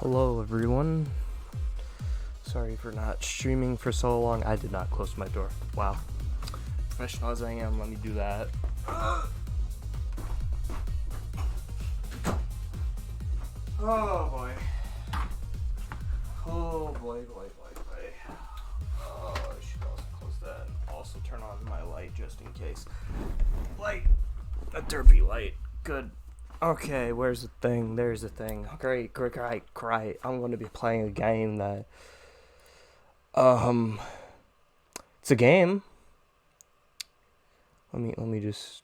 Hello everyone. Sorry for not streaming for so long. I did not close my door. Wow. Professional as I am, let me do that. Oh boy. Oh boy. Oh, I should also close that and also turn on my light just in case. Light. A derpy light. Good. Okay, where's the thing? There's the thing. Great. I'm going to be playing a game that, it's a game. Let me just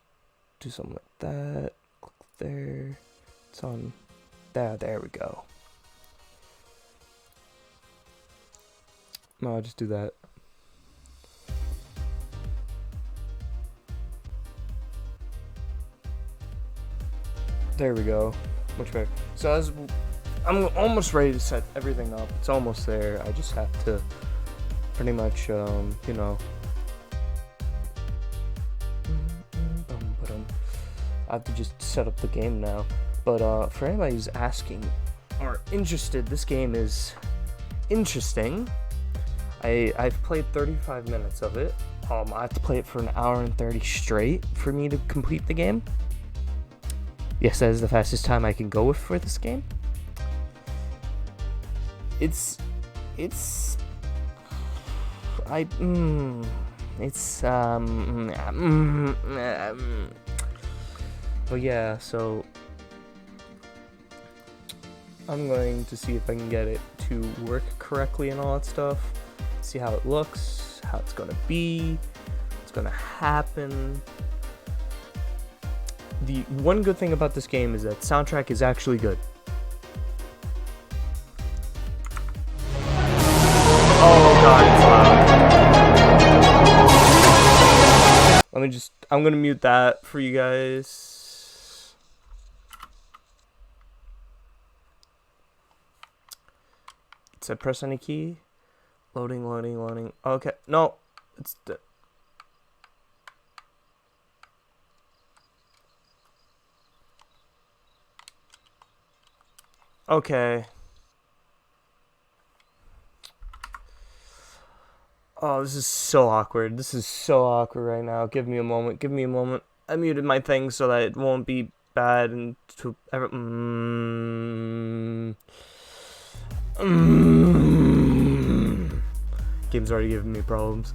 do something like that. Click there. It's on. There we go. No, I'll just do that. There we go. Much better. So I'm almost ready to set everything up. It's almost there. I just have to pretty much, I have to just set up the game now. But for anybody who's asking or interested, this game is interesting. I've played 35 minutes of it. I have to play it for an hour and 30 straight for me to complete the game. Yes, that is the fastest time I can go with for this game. But yeah, so I'm going to see if I can get it to work correctly and all that stuff. See how it looks, how it's gonna be, what's gonna happen. The one good thing about this game is that soundtrack is actually good. Oh god, it's loud. I'm gonna mute that for you guys. It said press any key. Loading. Okay, no, it's okay. Oh, this is so awkward. Right now. Give me a moment. I muted my thing so that it won't be bad and to ever. Game's already giving me problems.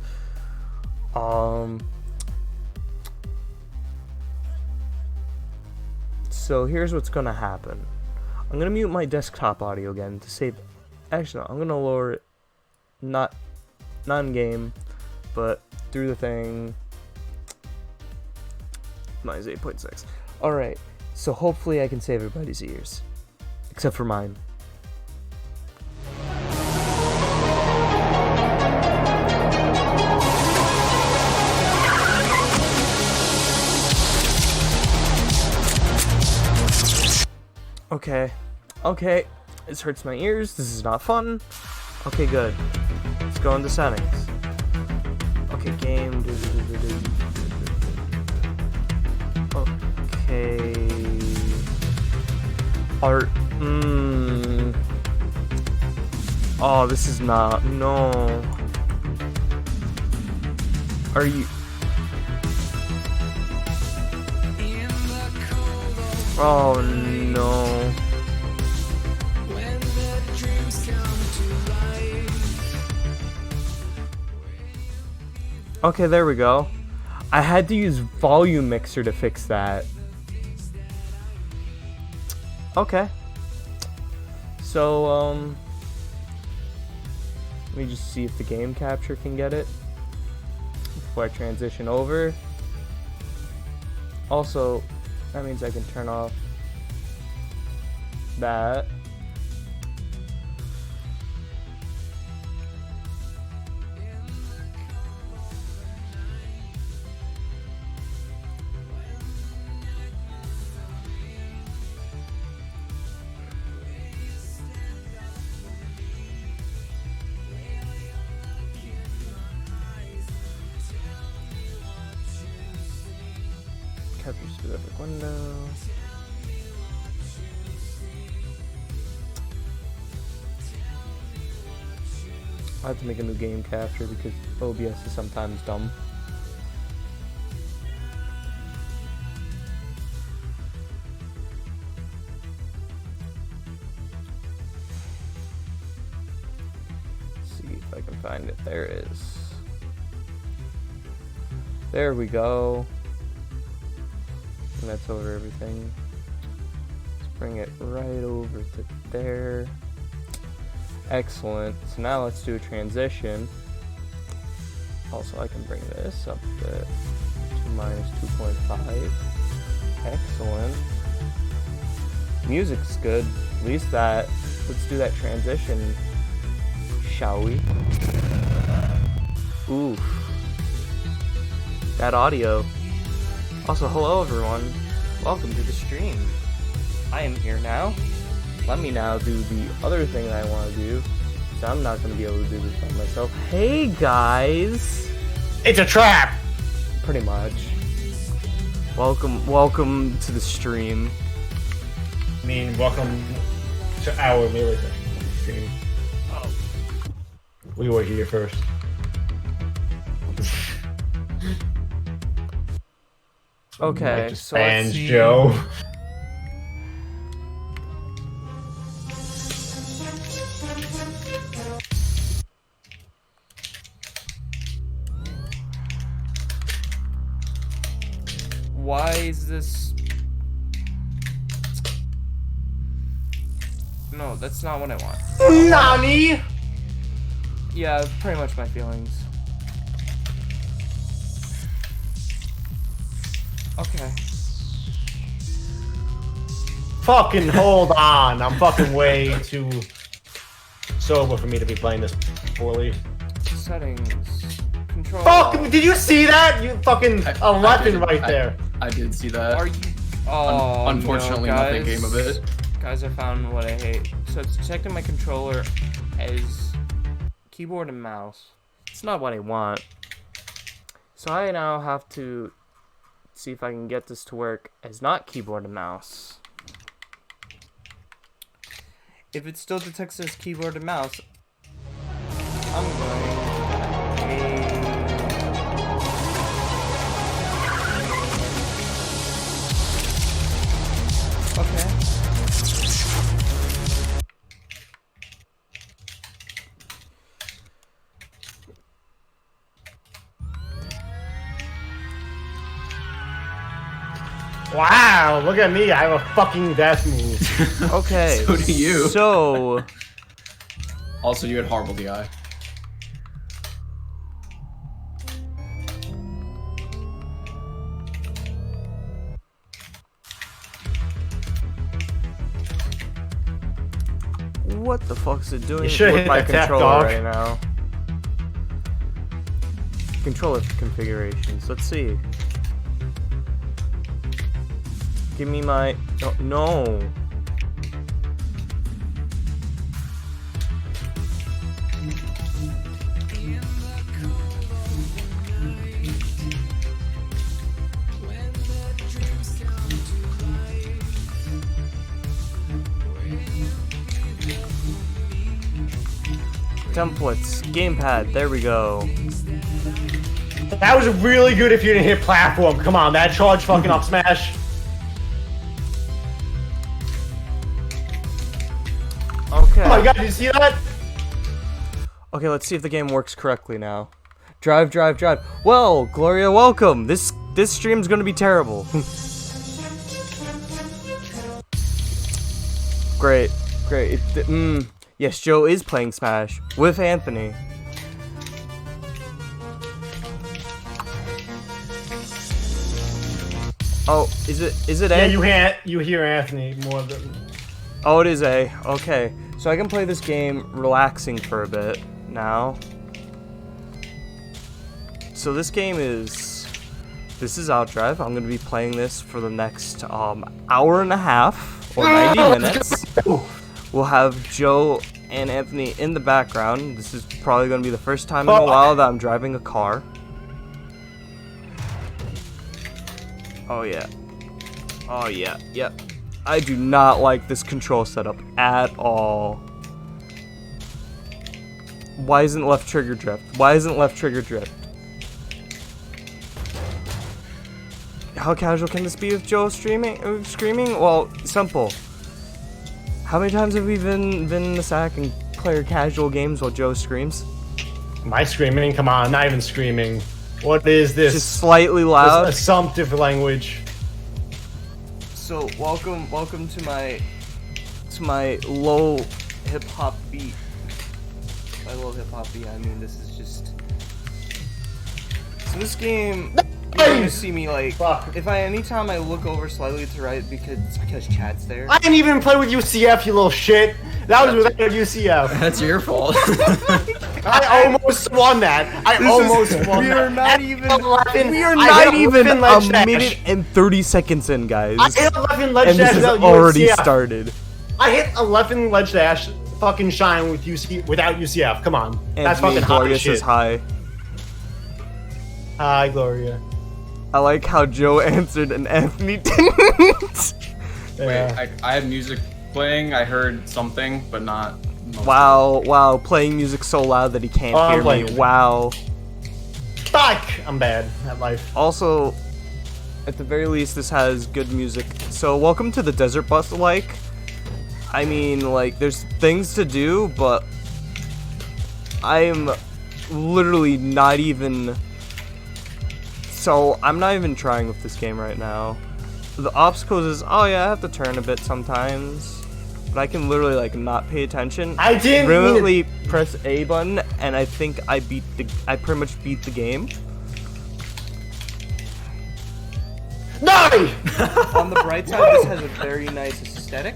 So here's what's gonna happen. I'm gonna mute my desktop audio again to save. Actually, no, I'm gonna lower it. Not in game, but through the thing. Mine's 8.6. All right. So hopefully I can save everybody's ears, except for mine. Okay, this hurts my ears, this is not fun. Okay, good. Let's go into settings. Okay, game. Okay. Art. Oh, this is not. No. Are you. Oh no. Okay, there we go. I had to use volume mixer to fix that. Okay. So, let me just see if the game capture can get it before I transition over. Also, that means I can turn off that. Capture specific window. I have to make a new game capture because OBS is sometimes dumb. Let's see if I can find it. There it is. There we go. And that's over everything. Let's bring it right over to there. Excellent. So now let's do a transition. Also, I can bring this up to minus 2.5. Excellent. Music's good. At least that. Let's do that transition, shall we? Ooh. That audio. Also, hello everyone. Welcome to the stream. I am here now. Let me now do the other thing that I want to do. So I'm not going to be able to do this by myself. Hey guys! It's a trap! Pretty much. Welcome to the stream. I mean, welcome to our melee stream. Oh. We were here first. Okay, so let's see. Joe. Why is this? No, that's not what I want. Nani? Yeah, pretty much my feelings. Okay. Fucking hold on. I'm fucking way too sober for me to be playing this poorly. Settings. Control. Fuck! Did you see that? You fucking 11 right there. I did see that. Are you? Oh, unfortunately, no, nothing came of it. Guys, I found what I hate. So it's detecting my controller as keyboard and mouse. It's not what I want. So I now have to see if I can get this to work as not keyboard and mouse. If it still detects as keyboard and mouse, I'm going okay. Wow, look at me. I have a fucking death move. Okay. So do you. So Also, you had horrible DI. what the fuck is it doing You should with hit my that tap, controller dog. right now? Controller configurations. Let's see. Give me my... Oh, no. Templates. Gamepad. There we go. That was really good if you didn't hit platform. Come on, that charge fucking up smash. Okay. Oh my god, did you see that? Okay, let's see if the game works correctly now. Drive, drive, drive. Well, Gloria, welcome. This stream's gonna be terrible. Great, great. Yes, Joe is playing Smash with Anthony. Oh, is it A? Yeah, you hear Anthony more than... Oh, it is A. Okay. So I can play this game relaxing for a bit now. So this game is... This is Outdrive. I'm going to be playing this for the next hour and a half, or 90 minutes. We'll have Joe and Anthony in the background. This is probably going to be the first time in a while that I'm driving a car. Oh yeah. Oh yeah, yep. I do not like this control setup at all. Why isn't left trigger drift? Why isn't left trigger drift? How casual can this be with Joe screaming? Well, simple. How many times have we been in the sack and played casual games while Joe screams? Am I screaming? Come on, not even screaming. What is this? Just slightly loud. This assumptive language. So welcome to my low hip hop beat. By low hip hop beat, I mean this is just. So this game, you're gonna see me like. Fuck. Anytime I look over slightly to the right because Chad's there. I didn't even play with UCF, you little shit. That was without UCF. That's your fault. I almost won that. We are not even. We are I not hit even 11 a ledge dash. minute and 30 seconds in, guys. I hit 11 ledge And this dash has without already UCF. started. I hit 11 ledge dash fucking shine with without UCF. Come on. That's fucking hot Gloria as shit. says hi. Hi, Gloria. I like how Joe answered and Anthony didn't. Wait, I have music playing. I heard something, but not. Wow, playing music so loud that he can't I'm hear playing me. it. Wow. Fuck! I'm bad at life. Also, at the very least, this has good music. So, welcome to the Desert Bus, like. I mean, like, there's things to do, but I'm literally not even. So, I'm not even trying with this game right now. The obstacles is, oh yeah, I have to turn a bit sometimes. But I can literally, like, not pay attention. I didn't Brilliantly press A button, and I think I pretty much beat the game. No! On the bright side, this has a very nice aesthetic.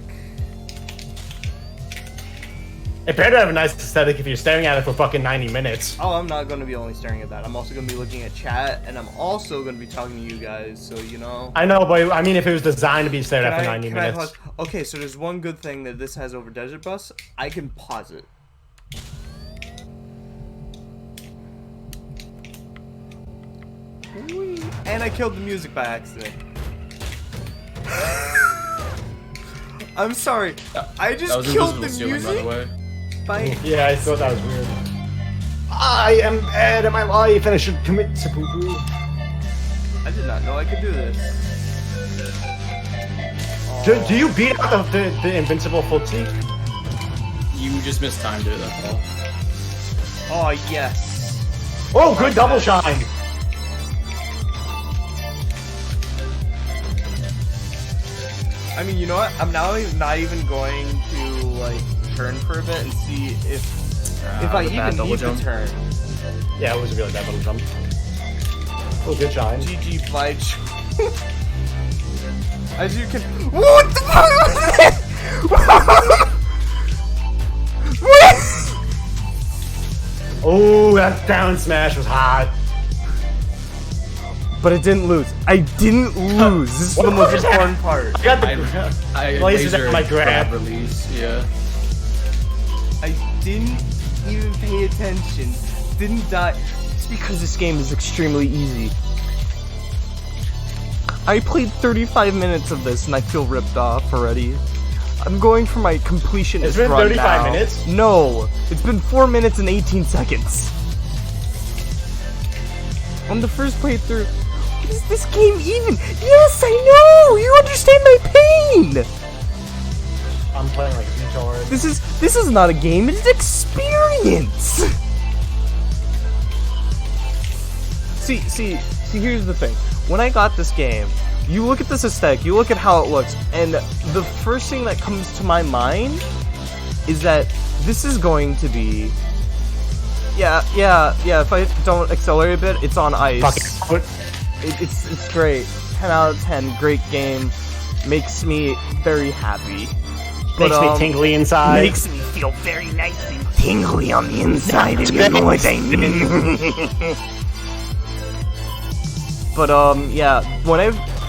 It better have a nice aesthetic if you're staring at it for fucking 90 minutes. Oh, I'm not going to be only staring at that. I'm also going to be looking at chat, and I'm also going to be talking to you guys, so you know. I know, but I mean if it was designed to be stared at for 90 minutes. Okay, so there's one good thing that this has over Desert Bus. I can pause it. And I killed the music by accident. I'm sorry. I just killed the music. By the way. Yeah, I thought that was weird. I am bad at my life and I should commit seppuku. I did not know I could do this. Do you beat out the invincible footsie? You just mistimed it, that's all. Oh, yes. Oh, good double shine. I mean, you know what? I'm now not even going to, like, turn for a bit and see if I even need to turn. Yeah, it was a really bad double jump. Oh, good shine. GG Fudge. As you can. What the fuck was that? What? Oh, that down smash was hot. But it didn't lose. I didn't lose. This is the most important part. I got the I lasers laser at my grab. release, yeah. I didn't even pay attention. Didn't die. It's because this game is extremely easy. I played 35 minutes of this and I feel ripped off already. I'm going for my completionist It's been run 35 now. minutes? No, it's been 4 minutes and 18 seconds. On the first playthrough, is this game even? Yes, I know! You understand my pain! I'm playing like a retard. This is not a game, it's an experience! See, here's the thing. When I got this game, you look at this aesthetic, you look at how it looks, and the first thing that comes to my mind is that this is going to be... Yeah, if I don't accelerate a bit, it's on ice. Fuck it. It's great. 10 out of 10. Great game. Makes me very happy. Makes me tingly inside. Makes me feel very nice and tingly on the inside, if you know what I mean. But, yeah.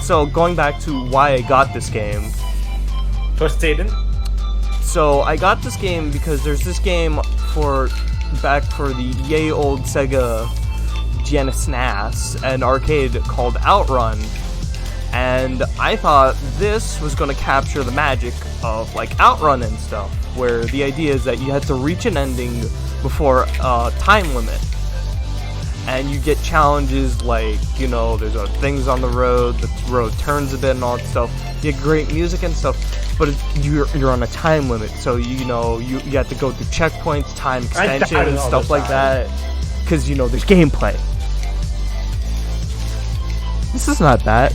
So, going back to why I got this game. Twisted. So, I got this game because there's this game back for the yay old Sega Genesis NAS, an arcade called Outrun. And I thought this was going to capture the magic of like Outrun and stuff, where the idea is that you had to reach an ending before a time limit. And you get challenges like, you know, there's things on the road turns a bit and all that stuff. You get great music and stuff, but you're on a time limit, so you have to go through checkpoints, time extension, and stuff like that, because you know there's gameplay. This is not that.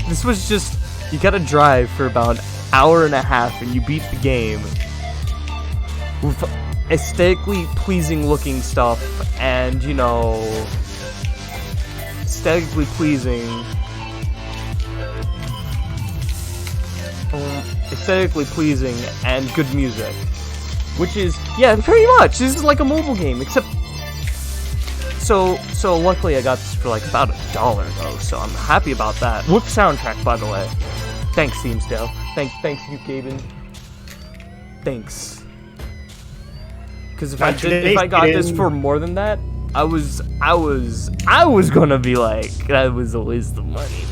This was just, you gotta drive for about an hour and a half and you beat the game with aesthetically pleasing looking stuff, and you know, aesthetically pleasing and good music, which is, yeah, pretty much this is like a mobile game, except so luckily I got this for like about $1 though, so I'm happy about that. With soundtrack, by the way. Thanks, Seamsdale. Thanks you, Gaben. Thanks. Because if I got this for more than that, I was gonna be like, that was a waste of money.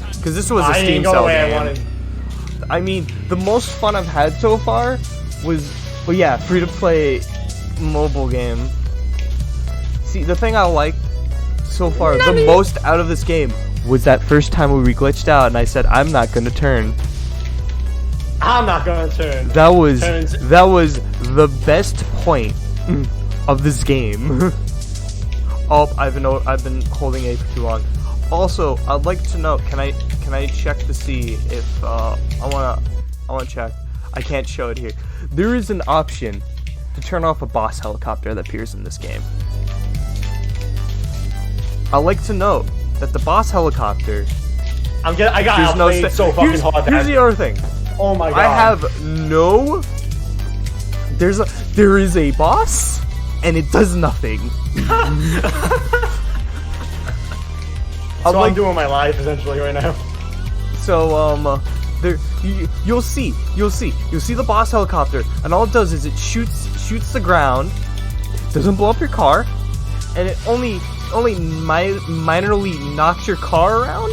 Because this was a Steam sale game. I mean, the most fun I've had so far was, well, yeah, free-to-play mobile game. See, the thing I like so far, the most out of this game, was that first time we glitched out and I said, I'm not gonna turn. I'm not gonna turn. That was the best point of this game. Oh, I've been holding A for too long. Also, I'd like to know, can I check to see if I wanna check. I can't show it here. There is an option to turn off a boss helicopter that appears in this game. I'd like to note that the boss helicopter. I got outplayed so fucking hard. Here's the other thing. Oh my god. I have no. There is a boss, and it does nothing. So I'm doing my life essentially right now. So there you'll see the boss helicopter, and all it does is it shoots the ground, doesn't blow up your car, and it only minorly knocks your car around.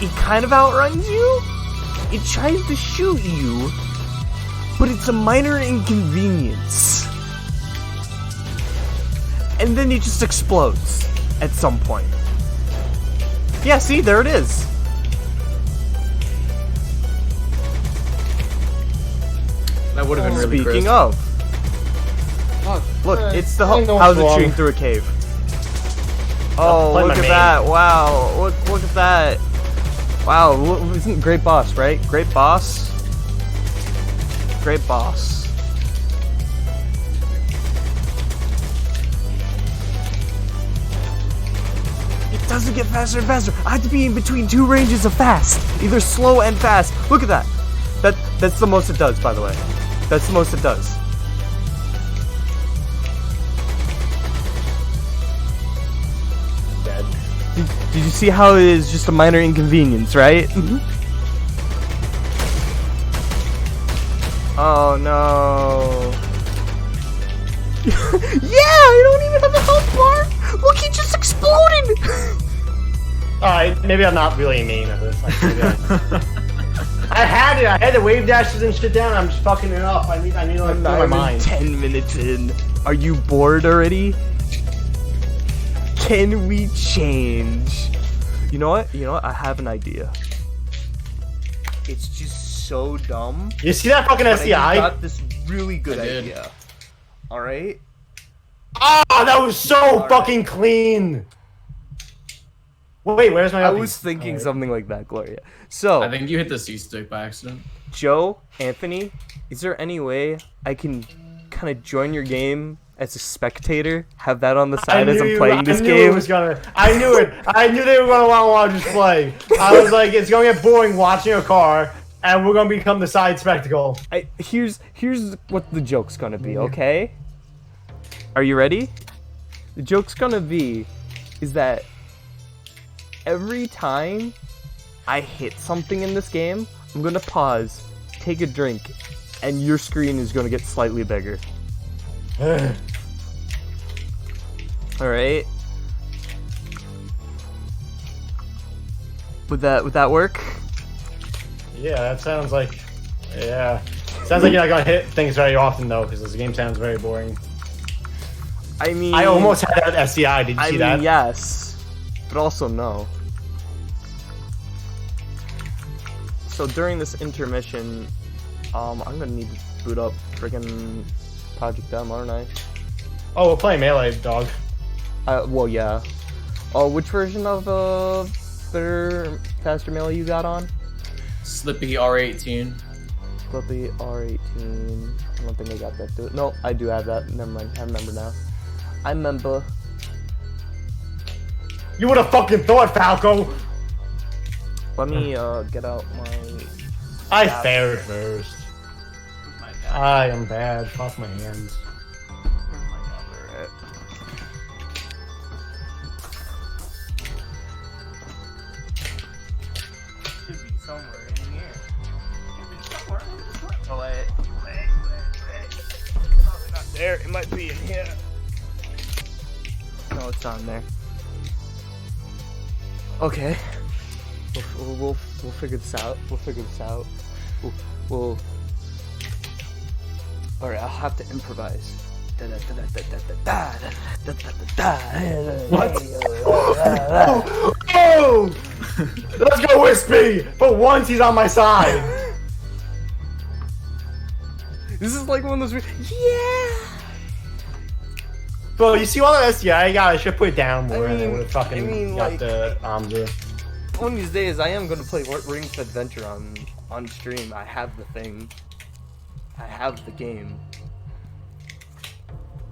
It kind of outruns you. It tries to shoot you, but it's a minor inconvenience. And then it just explodes at some point. Yeah, see, there it is. That would have been really Speaking crisp. of, look, it's the how's it shooting through a cave? Oh, look at that! Wow, look at that! Wow, isn't it great boss, right? Great boss. Great boss. It doesn't get faster and faster. I have to be in between two ranges of fast, either slow and fast. Look at that. That's the most it does, by the way. That's the most it does. Dead. Did you see how it is just a minor inconvenience, right? Oh no. Yeah, I don't even have a health bar. Look, he just exploded. Alright, maybe I'm not really mean at this. Like, I had the wave dashes and shit down. I'm just fucking it up. I need to like clear my mind. 10 minutes in. Are you bored already? Can we change? You know what? I have an idea. It's just so dumb. You see that fucking SCI? I got this really good idea. All right. Ah, that was so fucking clean. Wait, where's my? I was thinking something like that, Gloria. So I think you hit the C stick by accident. Joe, Anthony, is there any way I can kind of join your game as a spectator? Have that on the side as I'm playing this game? I knew it. I knew they were gonna want to just play. I was like, it's gonna get boring watching a car, and we're gonna become the side spectacle. Here's what the joke's gonna be. Okay? Are you ready? The joke's gonna be is that every time I hit something in this game, I'm gonna pause, take a drink, and your screen is gonna get slightly bigger. All right. Would that work? Yeah, that sounds like. Yeah. Sounds like you're not gonna hit things very often though, because this game sounds very boring. I mean, I almost had that with SCI. Did you see that? Yes, but also no. So during this intermission, I'm gonna need to boot up friggin' Project M, aren't I? Oh, we're playing Melee, dog. Well, yeah. Oh, which version of Better Faster Melee you got on? Slippy R18. Slippy R18. I don't think I got that. No, I do have that. Never mind. I remember now. I remember. You would have fucking thought, Falco. Let me get out my. I fared first. I am bad. Fuck my hands. Should be somewhere in here. Oh wait. Probably not there. It might be in here. No, it's not in there. Okay. We'll figure this out. We'll. Alright, I'll have to improvise. What? Oh! Let's go, Wispy! For once, he's on my side. This is like one of those. Yeah. Bro, you see all that SDI I got? I should put it down more, and I would have fucking got like, the Amza. One of these days, I am gonna play Ring's Adventure on stream. I have the thing. I have the game.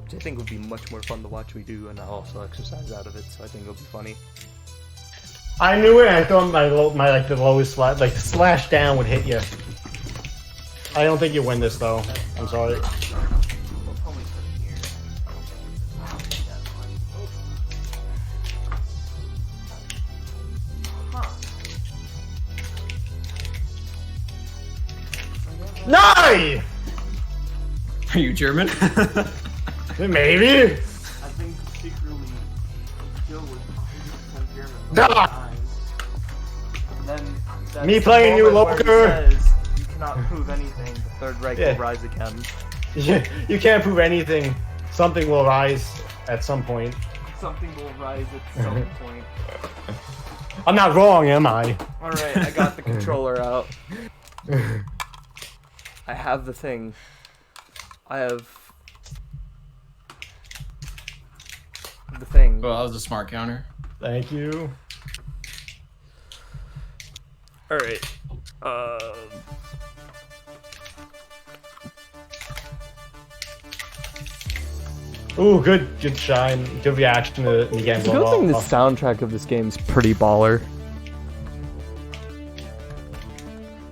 Which I think would be much more fun to watch me do, and I'll also exercise out of it, so I think it'll be funny. I knew it. I thought my like the lowest slash, like the slash down would hit you. I don't think you win this though. I'm sorry. No! Are you German? Maybe. I think secretly Joe was 100% German. Ah! Then Me playing you, Loker. You cannot prove anything. The Third Reich Yeah. will rise again. You can't prove anything. Something will rise at some point. Something will rise at some point. I'm not wrong, am I? Alright, I got the controller out. I have the thing. I have the thing. Well, that was a smart counter. Thank you. Alright. Ooh, good shine. Good reaction to the game. It's a good thing the soundtrack of this game is pretty baller.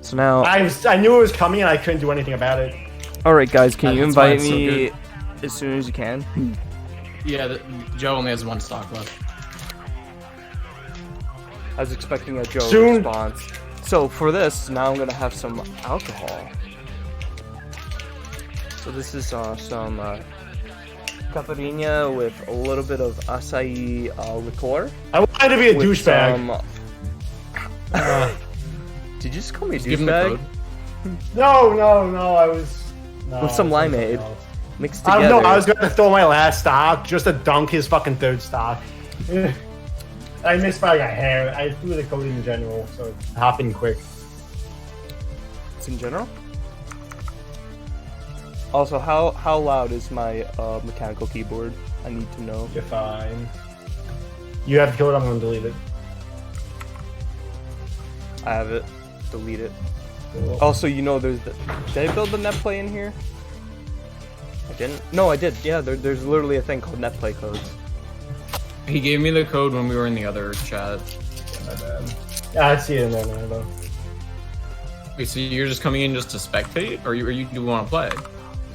So now, I knew it was coming and I couldn't do anything about it. alright guys, can you That's why invite it's so me good. as soon as you can? Yeah, Joe only has one stock left. I was expecting a Joe Soon. response. So for this, now I'm gonna have some alcohol. So this is some caipirinha with a little bit of acai liqueur. I wanted to be a with douchebag. Did you just call me a Give him the douchebag? code. No, I was... No, With some I was limeade. something else. Mixed together. No, I was going to throw my last stock just to dunk his fucking third stock. I missed by a hair. I threw the code in general, so hop in quick. It's in general? Also, how loud is my mechanical keyboard? I need to know. You're fine. You have the code, I'm going to delete it. I have it. Delete it. Cool. Also, you know, there's the... Did I build the netplay in here? I didn't? No, I did. Yeah, there's literally a thing called netplay codes. He gave me the code when we were in the other chat. My bad. Yeah, I see it in there now, though. Wait, so you're just coming in just to spectate, or you do want to play?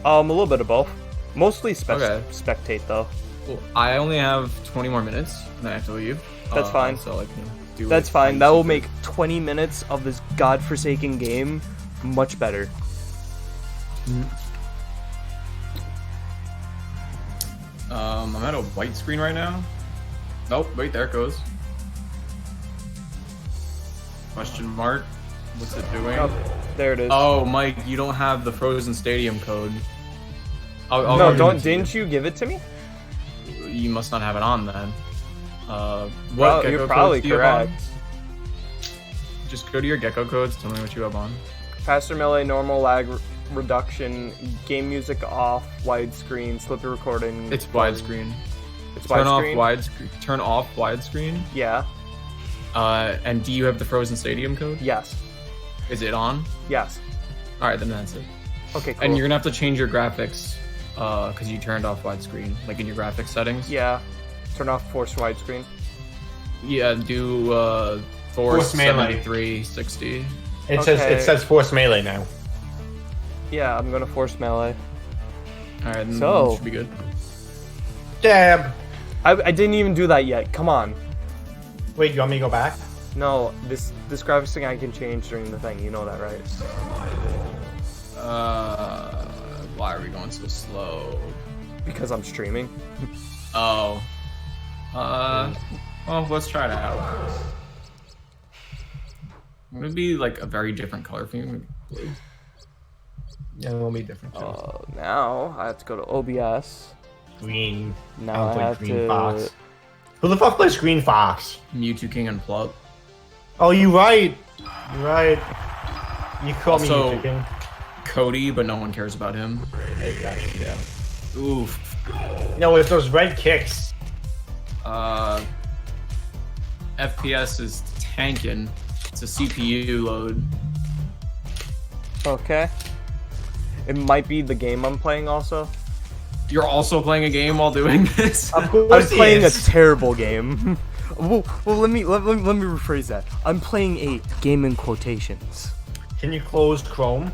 A little bit of both. Mostly Okay. spectate, though. Well, I only have 20 more minutes, and I have to leave. That's fine. So I can do. That's it. fine. That will make 20 minutes of this godforsaken game much better. I'm at a white screen right now. Nope, wait, there it goes. Question mark. What's it doing? Oh, there it is. Oh, Mike, you don't have the Frozen Stadium code. No, didn't you give it to me? You must not have it on then. Well, you're probably correct. Just go to your Gecko codes. Tell me what you have on. Faster melee, normal lag reduction, game music off, widescreen, slippery recording. It's widescreen. It's Turn off widescreen. widescreen. Turn off widescreen. Yeah. And do you have the Frozen Stadium code? Yes. Is it on? Yes. All right, then that's it. Okay, cool. And you're gonna have to change your graphics, because you turned off widescreen, like in your graphics settings. Yeah. Turn off force widescreen. Yeah, do force melee. 7360. It says force melee now. Yeah, I'm gonna force melee. All right, then So- should be good. Dab. I didn't even do that yet. Come on. Wait, you want me to go back? No, this graphics thing I can change during the thing. You know that, right? Why are we going so slow? Because I'm streaming. Oh. Well, let's try it out. Would it be like a very different color for you? Yeah, it will be different. Now I have to go to OBS. Green. Now I play have Green to. Fox. Who the fuck plays Green Fox? Mewtwo King and Plup. Oh, you right. You're right. You call me Also- Mewtwo King. Cody, but no one cares about him. Yeah. Oof. No, it's those red kicks. FPS is tanking. It's a CPU load. Okay. It might be the game I'm playing also. You're also playing a game while doing this? Of I'm course he playing a is. terrible game. well, let me rephrase that. I'm playing a game in quotations. Can you close Chrome?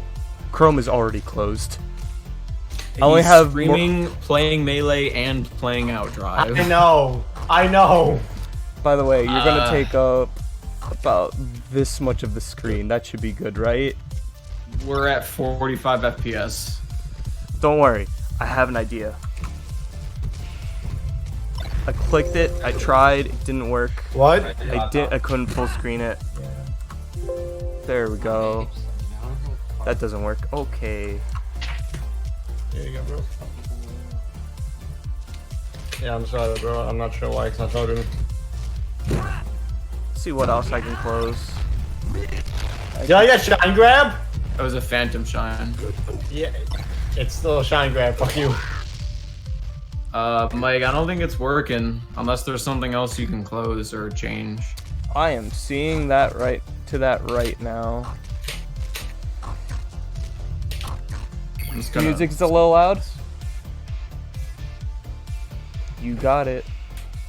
Chrome is already closed. I He's only have streaming, playing Melee, and playing Outdrive. I know. By the way, you're gonna take up about this much of the screen. That should be good, right? We're at 45 FPS. Don't worry, I have an idea. I clicked it, I tried, it didn't work. What? I couldn't full screen it. There we go. That doesn't work. Okay. There you go, bro. Yeah, I'm sorry, bro. I'm not sure why it's not loading. See what else I can close. Did I get shine grab? That was a Phantom Shine. Yeah. It's still a shine grab. Fuck you. Mike, I don't think it's working unless there's something else you can close or change. I am seeing that right now. I'm just gonna... Music's a little loud. You got it.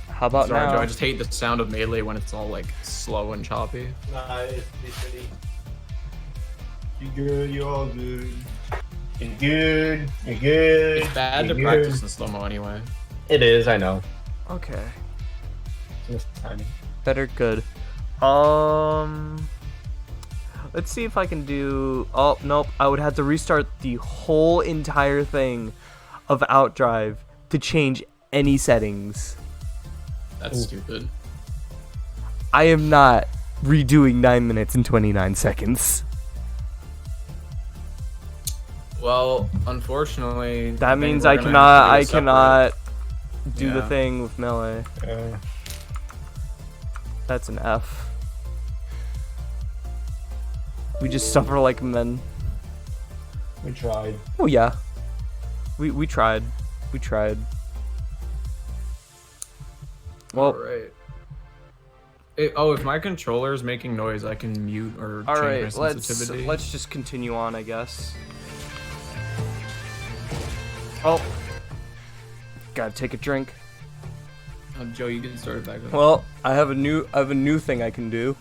How about Sorry, now? Joe, I just hate the sound of Melee when it's all like slow and choppy. Nah, it's pretty. You good? You all good? You good? You good? It's bad You to good? practice in slow-mo anyway. It is, I know. Okay. Just tiny. Better good. Let's see if I can do. Oh nope! I would have to restart the whole entire thing of Outdrive to change any settings. That's stupid. I am not redoing 9 minutes and 29 seconds. Well, unfortunately, That think means we're I gonna cannot. have I to do it cannot do the Yeah. thing with melee. That's an F. We just suffer like men. We tried. Oh yeah. We tried. We tried. Well, Alright. If my controller is making noise, I can mute or all change right. my sensitivity. Let's just continue on, I guess. Oh, gotta take a drink. Joe, you can start it back up. Well, I have a new thing I can do.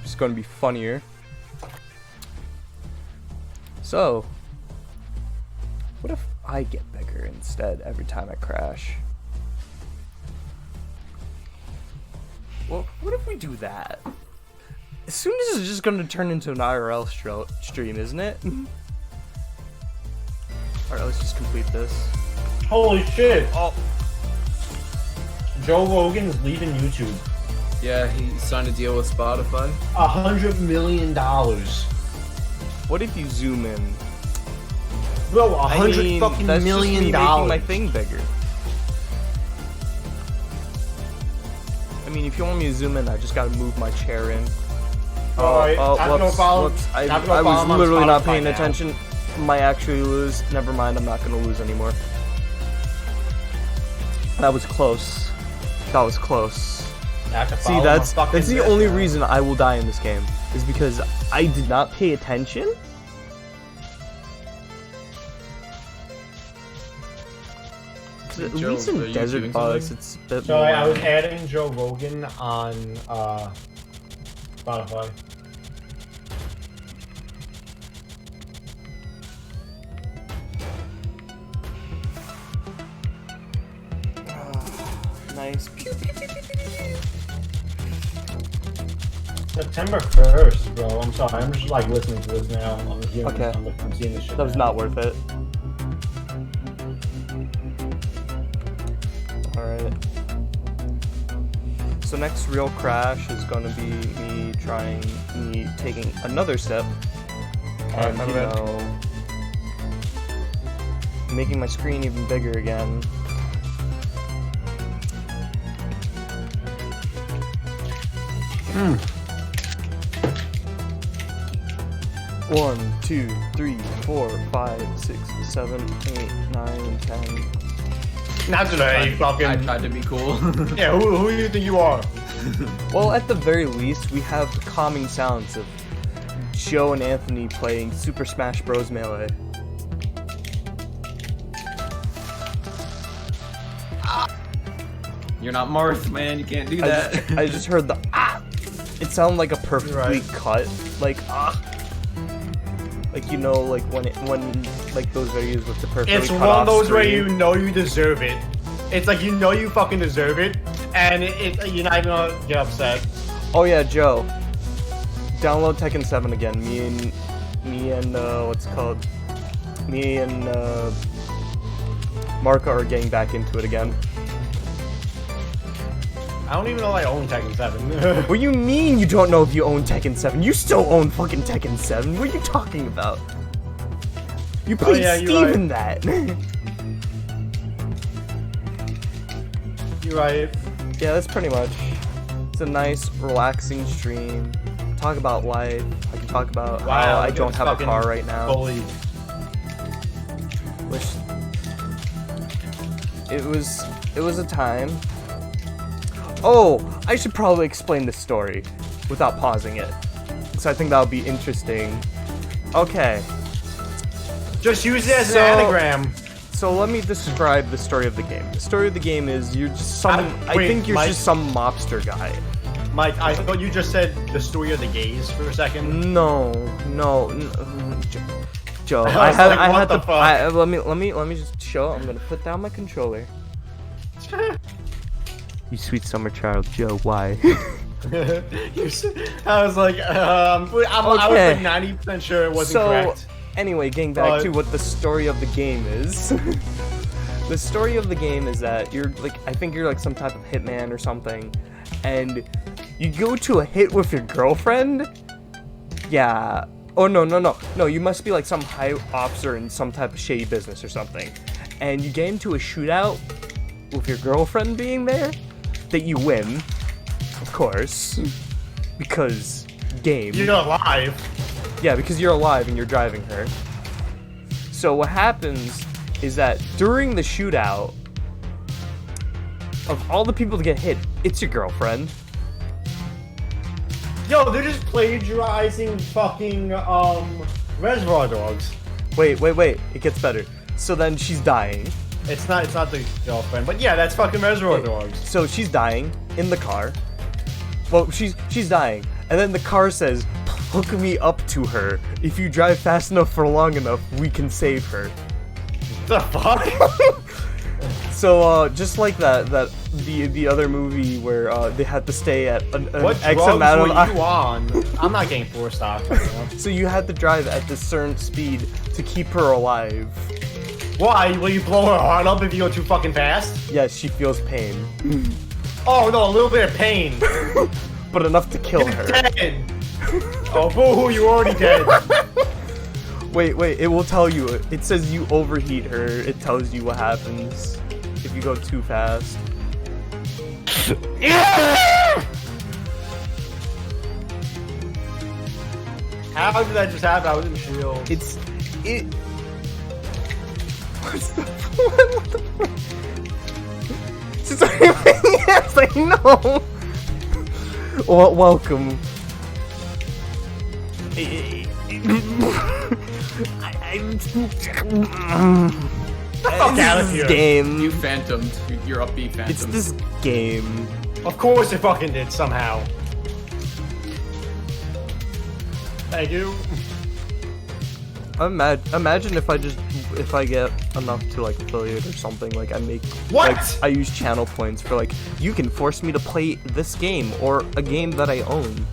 It's going to be funnier. So, what if I get bigger instead every time I crash? Well, what if we do that? As soon as it's just going to turn into an IRL stream, isn't it? Alright, let's just complete this. Holy shit! Oh, Joe Rogan's leaving YouTube. Yeah, he signed a deal with Spotify. $100 million. What if you zoom in? Bro, $100 fucking that's million. Just me making my thing bigger. I mean, if you want me to zoom in, I just gotta move my chair in. Whoops. I was literally not paying attention. Might actually lose. Never mind, I'm not gonna lose anymore. That was close. That was close. See, that's the only reason I will die in this game, is because I did not pay attention. At least in Desert Bus, it's a bit more. I was adding Joe Rogan on Spotify. Nice. September 1st, bro. I'm sorry. I'm just like listening to this now. I'm hearing Okay. I'm seeing this shit. That was now. not worth it. Alright. So next real crash is gonna be me taking another step. And, you know, making my screen even bigger again. Hmm. 1, 2, 3, 4, 5, 6, 7, 8, 9, 10. Not today, fucking. I tried to be cool. Yeah, who do you think you are? Well, at the very least, we have the calming sounds of Joe and Anthony playing Super Smash Bros. Melee. You're not Marth, man. You can't do that. I just heard the ah. It sounded like a perfectly cut, like ah. Like, you know, like when like those videos with the perfectly It's cut one off of those where screen. you know you deserve it. It's like you know you fucking deserve it, and you're not even gonna get upset. Oh yeah, Joe. Download Tekken 7 again. Me and what's it called? Me and Marco are getting back into it again. I don't even know I own Tekken 7. What do you mean you don't know if you own Tekken 7? You still own fucking Tekken 7. What are you talking about? You played Steve in that. You're right. Yeah, that's pretty much. It's a nice, relaxing stream. Talk about life. I can talk about how I don't have a car right now. Bully. Which it was a time. Oh, I should probably explain this story without pausing it. So I think that would be interesting. Okay. Just use it as an anagram. So let me describe the story of the game. The story of the game is you're just some. I think you're just some mobster guy. Mike, I thought you just said the story of the gays for a second. No, Joe. I had to. Let me just show. I'm gonna put down my controller. You sweet summer child, Joe. Why? I was like, I was like 90% sure it wasn't correct. Anyway, getting back to what the story of the game is. The story of the game is that you're like, I think you're like some type of hitman or something, and you go to a hit with your girlfriend. Yeah. Oh no. You must be like some high officer in some type of shady business or something, and you get into a shootout with your girlfriend being there. That you win, of course, because game. You're alive. Yeah, because you're alive and you're driving her. So what happens is that during the shootout, of all the people to get hit, it's your girlfriend. Yo, they're just plagiarizing fucking Reservoir Dogs. Wait, it gets better. So then she's dying. It's not the girlfriend, but yeah, that's fucking Reservoir Dogs. So she's dying in the car. Well, she's dying, and then the car says, "Hook me up to her. If you drive fast enough for long enough, we can save her." The fuck? So just like the other movie where they had to stay at an X amount of. What drugs were you on? I'm not getting 4 stars right now. So you had to drive at this certain speed to keep her alive. Why? Will you blow her heart up if you go too fucking fast? Yes, she feels pain. Oh no, a little bit of pain. But enough to kill You're her. dead. Oh, boo-hoo, you already dead. Wait, it will tell you. It says you overheat her. It tells you what happens if you go too fast. Yeah! How did that just happen? I was in shield. It. What's the what the fuck? Yes, I know. Well, welcome. Fuck out of here. Game. You phantomed. You're up B phantom. It's this game. Of course it fucking did somehow. Thank you. Imagine if I get enough to like affiliate or something, like I make What? like I use channel points for like you can force me to play this game or a game that I own.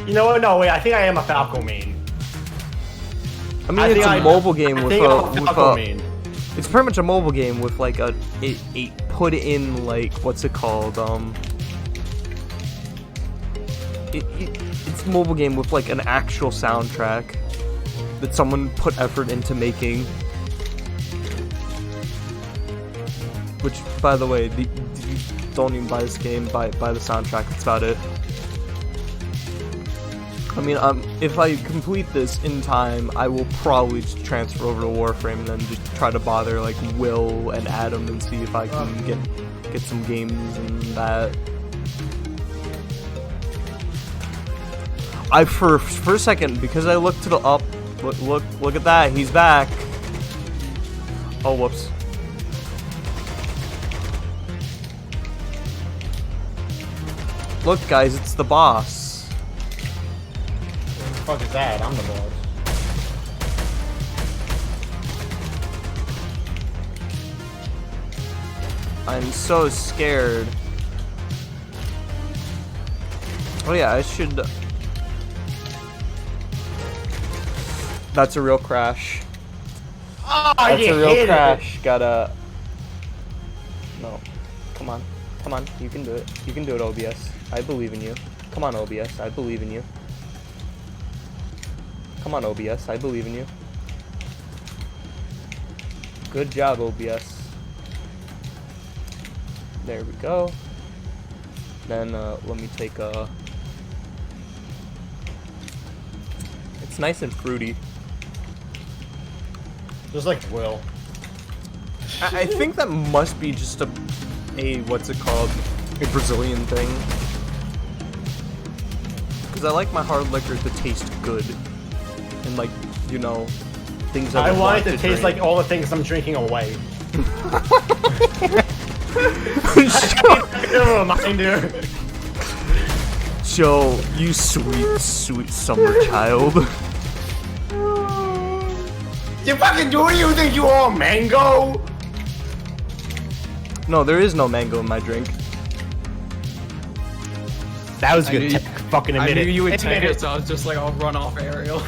You know what? No, wait. I think I am a Falco main. I mean, it's a mobile game with Falco main. it's pretty much a mobile game with like a put in like what's it called it's a mobile game with like an actual soundtrack that someone put effort into making. Which, by the way, you don't even buy this game, buy the soundtrack. That's about it. I mean, if I complete this in time, I will probably just transfer over to Warframe and then just try to bother like Will and Adam and see if I can get some games and that. For a second, because I looked to the up, look at that, he's back. Oh, whoops. Look, guys, it's the boss. What the fuck is that? I'm the boss. I'm so scared. Oh yeah, I should... That's a real crash. Oh, That's you a real hit crash. Gotta... No. Come on. Come on. You can do it. You can do it, OBS. I believe in you. Come on, OBS. I believe in you. Come on, OBS. I believe in you. Good job, OBS. There we go. Then, let me take a... It's nice and fruity. Just like Will. I think that must be just a what's it called? A Brazilian thing. Because I like my hard liquor to taste good. And like, you know, things I would want it to taste drink. like all the things I'm drinking away. A reminder. Joe, you sweet, sweet summer child. You fucking do you think you all mango? No, there is no mango in my drink. That was I good. knew you- Fucking I admit knew it. you would Admit take it, so I was just like, I'll run off aerial.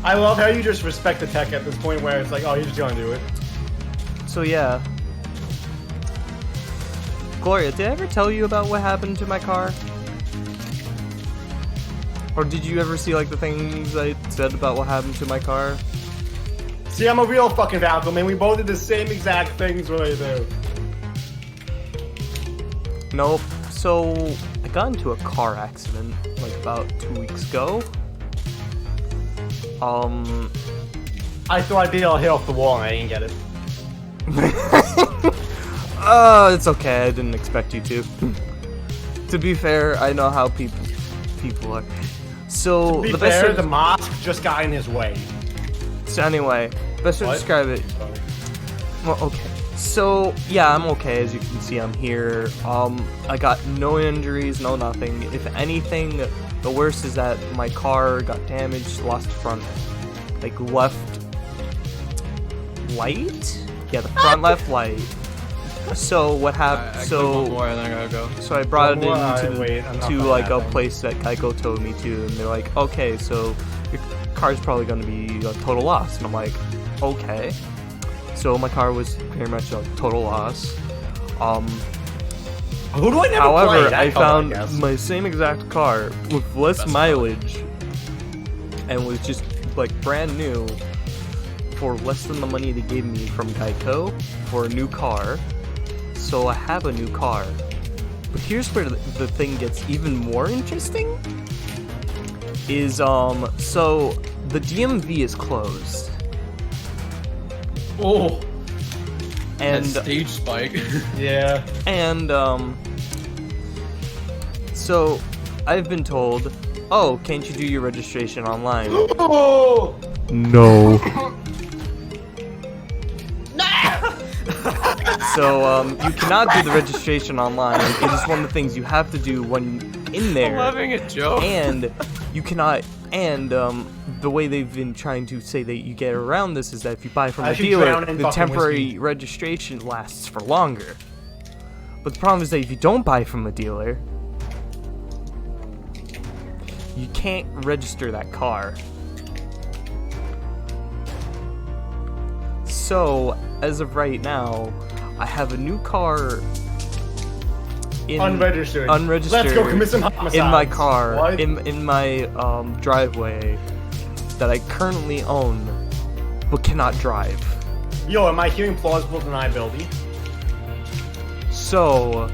I love how you just respect the tech at this point where it's like, oh, you're just gonna do it. So yeah. Gloria, did I ever tell you about what happened to my car? Or did you ever see like the things I said about what happened to my car? See, I'm a real fucking Falco, man. We both did the same exact things when I do. Nope. So I got into a car accident like about 2 weeks ago. I thought I'd be able to hit off the wall and I didn't get it. It's okay. I didn't expect you to. To be fair, I know how people are. So To be the best fair, way the mosque just got in his way. So anyway, best way to What? describe it. Well, okay. So yeah, I'm okay. As you can see, I'm here. I got no injuries, no nothing. If anything, the worst is that my car got damaged, lost the front, like left light. Yeah, the front left light. So what happened? So one more and then I gotta go. So I brought it One more, into wait, I'm not to finding like that a thing. place that Geico towed me to, and they're like, okay, so your car's probably going to be a total loss, and I'm like, okay. So my car was pretty much a total loss. Who do I never However, play? I found guess. my same exact car with less Best mileage and was just like brand new for less than the money they gave me from Geico for a new car. So I have a new car. But here's where the thing gets even more interesting. Is so the DMV is closed. Oh, And that stage spike. Yeah. And, so, I've been told, oh, can't you do your registration online? Oh! No. So, you cannot do the registration online. It is one of the things you have to do when in there. I'm having a joke. And you cannot, and, the way they've been trying to say that you get around this is that if you buy from I a should dealer, drown in the fucking temporary whiskey. registration lasts for longer. But the problem is that if you don't buy from a dealer, you can't register that car. So, as of right now, I have a new car Unregistered. unregistered Let's go commit some homicides. in my car, What? in my driveway that I currently own, but cannot drive. Yo, am I hearing plausible deniability? So,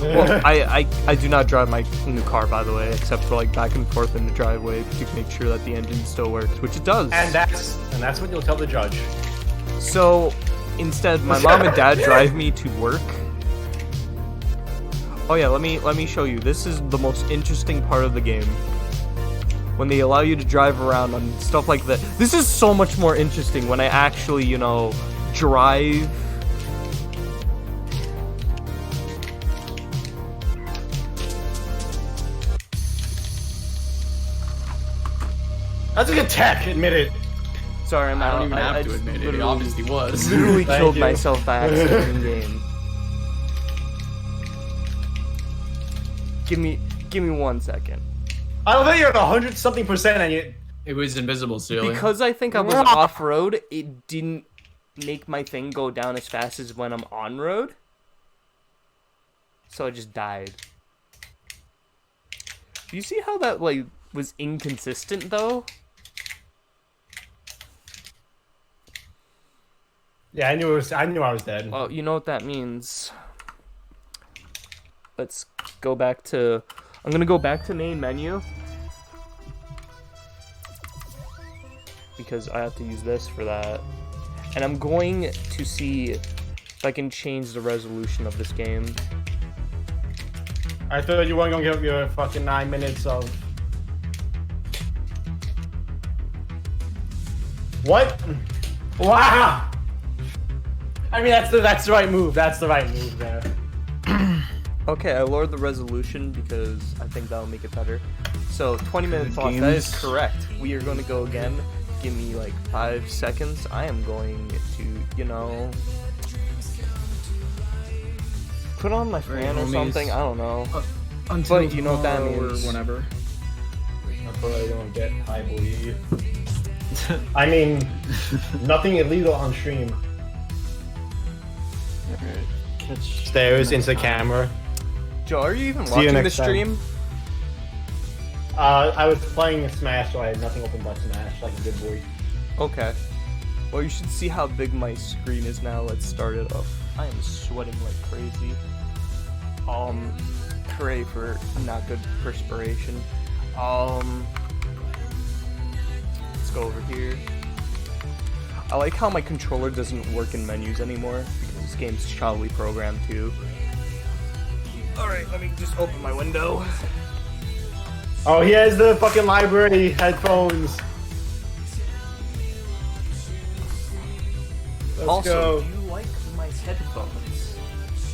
well, I do not drive my new car, by the way, except for like back and forth in the driveway to make sure that the engine still works, which it does. And that's what you'll tell the judge. So, instead, my mom and dad drive me to work. Oh yeah, let me show you. This is the most interesting part of the game. When they allow you to drive around on stuff like that. This is so much more interesting when I actually, you know, drive. That's a good tech, admit it. Sorry, I'm I out. don't even have to just admit it. It literally- obviously was. Literally Thank killed you. myself by accident in game. Give me 1 second. I don't think you're at 100-something% and you. It was invisible ceiling. Because I think I was off road, it didn't make my thing go down as fast as when I'm on road. So I just died. Do you see how that like was inconsistent though? Yeah, I knew I was dead. Well, you know what that means. Let's go back to... I'm gonna go back to main menu. Because I have to use this for that. And I'm going to see if I can change the resolution of this game. I thought you weren't gonna give your fucking 9 minutes of. What? Wow! I mean, that's the right move. That's the right move there. Okay, I lowered the resolution because I think that'll make it better. So, 20 minutes off, that is correct. We are going to go again. Give me like 5 seconds. I am going to, you know, put on my fan or homies. something. I don't know. Until But you know what that tomorrow means. Or whenever. I probably don't get high bleed. I mean, nothing illegal on stream. Catch Stairs into the camera. Joe, are you even See you watching the next time. stream? I was playing Smash, so I had nothing open but Smash, like a good boy. Okay. Well, you should see how big my screen is now. Let's start it up. I am sweating like crazy. Hooray for not good perspiration. Let's go over here. I like how my controller doesn't work in menus anymore because this game's childly programmed too. Alright, let me just open my window. Oh, he has the fucking library headphones. Let's Also, go. do you like my headphones?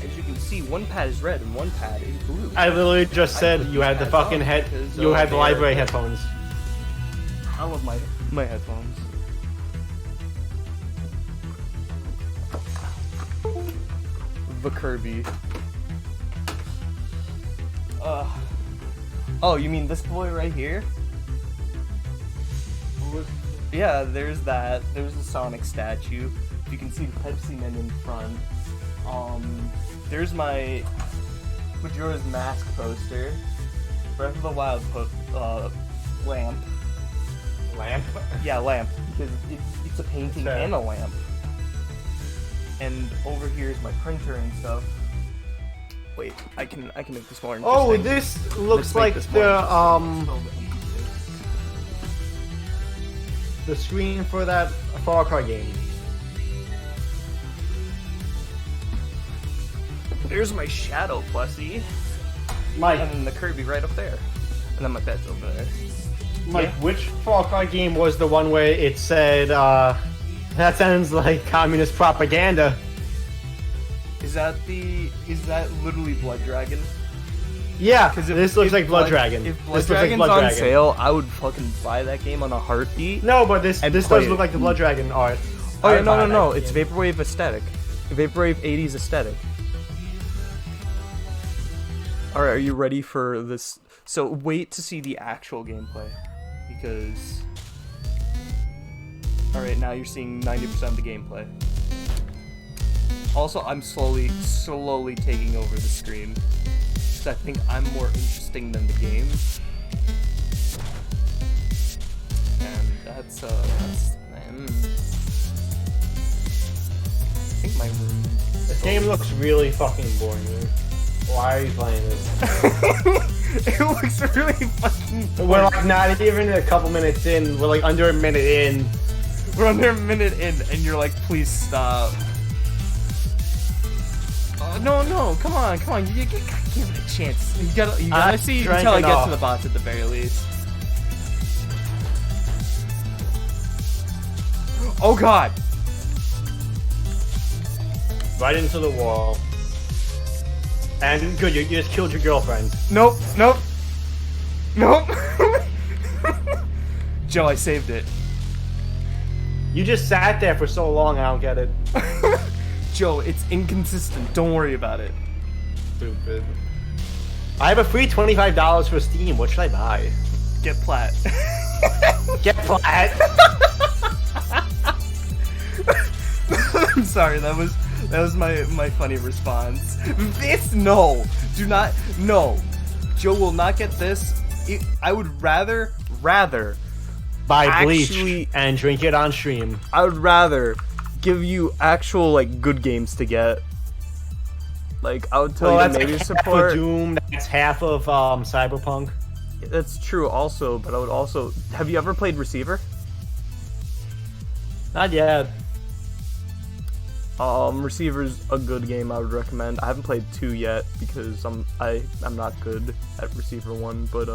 As you can see, one pad is red and one pad is blue. I literally just said put you these had the pads fucking on head. because, You had the they are library good. headphones. I love my headphones. The Kirby. Oh, you mean this boy right here? Yeah, there's that. There's the Sonic statue. You can see the Pepsi Man in front. There's my Majora's Mask poster. Breath of the Wild lamp. Lamp? Yeah, lamp. Because it's a painting Okay. and a lamp. And over here is my printer and stuff. Wait, I can make this more interesting. Oh, this looks like the screen for that Far Cry game. There's my shadow plushie. Mike, And then the Kirby right up there. And then my bed's over there. Mike, Yeah. which Far Cry game was the one where it said, that sounds like communist propaganda? Is that literally Blood Dragon? Yeah, 'Cause this looks like Blood Dragon. If This Blood looks like Dragon's Blood on Dragon. sale, I would fucking buy that game on a heartbeat. No, but this And does play look it. like the Blood Dragon art. Oh I yeah, would no, buy no, that no. game. It's Vaporwave aesthetic. Vaporwave 80s aesthetic. Alright, are you ready for this? So wait to see the actual gameplay. Because... Alright, now you're seeing 90% of the gameplay. Also, I'm slowly taking over the screen. Because I think I'm more interesting than the game. And that's I think my room... This game looks really fucking boring, dude. Why are you playing this? It looks really fucking... We're like not even a couple minutes in. We're like under a minute in. We're under a minute in, and you're like, please stop. No, come on. You gotta give it a chance. You gotta see drank until I get enough. to the bots at the very least. Oh god! Right into the wall. And good, you just killed your girlfriend. Nope. Joe, I saved it. You just sat there for so long, I don't get it. Joe, it's inconsistent. Don't worry about it. Stupid. I have a free $25 for Steam. What should I buy? Get plat. Get flat. I'm sorry, that was my funny response. No. Joe will not get this. I would rather Buy Bleach Actually- and drink it on stream. I would rather give you actual like good games to get. Like I would tell you that's maybe like support. half of Doom. That's half of Cyberpunk. That's true also, but I would also. Have you ever played Receiver? Not yet. Receiver's a good game I would recommend. I haven't played 2 yet because I'm not good at Receiver 1, but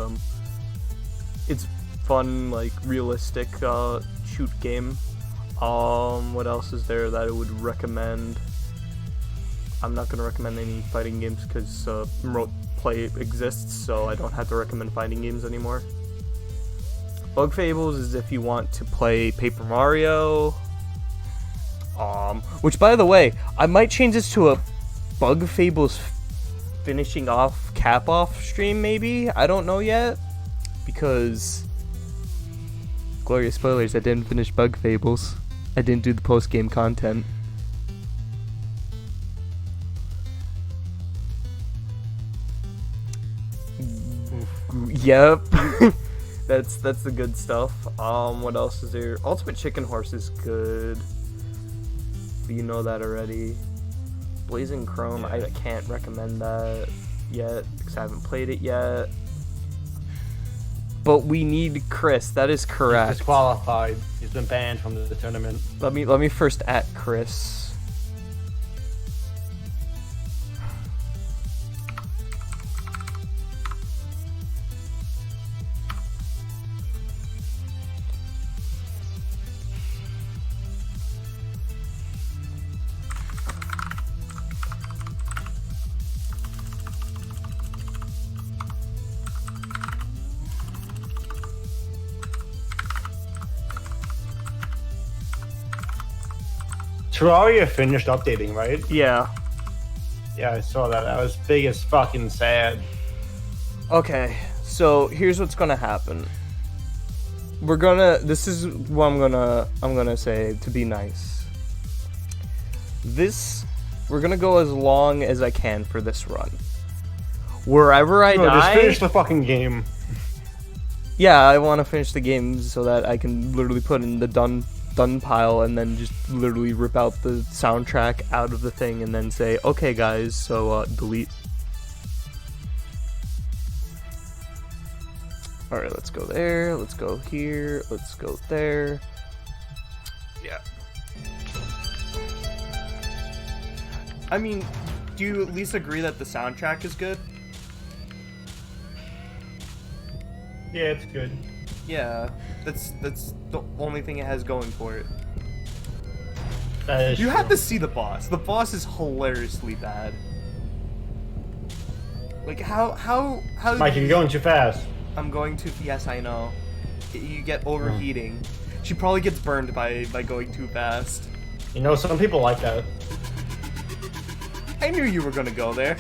it's fun, like realistic shoot game. What else is there that I would recommend? I'm not gonna recommend any fighting games because remote play exists, so I don't have to recommend fighting games anymore. Bug Fables is if you want to play Paper Mario. Which, by the way, I might change this to a Bug Fables finishing off cap off stream, maybe? I don't know yet. Because, glorious spoilers, I didn't finish Bug Fables. I didn't do the post-game content. Yep. That's the good stuff. What else is there? Ultimate Chicken Horse is good. But you know that already. Blazing Chrome, I can't recommend that yet because I haven't played it yet. But we need Chris. That is correct. Disqualified. He's been banned from the tournament. Let me first at Chris. Terraria finished updating, right? Yeah. Yeah, I saw that. That was big as fucking sad. Okay, so here's what's gonna happen. This is what I'm gonna say to be nice. This We're gonna go as long as I can for this run. Wherever I die... Just finish the fucking game. Yeah, I want to finish the game so that I can literally put in the done pile and then just literally rip out the soundtrack out of the thing and then say, okay guys, so delete. Alright, let's go there, let's go here, let's go there. Yeah. I mean, do you at least agree that the soundtrack is good? Yeah, it's good. Yeah, that's the only thing it has going for it. That is You true. have to see the boss. The boss is hilariously bad. Like how Mike, you're going too fast. I'm going to. Yes, I know. You get overheating. She probably gets burned by going too fast. You know, some people like that. I knew you were gonna go there.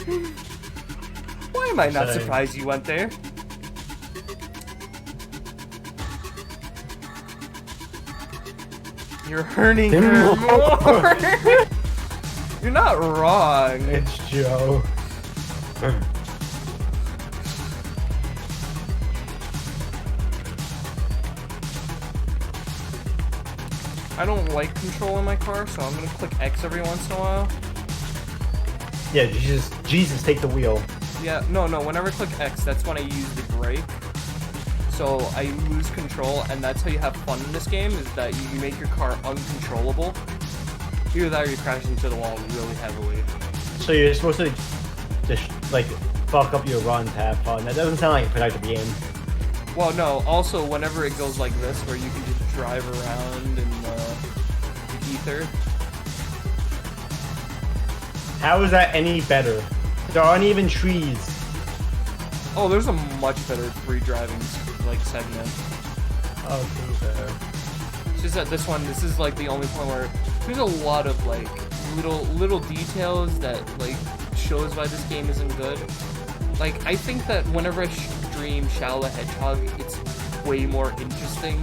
Why am I not Same. surprised you went there? You're hurting her more. You're not wrong. It's Joe. I don't like control in my car, so I'm gonna click X every once in a while. Yeah, Jesus, take the wheel. Yeah, no, whenever I click X, that's when I use the brake. So I lose control, and that's how you have fun in this game, is that you make your car uncontrollable. Either that or you crash into the wall really heavily. So you're supposed to just, like, fuck up your run to have fun. That doesn't sound like a productive game. Well, no, also whenever it goes like this, where you can just drive around in the ether. How is that any better? There aren't even trees. Oh, there's a much better free driving, like, segment. Oh, there. It's just that this is like the only point where there's a lot of like little details that like shows why this game isn't good. Like, I think that whenever I stream Shadow the Hedgehog, it's way more interesting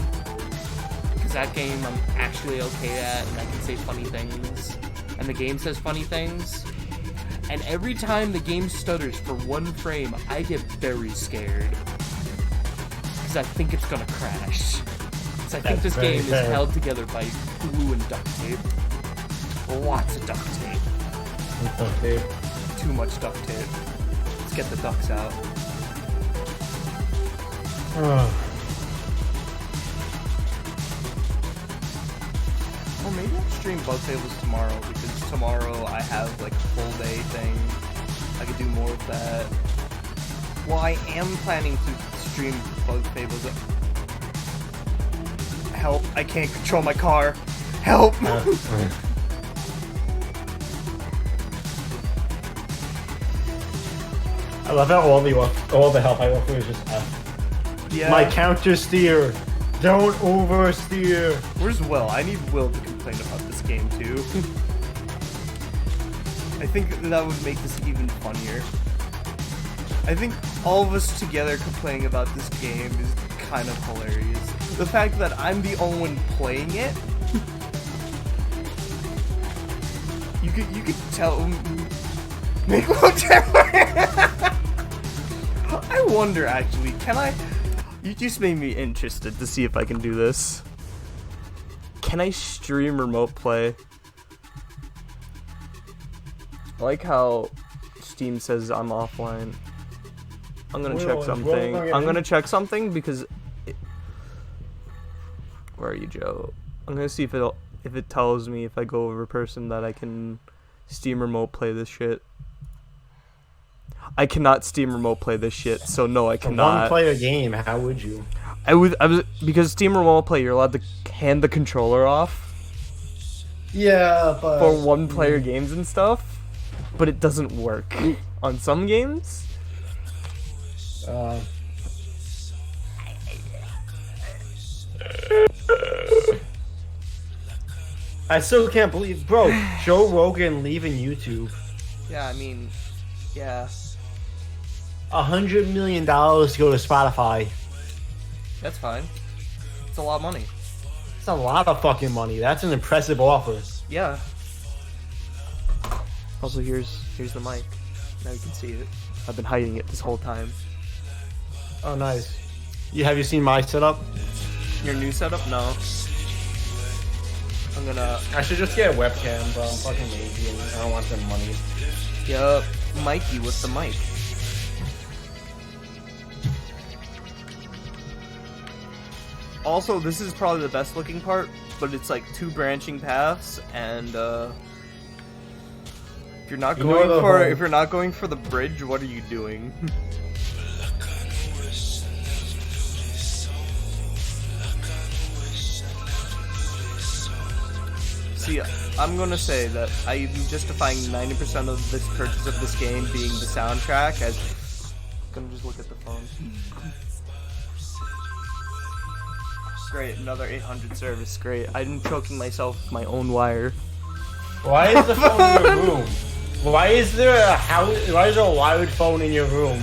because that game I'm actually okay at, and I can say funny things, and the game says funny things. And every time the game stutters for 1 frame, I get very scared because I think it's gonna crash. I think this game is held together by glue and duct tape. Lots of duct tape. Duct tape. Too much duct tape. Let's get the ducks out. Well, maybe I'll stream Bug Fables tomorrow, because tomorrow I have like a full day thing. I could do more of that. Well, I am planning to stream Bug Fables. Help, I can't control my car. Help! I love how all the help I offer is just F. Yeah. My counter steer. Don't oversteer. Where's Will? I need Will to complain about this game too. I think that would make this even funnier. I think all of us together complaining about this game is kind of hilarious. The fact that I'm the only one playing it. You could tell. Make Will I wonder actually, can I? You just made me interested to see if I can do this. Can I stream remote play? I like how Steam says I'm offline. I'm gonna check something. I'm gonna check something because. Where are you, Joe? I'm gonna see if it tells me if I go over person that I can Steam remote play this shit. I cannot Steam remote play this shit, so no, I cannot. One-player game. How would you? I was because Steam remote play, you're allowed to hand the controller off. Yeah, but For one-player games and stuff, but it doesn't work on some games. I still can't believe, bro, Joe Rogan leaving YouTube. Yeah, I mean, yeah, $100 million to go to Spotify. that's fine. It's a lot of money. That's a lot of fucking money. That's an impressive offer. Yeah. Also, here's the mic. Now you can see it. I've been hiding it this whole time. Oh, nice. Have you seen my setup? Your new setup? No. I'm gonna. I should just get a webcam, bro. I'm fucking lazy and I don't want them money. Yup, Mikey with the mic. Also, this is probably the best looking part, but it's like 2 branching paths, and if you're not going for the bridge, what are you doing? See, I'm gonna say that I'm justifying 90% of this purchase of this game being the soundtrack as... I'm gonna just look at the phone. Great, another 800 service, great. I'm choking myself with my own wire. Why is the phone in your room? Why is there a wired phone in your room?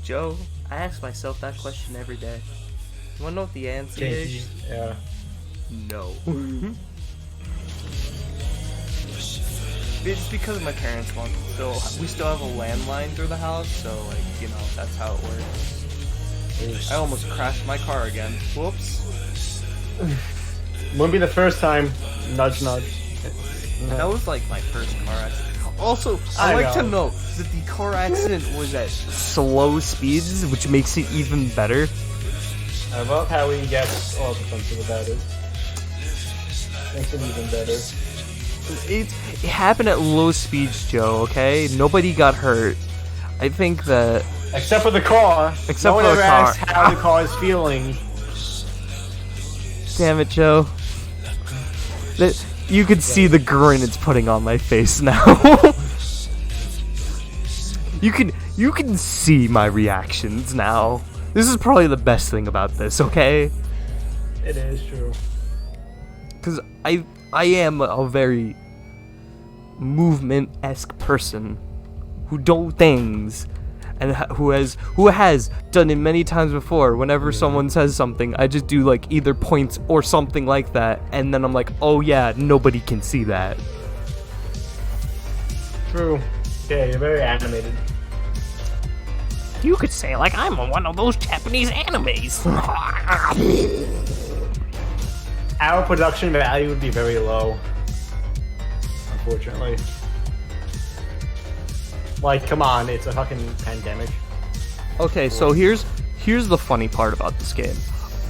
Joe, I ask myself that question every day. You wanna know what the answer is? Yeah. No. It's because my parents want we still have a landline through the house, so like, you know, that's how it works. I almost crashed my car again. Whoops. Wouldn't be the first time. Nudge, nudge. That was like my first car accident. Also, I like to note that the car accident was at slow speeds, which makes it even better. I love how he gets all the defensive about it. Makes it even better. It happened at low speeds, Joe, okay? Nobody got hurt. I think that... Except for the car. Except no for one the ever car. asks how the car is feeling. Damn it, Joe. You could see the grin it's putting on my face now. You can see my reactions now. This is probably the best thing about this, okay? It is true. Because I am a very movement-esque person who do things and who has done it many times before. Whenever someone says something, I just do like either points or something like that, and then I'm like, oh yeah, nobody can see that. True. Yeah, you're very animated. You could say like I'm on one of those Japanese animes. Our production value would be very low. Unfortunately. Like, come on, it's a fucking pandemic. Okay, so here's the funny part about this game.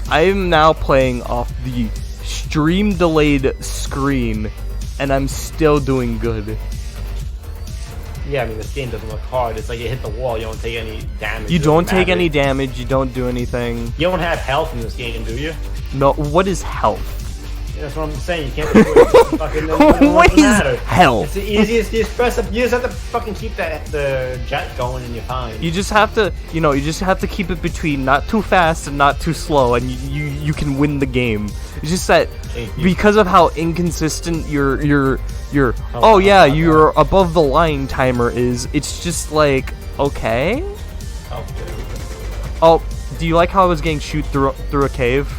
I'm now playing off the stream delayed screen, and I'm still doing good. Yeah, I mean, this game doesn't look hard. It's like you hit the wall, you don't take any damage. You don't take any damage, you don't do anything. You don't have health in this game, do you? No, what is health? Yeah, that's what I'm saying. You can't do it. Fucking, What is health? It's the easiest. You just press up. You just have to fucking keep the jet going, and you're fine. You just have to, keep it between not too fast and not too slow, and you can win the game. It's just that because of how inconsistent your your above the line timer is. It's just like, okay. Oh, do you like how I was getting shoot through a cave?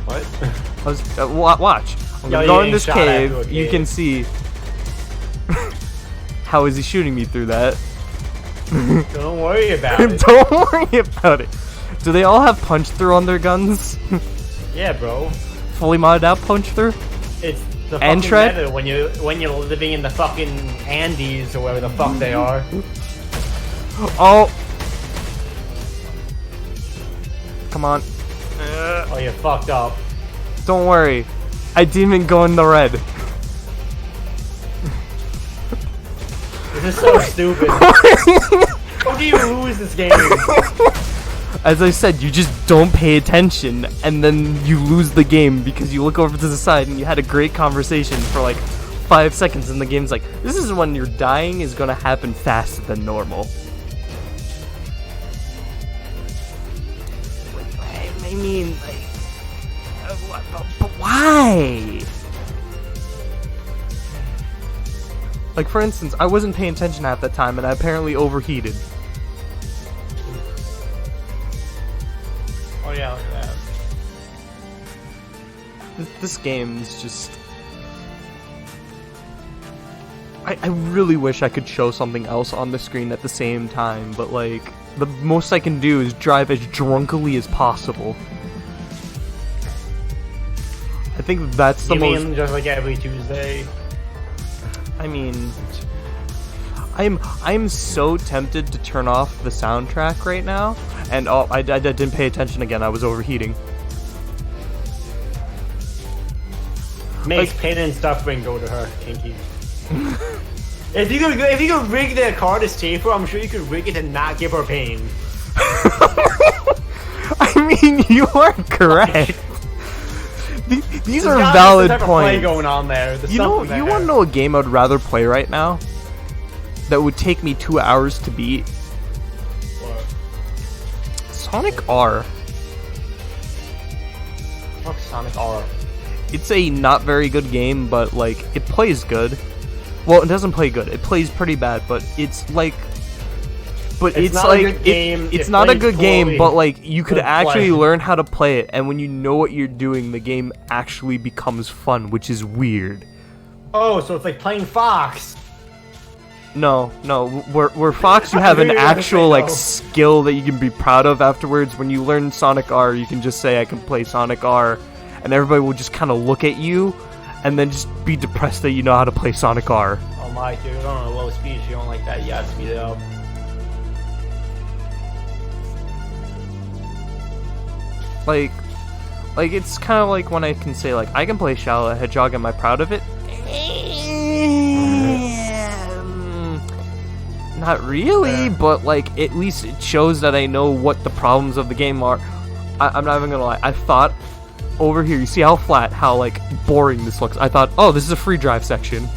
What? Watch. I'm gonna go in this cave. You can see. How is he shooting me through that? Don't worry about it. Don't worry about it. Do they all have punch through on their guns? Yeah, bro. Fully modded out punch through? It's the and fucking tread? meta when you're living in the fucking Andes or wherever the fuck they are. Oh. Come on. Oh, you're fucked up. Don't worry. I didn't even go in the red. This is so stupid. How do you lose this game? As I said, you just don't pay attention, and then you lose the game because you look over to the side and you had a great conversation for like 5 seconds, and the game's like, this is when your dying is gonna happen faster than normal. I mean, like, but why? Like, for instance, I wasn't paying attention half that time, and I apparently overheated. Oh yeah, look at that. This game is just... I really wish I could show something else on the screen at the same time, but like, the most I can do is drive as drunkily as possible. I think that's the most... You mean just like every Tuesday? I mean... I'm so tempted to turn off the soundtrack right now, and oh, I didn't pay attention again, I was overheating. Makes pain and suffering go to her, Kinky. If you could rig their car to save her, I'm sure you could rig it and not give her pain. I mean, you are correct. These are valid points. Going on there. You want to know a game I'd rather play right now? That would take me 2 hours to beat? What? Sonic R. Fuck Sonic R. It's a not very good game, but like, it plays good. Well, it doesn't play good. It plays pretty bad, but it's like... But it's not like, a good game. it's not a good game, but like, you could Good actually play. learn how to play it, and when you know what you're doing, the game actually becomes fun, which is weird. Oh, so it's like playing Fox. No, where Fox you have an actual like skill that you can be proud of afterwards. When you learn Sonic R, you can just say I can play Sonic R, and everybody will just kind of look at you, and then just be depressed that you know how to play Sonic R. Oh Mike, you're on a low speed, you don't like that, you gotta speed it up. Like it's kind of like when I can say like I can play Shallow Hedgehog, am I proud of it? Not really, but like at least it shows that I know what the problems of the game are. I'm not even gonna lie, I thought over here, you see how flat, how like boring this looks. I thought, oh, this is a free drive section.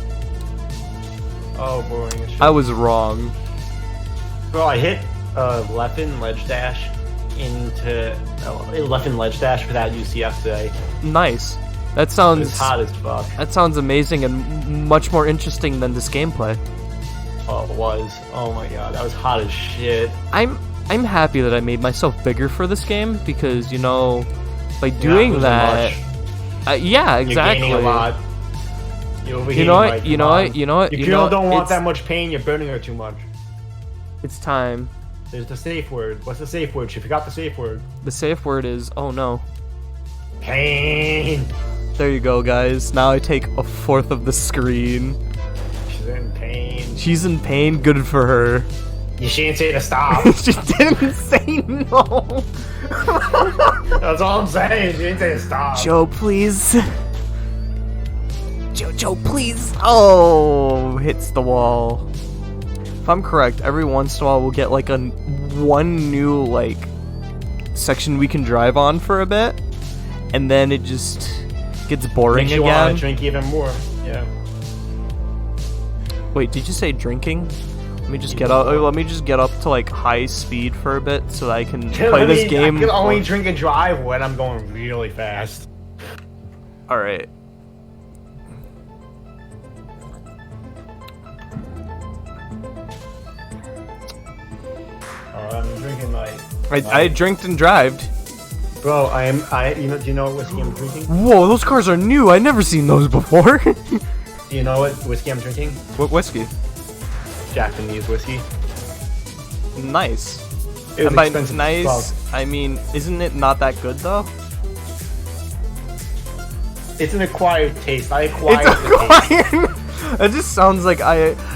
Oh, boring as shit. I was wrong. Bro, I hit left in ledge dash into left in ledge dash without UCF today. Nice. That sounds It's hot as fuck. That sounds amazing and much more interesting than this gameplay. Oh, it was. Oh my god, that was hot as shit. I'm happy that I made myself bigger for this game because, you know, by You're not doing losing that, much. yeah, exactly. You're gaining a lot. You're overheating, You know what? Mike, You come know on. what? You know what? Your You girl know don't want it's, that much pain. You're burning her too much. It's time. There's the safe word. What's the safe word? She forgot the safe word. The safe word is, oh no. Pain. There you go, guys. Now I take a fourth of the screen. She's in pain. She's in pain. Good for her. You shouldn't say to stop. She didn't say no. That's all I'm saying. She didn't say to stop. Joe, please. Joe, please. Oh, hits the wall. If I'm correct, every once in a while we'll get like one new like section we can drive on for a bit, and then it just gets boring Makes you want again. to drink even more. Yeah. Wait, did you say drinking? Let me just get up. Let me just get up to like high speed for a bit so that I can play this game. I can only drink and drive when I'm going really fast. All right. I'm drinking like. I drinked and drived. Bro, do you know what whiskey I'm drinking? Whoa, those cars are new. I've never seen those before. Do you know what whiskey I'm drinking? What whiskey? Japanese whiskey. Nice. It was And by expensive as nice, fuck. I mean, isn't it not that good though? It's an acquired taste. I acquired It's the taste. acquired. It just sounds like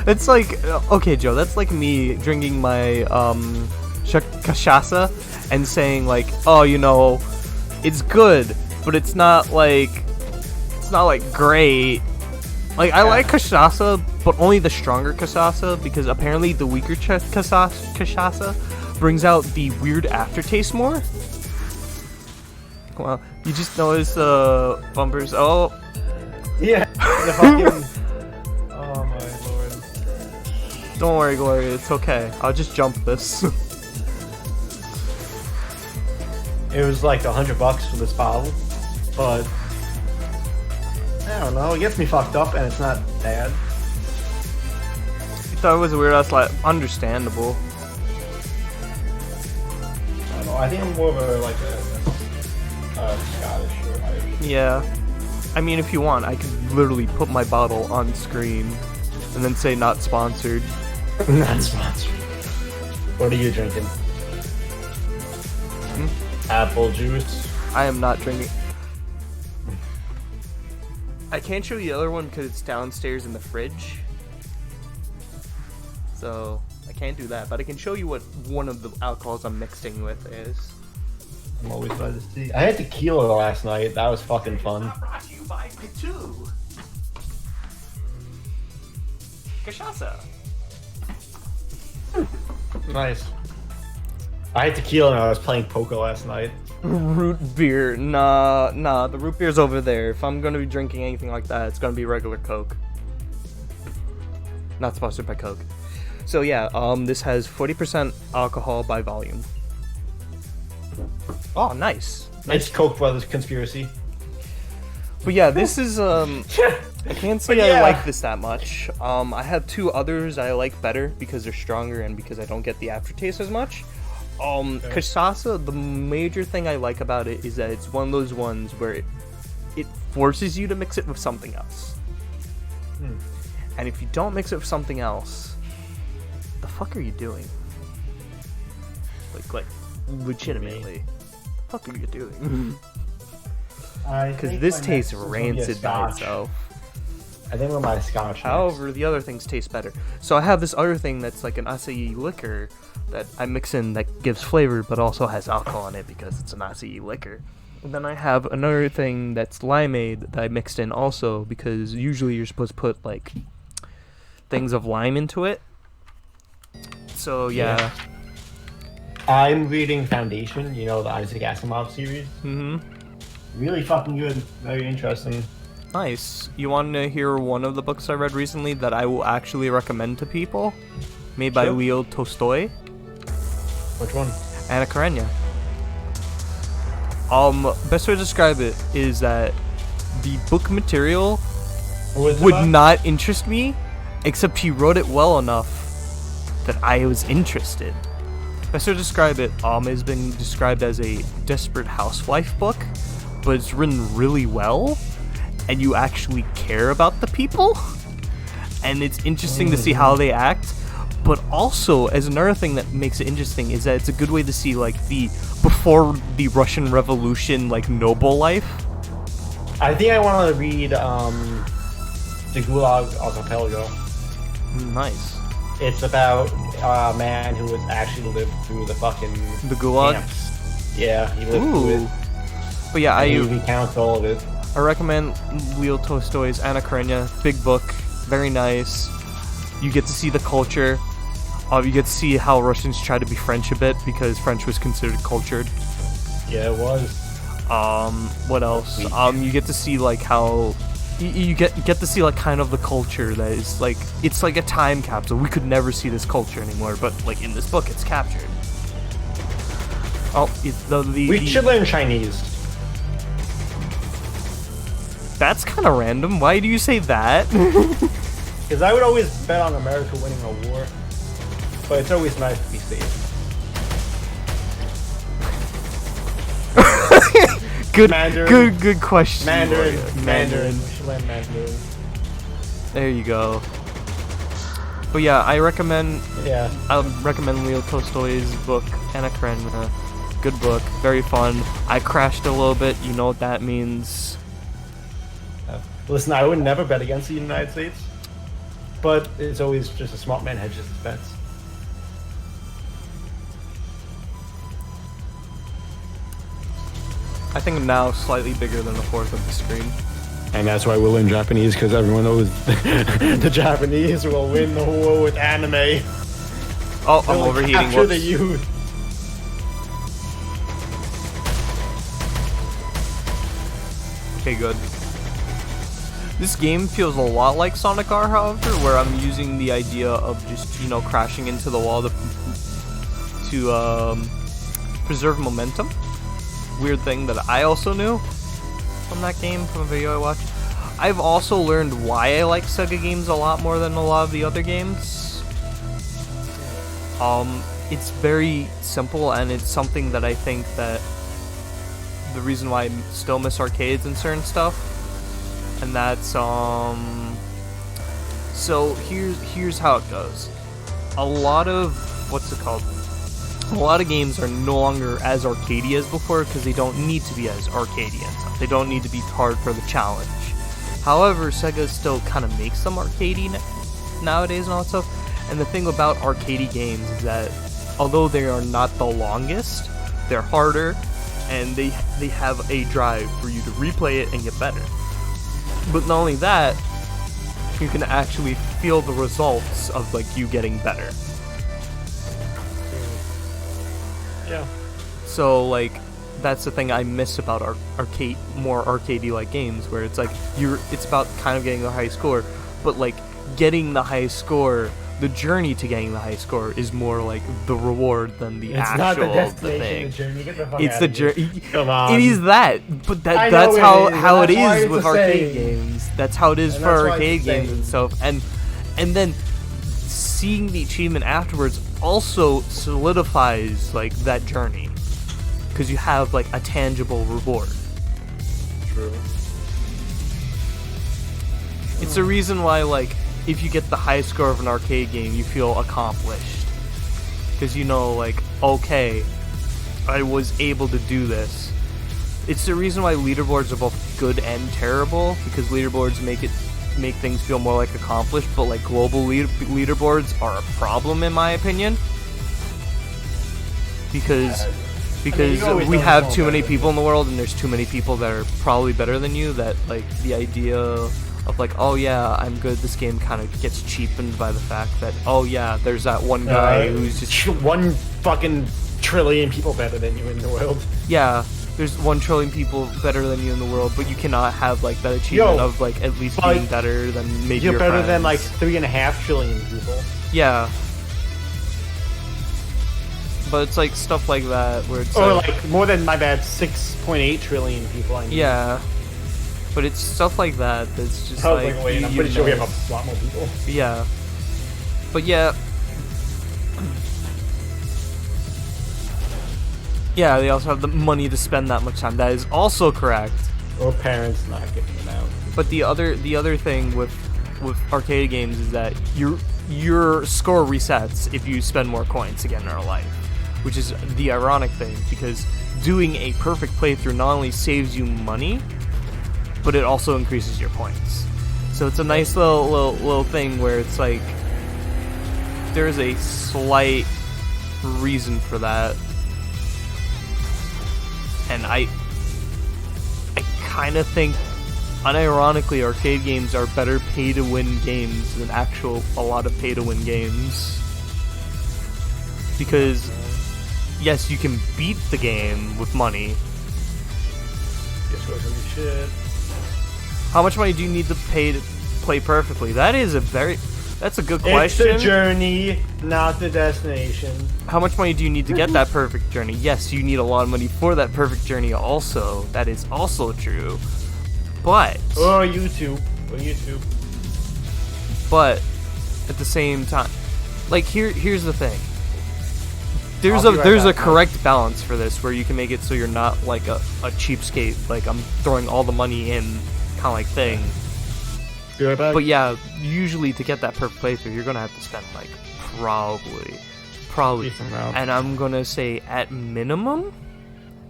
it's like okay, Joe. That's like me drinking my cachaça and saying like, oh, you know, it's good, but it's not like great. Like I like cachaça, but only the stronger cachaça because apparently the weaker cachaça brings out the weird aftertaste more. Well, you just noticed the bumpers. Oh, Yeah. The fucking. Oh my lord. don't worry, Gloria. It's okay. I'll just jump this. It was like $100 for this bottle, but I don't know. It gets me fucked up, and it's not bad. You thought it was a weird ass, like understandable. I don't know. I think I'm more of a Scottish or Irish. Yeah. I mean, if you want, I could literally put my bottle on screen and then say not sponsored. Not sponsored. What are you drinking? Apple juice. I am not drinking. I can't show you the other one because it's downstairs in the fridge. So I can't do that, but I can show you what one of the alcohols I'm mixing with is. I'm always glad to see. I had tequila last night. That was fucking fun. Brought to you by Pitu. Cachaça. Nice. I had tequila and I was playing poker last night. Root beer. Nah, the root beer's over there. If I'm gonna be drinking anything like that, it's gonna be regular Coke. Not sponsored by Coke. So yeah, this has 40% alcohol by volume. Oh, nice. It's Koch brothers conspiracy. But yeah, this is I can't say But yeah. I like this that much. I have two others I like better because they're stronger and because I don't get the aftertaste as much. Cachaça, the major thing I like about it is that it's one of those ones where it forces you to mix it with something else. And if you don't mix it with something else, the fuck are you doing? Like legitimately, the fuck are you doing? Because this tastes rancid by itself. I think we're my scotch. However, the other things taste better. So I have this other thing that's like an acai liquor that I mix in that gives flavor but also has alcohol in it because it's an acai liquor. And then I have another thing that's limeade that I mixed in also because usually you're supposed to put like things of lime into it. So yeah. I'm reading Foundation, you know, the Isaac Asimov series. Really fucking good. Very interesting. Nice. You want to hear one of the books I read recently that I will actually recommend to people? Made by Leo Tolstoy. Which one? Anna Karenina. Best way to describe it is that the book material would not interest me, except he wrote it well enough that I was interested. Best way to describe it, has been described as a desperate housewife book, but it's written really well, and you actually care about the people, and it's interesting to see how they act. But also, as another thing that makes it interesting is that it's a good way to see like the before the Russian Revolution like noble life. I think I want to read the Gulag Archipelago. Nice. It's about a man who has actually lived through the fucking The Gulag. camps. Yeah, he lived through it. But yeah, He recounts all of it. I recommend Leo Tolstoy's Anna Karenina. Big book, very nice. You get to see the culture. You get to see how Russians try to be French a bit because French was considered cultured. Yeah, it was. What else? You get to see like how you get to see like kind of the culture that is like it's like a time capsule. We could never see this culture anymore, but like in this book, it's captured. We should learn Chinese. That's kind of random. Why do you say that? Because I would always bet on America winning a war, but it's always nice to be safe. Good question. Mandarin. Mandarin. We should learn Mandarin. There you go. But yeah, I recommend Leo Tolstoy's book, Anna Karenina. Good book, very fun. I crashed a little bit. You know what that means. Listen, I would never bet against the United States, but it's always just a smart man hedges his bets. I think I'm now slightly bigger than a fourth of the screen. And that's why we'll learn Japanese, because everyone knows the Japanese will win the war with anime. Oh, I'm overheating. Capture the youth. Okay, good. This game feels a lot like Sonic R, however, where I'm using the idea of just, you know, crashing into the wall to preserve momentum. Weird thing that I also knew from that game, from a video I watched. I've also learned why I like Sega games a lot more than a lot of the other games. It's very simple, and it's something that I think that the reason why I still miss arcades and certain stuff and that's So here's how it goes. A lot of a lot of games are no longer as arcadey as before because they don't need to be as arcadey and stuff. They don't need to be hard for the challenge. However, Sega still kind of makes them arcadey nowadays and all that stuff. And the thing about arcadey games is that although they are not the longest, they're harder, and they have a drive for you to replay it and get better. But not only that, you can actually feel the results of like you getting better. Yeah. So like that's the thing I miss about more arcadey like games, where it's like it's about kind of getting the high score, but like getting the high score, the journey to getting the high score is more like the reward than the It's actual not the the destination, thing. the journey. Get the fuck It's out the of here. journey. Come on. It is that, but I that's know it is, how and it that's why is it's with a arcade saying. games. That's how it is And for that's why arcade it's a games saying. and stuff. And then seeing the achievement afterwards also solidifies like that journey, because you have like a tangible reward. True. It's the reason why, like, if you get the highest score of an arcade game, you feel accomplished. Because you know, like, okay, I was able to do this. It's the reason why leaderboards are both good and terrible, because leaderboards make things feel more like accomplished, but like global leaderboards are a problem in my opinion. Because always we know have it's too all many better people in the world, and there's too many people that are probably better than you, that like the idea of like, oh yeah, I'm good, this game kind of gets cheapened by the fact that, oh yeah, there's that one guy who's just 1 fucking trillion people better than you in the world. yeah, there's 1 trillion people better than you in the world, but you cannot have like that achievement of like at least but being better than maybe You're your better friends. than like 3.5 trillion people. Yeah. But it's like stuff like that where it's Or like more than, my bad, 6.8 trillion people. I mean. yeah. But it's stuff like that that's just I was like, like, wait, I'm you pretty sure we miss. have a lot more people. Yeah. But yeah. Yeah, they also have the money to spend that much time. That is also correct. Or parents not getting them out. But the other thing with arcade games is that your score resets if you spend more coins again in our life, which is the ironic thing, because doing a perfect playthrough not only saves you money, but it also increases your points. So it's a nice little thing where it's like there's a slight reason for that, and I kind of think, unironically, arcade games are better pay-to-win games than a lot of pay-to-win games. Because, yes, you can beat the game with money. Just go some shit. How much money do you need to pay to play perfectly? That's a good question. It's the journey, not the destination. How much money do you need to get that perfect journey? Yes, you need a lot of money for that perfect journey also. That is also true. But... Or YouTube. But at the same time, like here's the thing. There's I'll be right a back, correct balance for this where you can make it so you're not like a cheapskate, like I'm throwing all the money in kind of like thing. Be right back. But yeah, usually to get that perfect playthrough, you're gonna have to spend like probably, Decent amount. and I'm gonna say at minimum,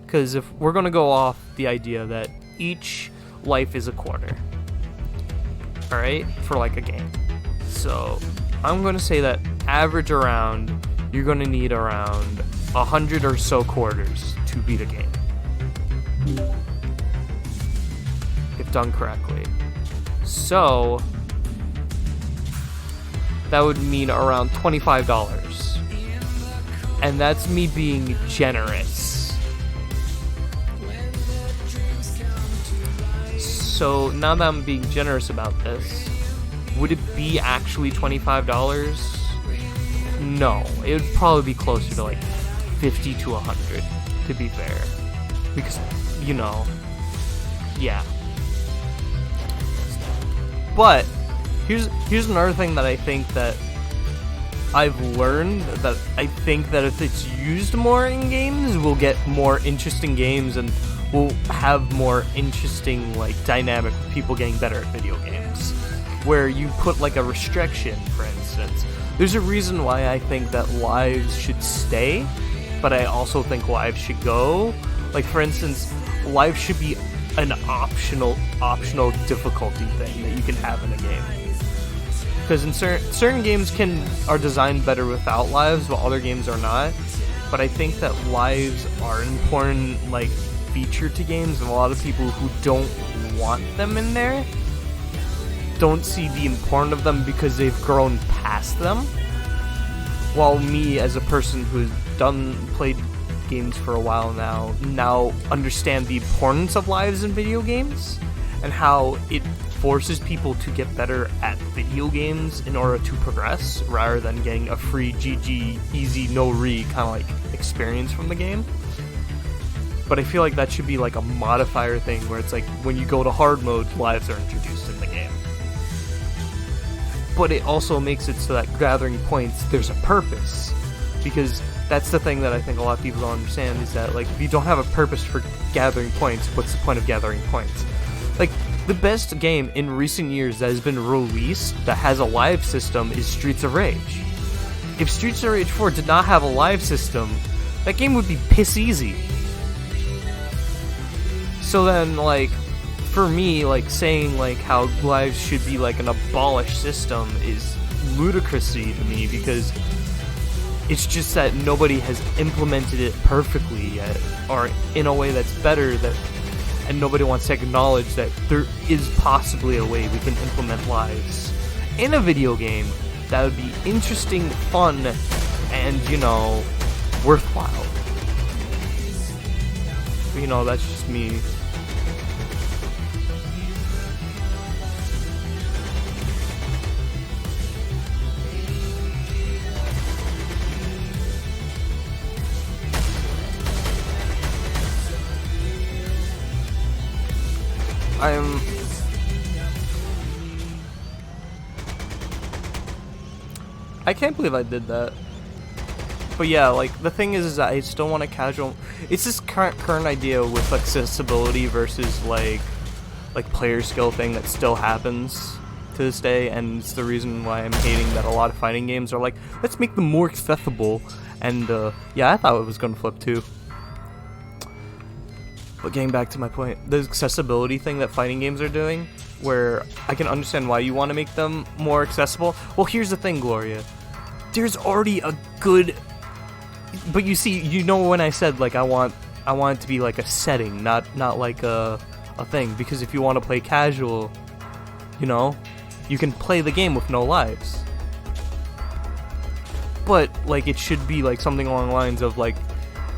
because if we're gonna go off the idea that each life is a quarter, all right, for like a game. So I'm gonna say that average around, you're gonna need around 100 or so quarters to beat a game, if done correctly. So that would mean around $25, and that's me being generous. So now that I'm being generous about this, would it be actually $25? No, it would probably be closer to like 50 to 100, to be fair, because yeah. But here's another thing that I think that I've learned, that I think that if it's used more in games, we'll get more interesting games and will have more interesting like dynamic with people getting better at video games, where you put like a restriction. For instance, there's a reason why I think that lives should stay, but I also think lives should go. Like for instance, lives should be an optional difficulty thing that you can have in a game. Because in certain games are designed better without lives, while other games are not. But I think that lives are an important like feature to games, and a lot of people who don't want them in there don't see the importance of them because they've grown past them. While me, as a person who's played games for a while now understand the importance of lives in video games and how it forces people to get better at video games in order to progress rather than getting a free GG easy no re kind of like experience from the game. But I feel like that should be like a modifier thing where it's like when you go to hard mode, lives are introduced in the game. But it also makes it so that gathering points, there's a purpose, because that's the thing that I think a lot of people don't understand, is that like if you don't have a purpose for gathering points, what's the point of gathering points? Like the best game in recent years that has been released that has a live system is Streets of Rage. If Streets of Rage 4 did not have a live system, that game would be piss easy. So then like for me, like saying like how lives should be like an abolished system is ludicrousy to me, because it's just that nobody has implemented it perfectly yet, or in a way that's better, and nobody wants to acknowledge that there is possibly a way we can implement lives in a video game that would be interesting, fun, and, you know, worthwhile. But, you know, that's just me. I can't believe I did that. But yeah, like the thing is that I still want a casual. It's this current idea with accessibility versus like player skill thing that still happens to this day, and it's the reason why I'm hating that a lot of fighting games are like, let's make them more accessible. And yeah, I thought it was gonna flip too. But getting back to my point, the accessibility thing that fighting games are doing, where I can understand why you want to make them more accessible. Well, here's the thing, Gloria. There's already a good... But you see, you know when I said, like, I want it to be like a setting, not like a thing. Because if you want to play casual, you know, you can play the game with no lives. But, like, it should be, like, something along the lines of, like,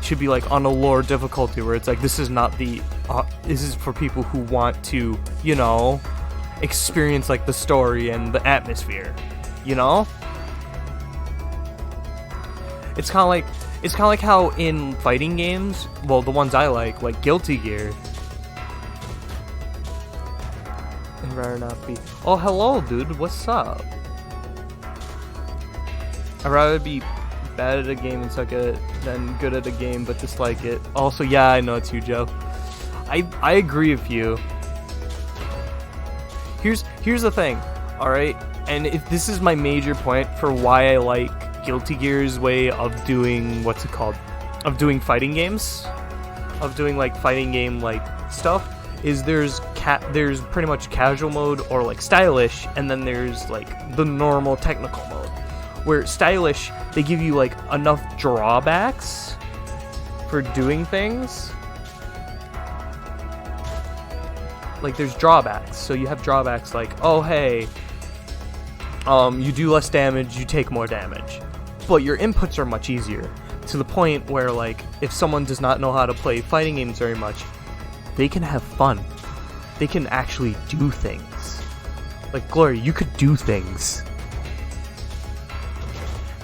should be like on a lower difficulty where it's like this is not the this is for people who want to, you know, experience like the story and the atmosphere, you know. It's kind of like how in fighting games, well, the ones I like Guilty Gear, I'd rather not be. Oh, hello, dude. What's up? I'd rather be bad at a game and suck at it than good at a game but dislike it. Also, yeah, I know it's you, Joe. I agree with you. Here's the thing, alright? And if this is my major point for why I like Guilty Gear's way of doing, what's it called? Of doing fighting games? Of doing like fighting game like stuff, is there's pretty much casual mode or like stylish, and then there's like the normal technical mode. Where stylish, they give you like enough drawbacks for doing things. Like there's drawbacks, so you have drawbacks like, oh hey, you do less damage, you take more damage, but your inputs are much easier, to the point where like if someone does not know how to play fighting games very much, they can have fun. They can actually do things. Like Gloria, you could do things.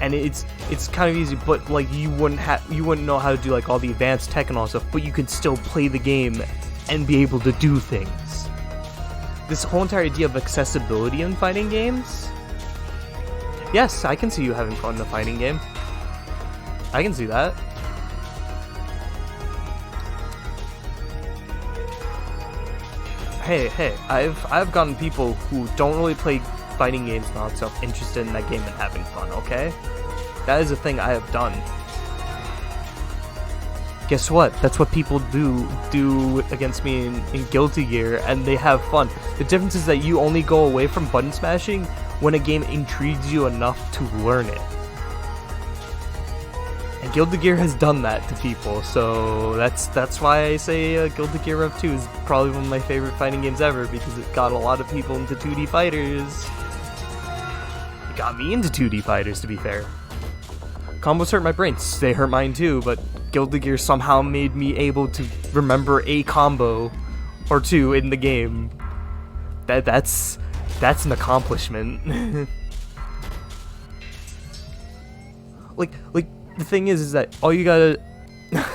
And it's kind of easy, but like you wouldn't know how to do like all the advanced tech and all stuff, but you could still play the game and be able to do things. This whole entire idea of accessibility in fighting games. Yes, I can see you having fun in a fighting game. I can see that. Hey, I've gotten people who don't really play fighting games non-stop interested in that game and having fun, okay? That is a thing I have done. Guess what? That's what people do against me in Guilty Gear, and they have fun. The difference is that you only go away from button smashing when a game intrigues you enough to learn it. And Guilty Gear has done that to people, so that's why I say Guilty Gear Rev 2 is probably one of my favorite fighting games ever, because it got a lot of people into 2D fighters. It got me into 2D fighters, to be fair. Combos hurt my brain. They hurt mine too, but Guilty Gear somehow made me able to remember a combo or two in the game. That's an accomplishment. like the thing is that all you gotta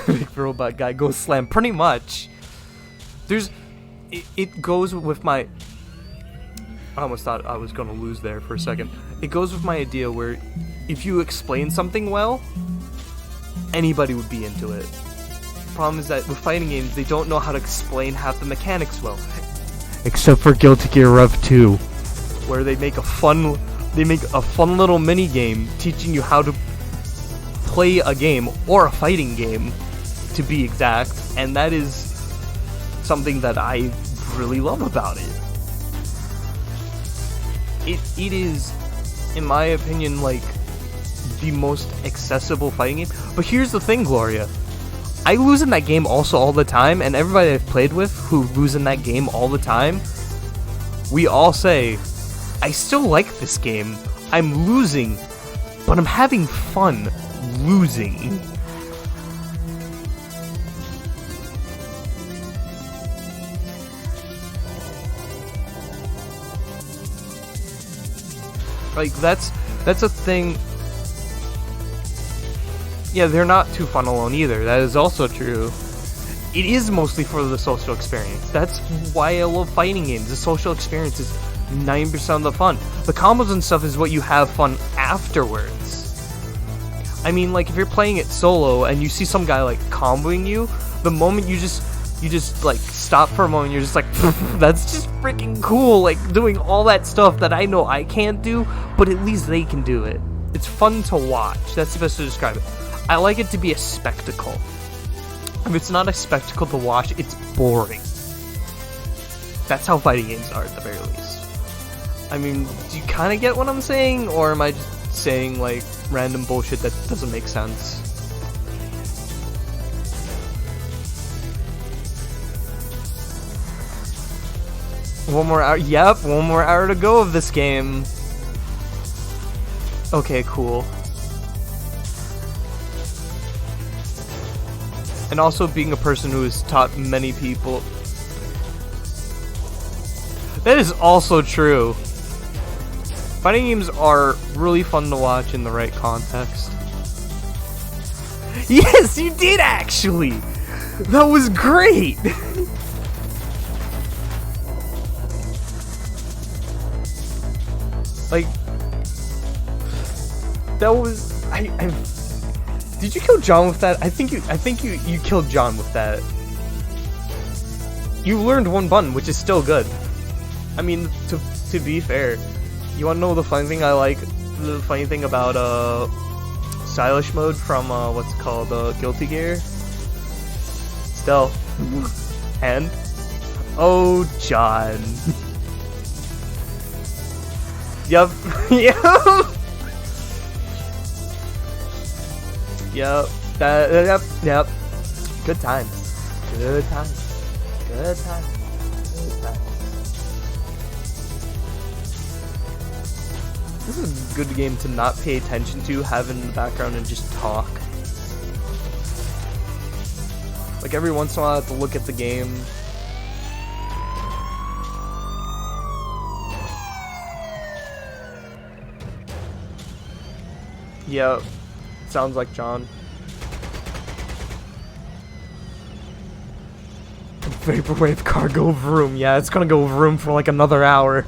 big robot guy go slam pretty much. It goes with my. I almost thought I was gonna lose there for a second. It goes with my idea where if you explain something well, anybody would be into it. The problem is that with fighting games, they don't know how to explain half the mechanics well. Except for Guilty Gear Rev 2, where they make a fun little mini game teaching you how to play a game or a fighting game, to be exact, and that is something that I really love about it. It is, in my opinion, like the most accessible fighting game. But here's the thing, Gloria. I lose in that game also all the time, and everybody I've played with who lose in that game all the time, we all say, I still like this game. I'm losing, but I'm having fun losing. Like, that's a thing. Yeah, they're not too fun alone either. That is also true. It is mostly for the social experience. That's why I love fighting games. The social experience is 90% of the fun. The combos and stuff is what you have fun afterwards. I mean, like, if you're playing it solo and you see some guy, like, comboing you, the moment you just like stop for a moment, you're just like, that's just freaking cool, like doing all that stuff that I know I can't do, but at least they can do it. It's fun to watch. That's the best way to describe it. I like it to be a spectacle. If it's not a spectacle to watch, it's boring. That's how fighting games are, at the very least. I mean, do you kind of get what I'm saying, or am I just saying like random bullshit that doesn't make sense? One more hour. Yep, one more hour to go of this game. Okay, cool. And also being a person who has taught many people. That is also true. Fighting games are really fun to watch in the right context. Yes, you did actually! That was great! Like, that was I did you kill John with that? I think you killed John with that. You learned one button, which is still good. I mean, to be fair, you wanna know the funny thing I like? The funny thing about stylish mode from what's it called, Guilty Gear? Stealth. And oh, John. Yep. Yep. Yep. Good times. Good times. Good times. Good times. This is a good game to not pay attention to, have in the background, and just talk. Like every once in a while, I have to look at the game. Yep. Sounds like John. Vaporwave cargo vroom. Yeah, it's gonna go vroom for like another hour.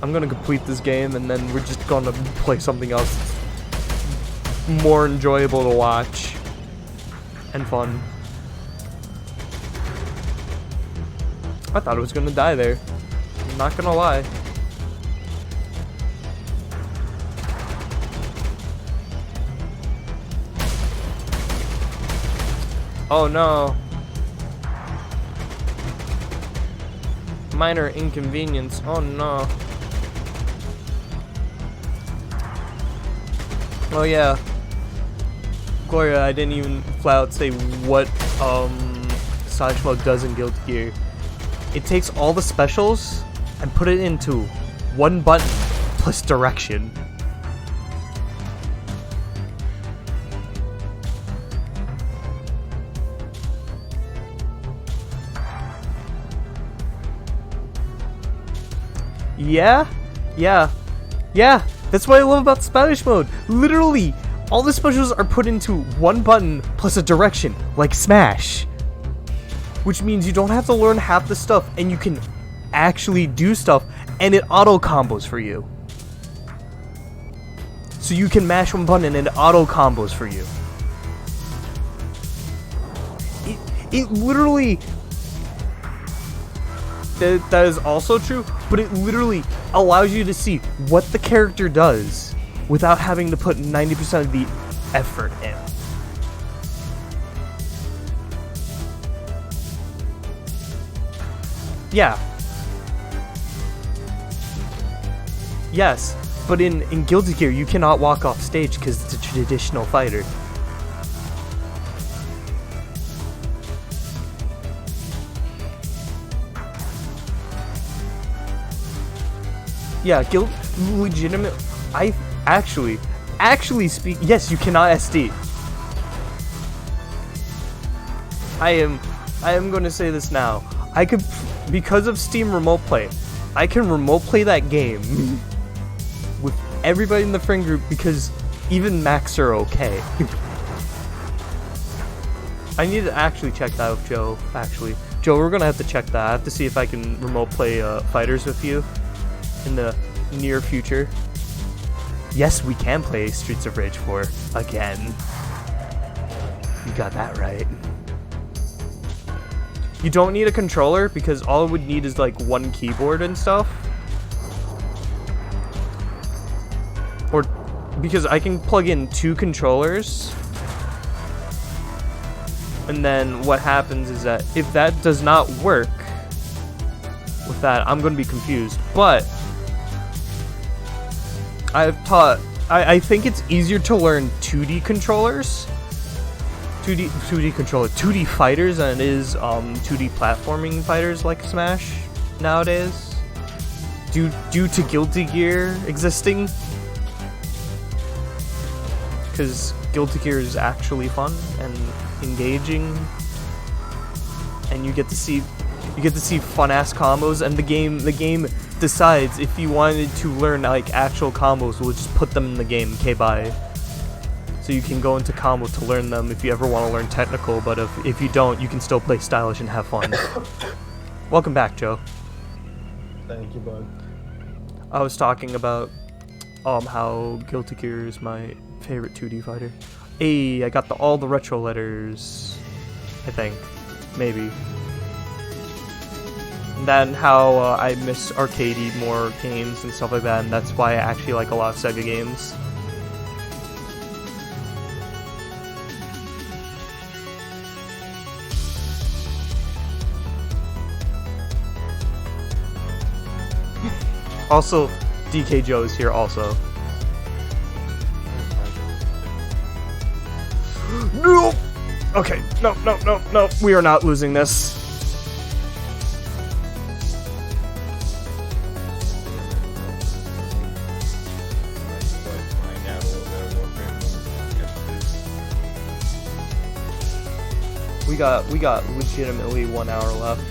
I'm gonna complete this game and then we're just gonna play something else more enjoyable to watch and fun. I thought it was gonna die there. I'm not gonna lie. Oh no. Minor inconvenience. Oh no. Oh yeah. Gloria, I didn't even flat out say what Sonic Mode does in Guilty Gear. It takes all the specials and put it into one button plus direction. Yeah, that's what I love about Spanish mode. Literally, all the specials are put into one button plus a direction, like Smash. Which means you don't have to learn half the stuff, and you can actually do stuff, and it auto combos for you. So you can mash one button and it auto combos for you. It literally... That is also true, but it literally allows you to see what the character does without having to put 90% of the effort in. Yeah. Yes, but in Guilty Gear, you cannot walk off stage because it's a traditional fighter. Yeah, legitimate. I actually speak. Yes, you cannot SD. I am going to say this now. I could, because of Steam Remote Play, I can remote play that game with everybody in the friend group because even Macs are okay. I need to actually check that with Joe. Actually, Joe, we're gonna have to check that. I have to see if I can remote play fighters with you in the near future. Yes, we can play Streets of Rage 4 again. You got that right. You don't need a controller because all it would need is like one keyboard and stuff. Or because I can plug in 2 controllers. And then what happens is that if that does not work with that, I'm going to be confused. But I think it's easier to learn 2D controllers. 2D fighters than it is 2D platforming fighters like Smash nowadays. Due to Guilty Gear existing. Because Guilty Gear is actually fun and engaging, and you get to see fun ass combos, and the game decides if you wanted to learn like actual combos, we'll just put them in the game. Okay, bye. So you can go into combo to learn them if you ever want to learn technical, but if you don't, you can still play stylish and have fun. Welcome back, Joe. Thank you, bud. I was talking about how Guilty Gear is my favorite 2D fighter. Hey, I got all the retro letters, I think. Maybe. And then how I miss arcadey more games and stuff like that, and that's why I actually like a lot of Sega games. Also, DK Joe is here also. No! Okay, no. We are not losing this. We got legitimately 1 hour left.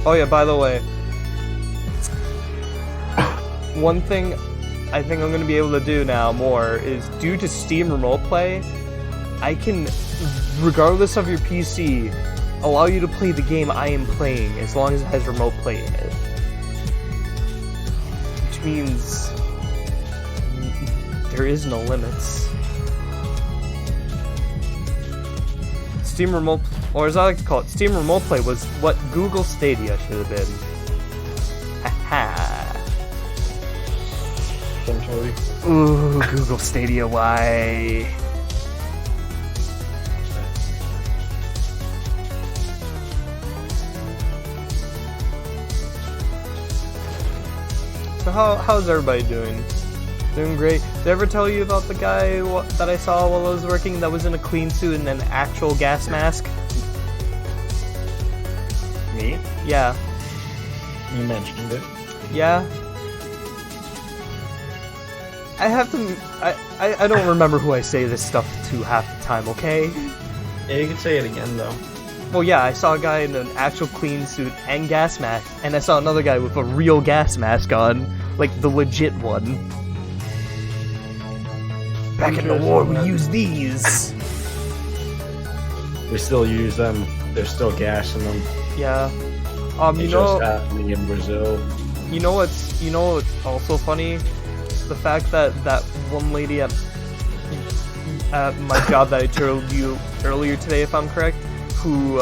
Oh yeah, by the way, one thing I think I'm going to be able to do now more is, due to Steam Remote Play, I can, regardless of your PC, allow you to play the game I am playing as long as it has Remote Play in it. Which means there is no limits. Steam Remote, or as I like to call it, Steam Remote Play was what Google Stadia should have been. Haha. Essentially. Ooh, Google Stadia, why? So how's everybody doing? Doing great. Did I ever tell you about the guy that I saw while I was working that was in a clean suit and an actual gas mask? Me? Yeah. You mentioned it. Yeah. I have to... I don't remember who I say this stuff to half the time, okay? Yeah, you can say it again, though. Well, yeah, I saw a guy in an actual clean suit and gas mask, and I saw another guy with a real gas mask on. Like, the legit one. Back in the war, we used these. We still use them. There's still gas in them. Yeah. They You just know, happening in Brazil. you know what's also funny? The fact that that one lady at my job that I told you earlier today, if I'm correct, who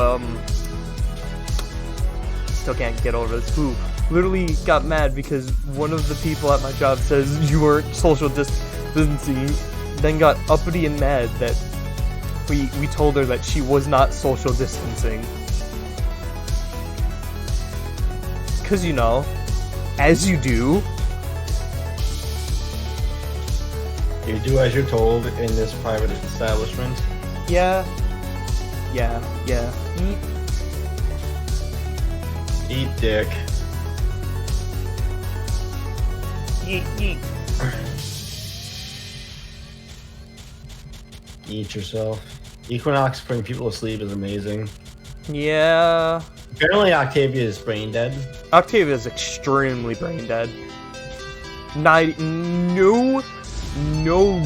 still can't get over this, who literally got mad because one of the people at my job says you weren't social distancing, then got uppity and mad that we told her that she was not social distancing. Cause you know, as you do. You do as you're told in this private establishment. Yeah. Eat dick. Yeet. Eat yourself. Equinox putting people to sleep is amazing. Yeah. Apparently Octavia is brain dead. Octavia is extremely brain dead. No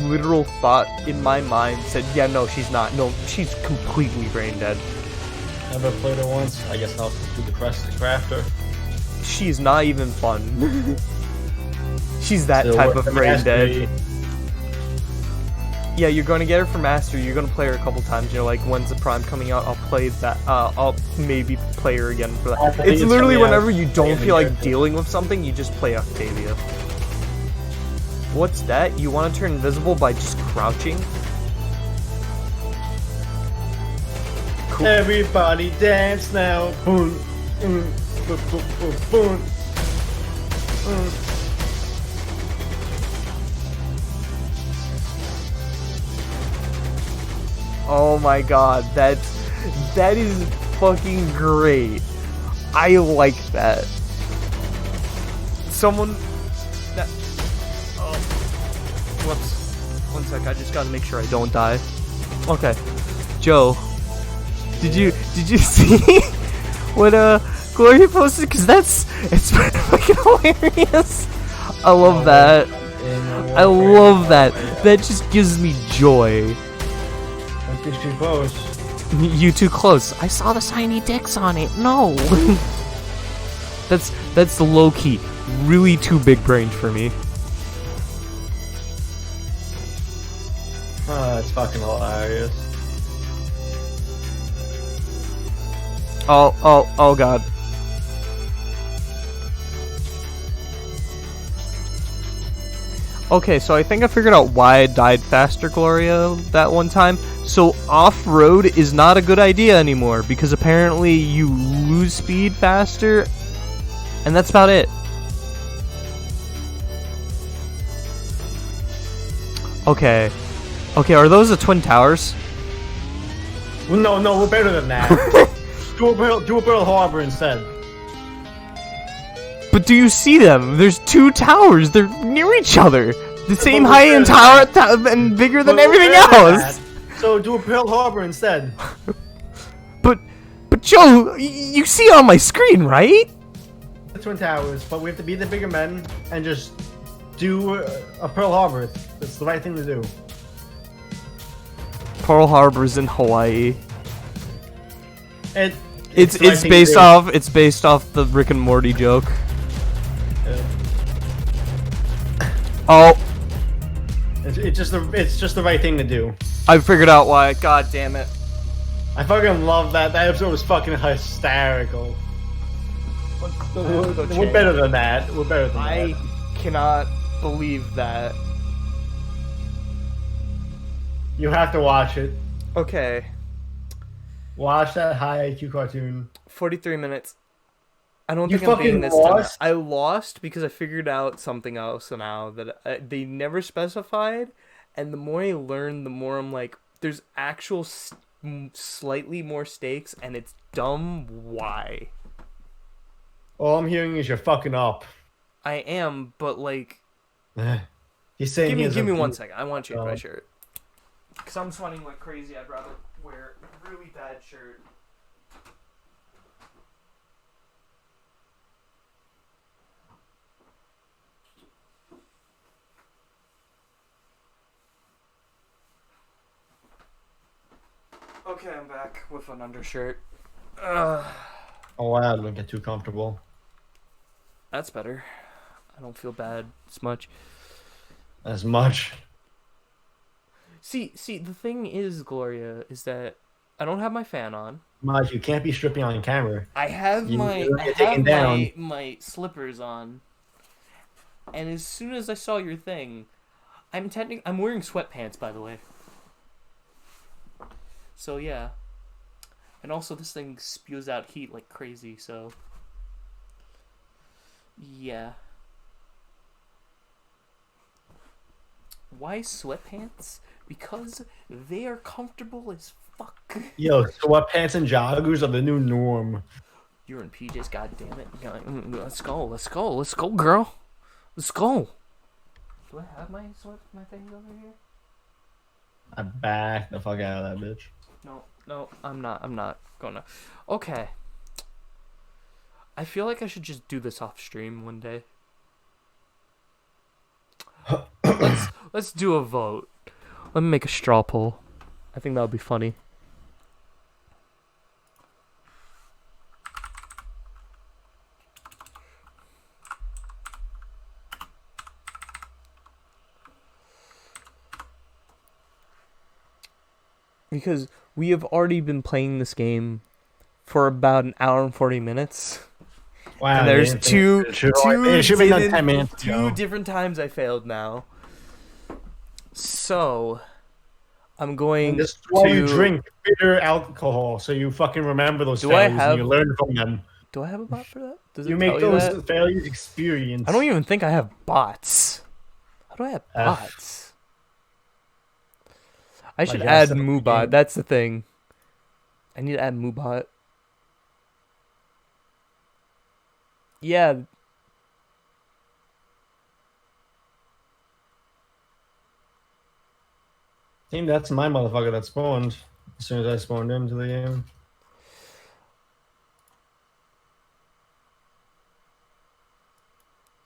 literal thought in my mind said, yeah, no, she's not. No, she's completely brain dead. Never played her once. I guess I'll do the quest to craft her. She's not even fun. She's that Still type work of the brain dead. mastery. Yeah, you're going to get her for Master. You're going to play her a couple times. You're like, when's the Prime coming out? I'll play that. I'll maybe play her again for that. I think It's it's literally coming out whenever you don't in the feel like character. dealing with something, you just play Octavia. What's that? You want to turn invisible by just crouching? Cool. Everybody dance now. Boom, boom, boom, boom, boom. Oh my god, that is fucking great. I like that. Someone that whoops. One sec, I just gotta make sure I don't die. Okay. Joe, did you see what Gloria posted? Cause it's fucking hilarious. I love that. I love that. That just gives me joy. Don't get too close. You too close. I saw the shiny dicks on it. No. That's the low key. Really too big brain for me. Oh, that's fucking hilarious. Oh god. Okay, so I think I figured out why I died faster, Gloria, that one time. So off-road is not a good idea anymore, because apparently you lose speed faster, and that's about it. Okay, are those the Twin Towers? Well, no, we're better than that. do a Pearl Harbor instead. But do you see them? There's two towers. They're near each other. The same we're height better and than tower and bigger than But we're everything better than else. that. So do a Pearl Harbor instead. But Joe, you see it on my screen, right? The Twin Towers, but we have to be the bigger men and just do a Pearl Harbor. It's the right thing to do. Pearl Harbor's in Hawaii. It's the right It's thing to based do. off the Rick and Morty joke. Yeah. Oh, It's just the right thing to do. I figured out why. God damn it. I fucking love that. That episode was fucking hysterical. We're better than that. We're better than I that. cannot believe that. You have to watch it. Okay, Watch that high IQ cartoon. 43 minutes. I don't You think I'm beating fucking this lost? time. I lost because I figured out something else now that they never specified, and the more I learn, the more I'm like, there's actual slightly more stakes, and it's dumb. Why? All I'm hearing is you're fucking up. I am, but like, He's saying give me 1 second. I want to change my shirt because I'm sweating like crazy. I'd rather wear a really bad shirt. Okay, I'm back with an undershirt. Oh wow, don't get too comfortable. That's better. I don't feel bad as much. As much. See, the thing is, Gloria, is that I don't have my fan on. Maj, you can't be stripping on camera. I have You're my gonna get taken down. my slippers on. And as soon as I saw your thing, I'm wearing sweatpants, by the way. So yeah. And also this thing spews out heat like crazy, so yeah. Why sweatpants? Because they are comfortable as fuck. Yo, sweatpants and joggers are the new norm. You're in PJs, goddammit. Let's go, girl. Let's go. Do I have my things over here? I back the fuck out of that bitch. No, I'm not gonna. Okay. I feel like I should just do this off stream one day. Let's do a vote. Let me make a straw poll. I think that would be funny. Because we have already been playing this game for about an hour and 40 minutes. Wow. And there's two ago. different times I failed now. So, I'm going This is why you to... drink bitter alcohol, so you fucking remember those Do I failures have- and you learn from them. Do I have a bot for that? Does it You tell make you those that? failures experience. I don't even think I have bots. How do I have bots? I should Like, add set up the Moobot. game. That's the thing. I need to add Moobot. Yeah. I think that's my motherfucker that spawned as soon as I spawned into the game.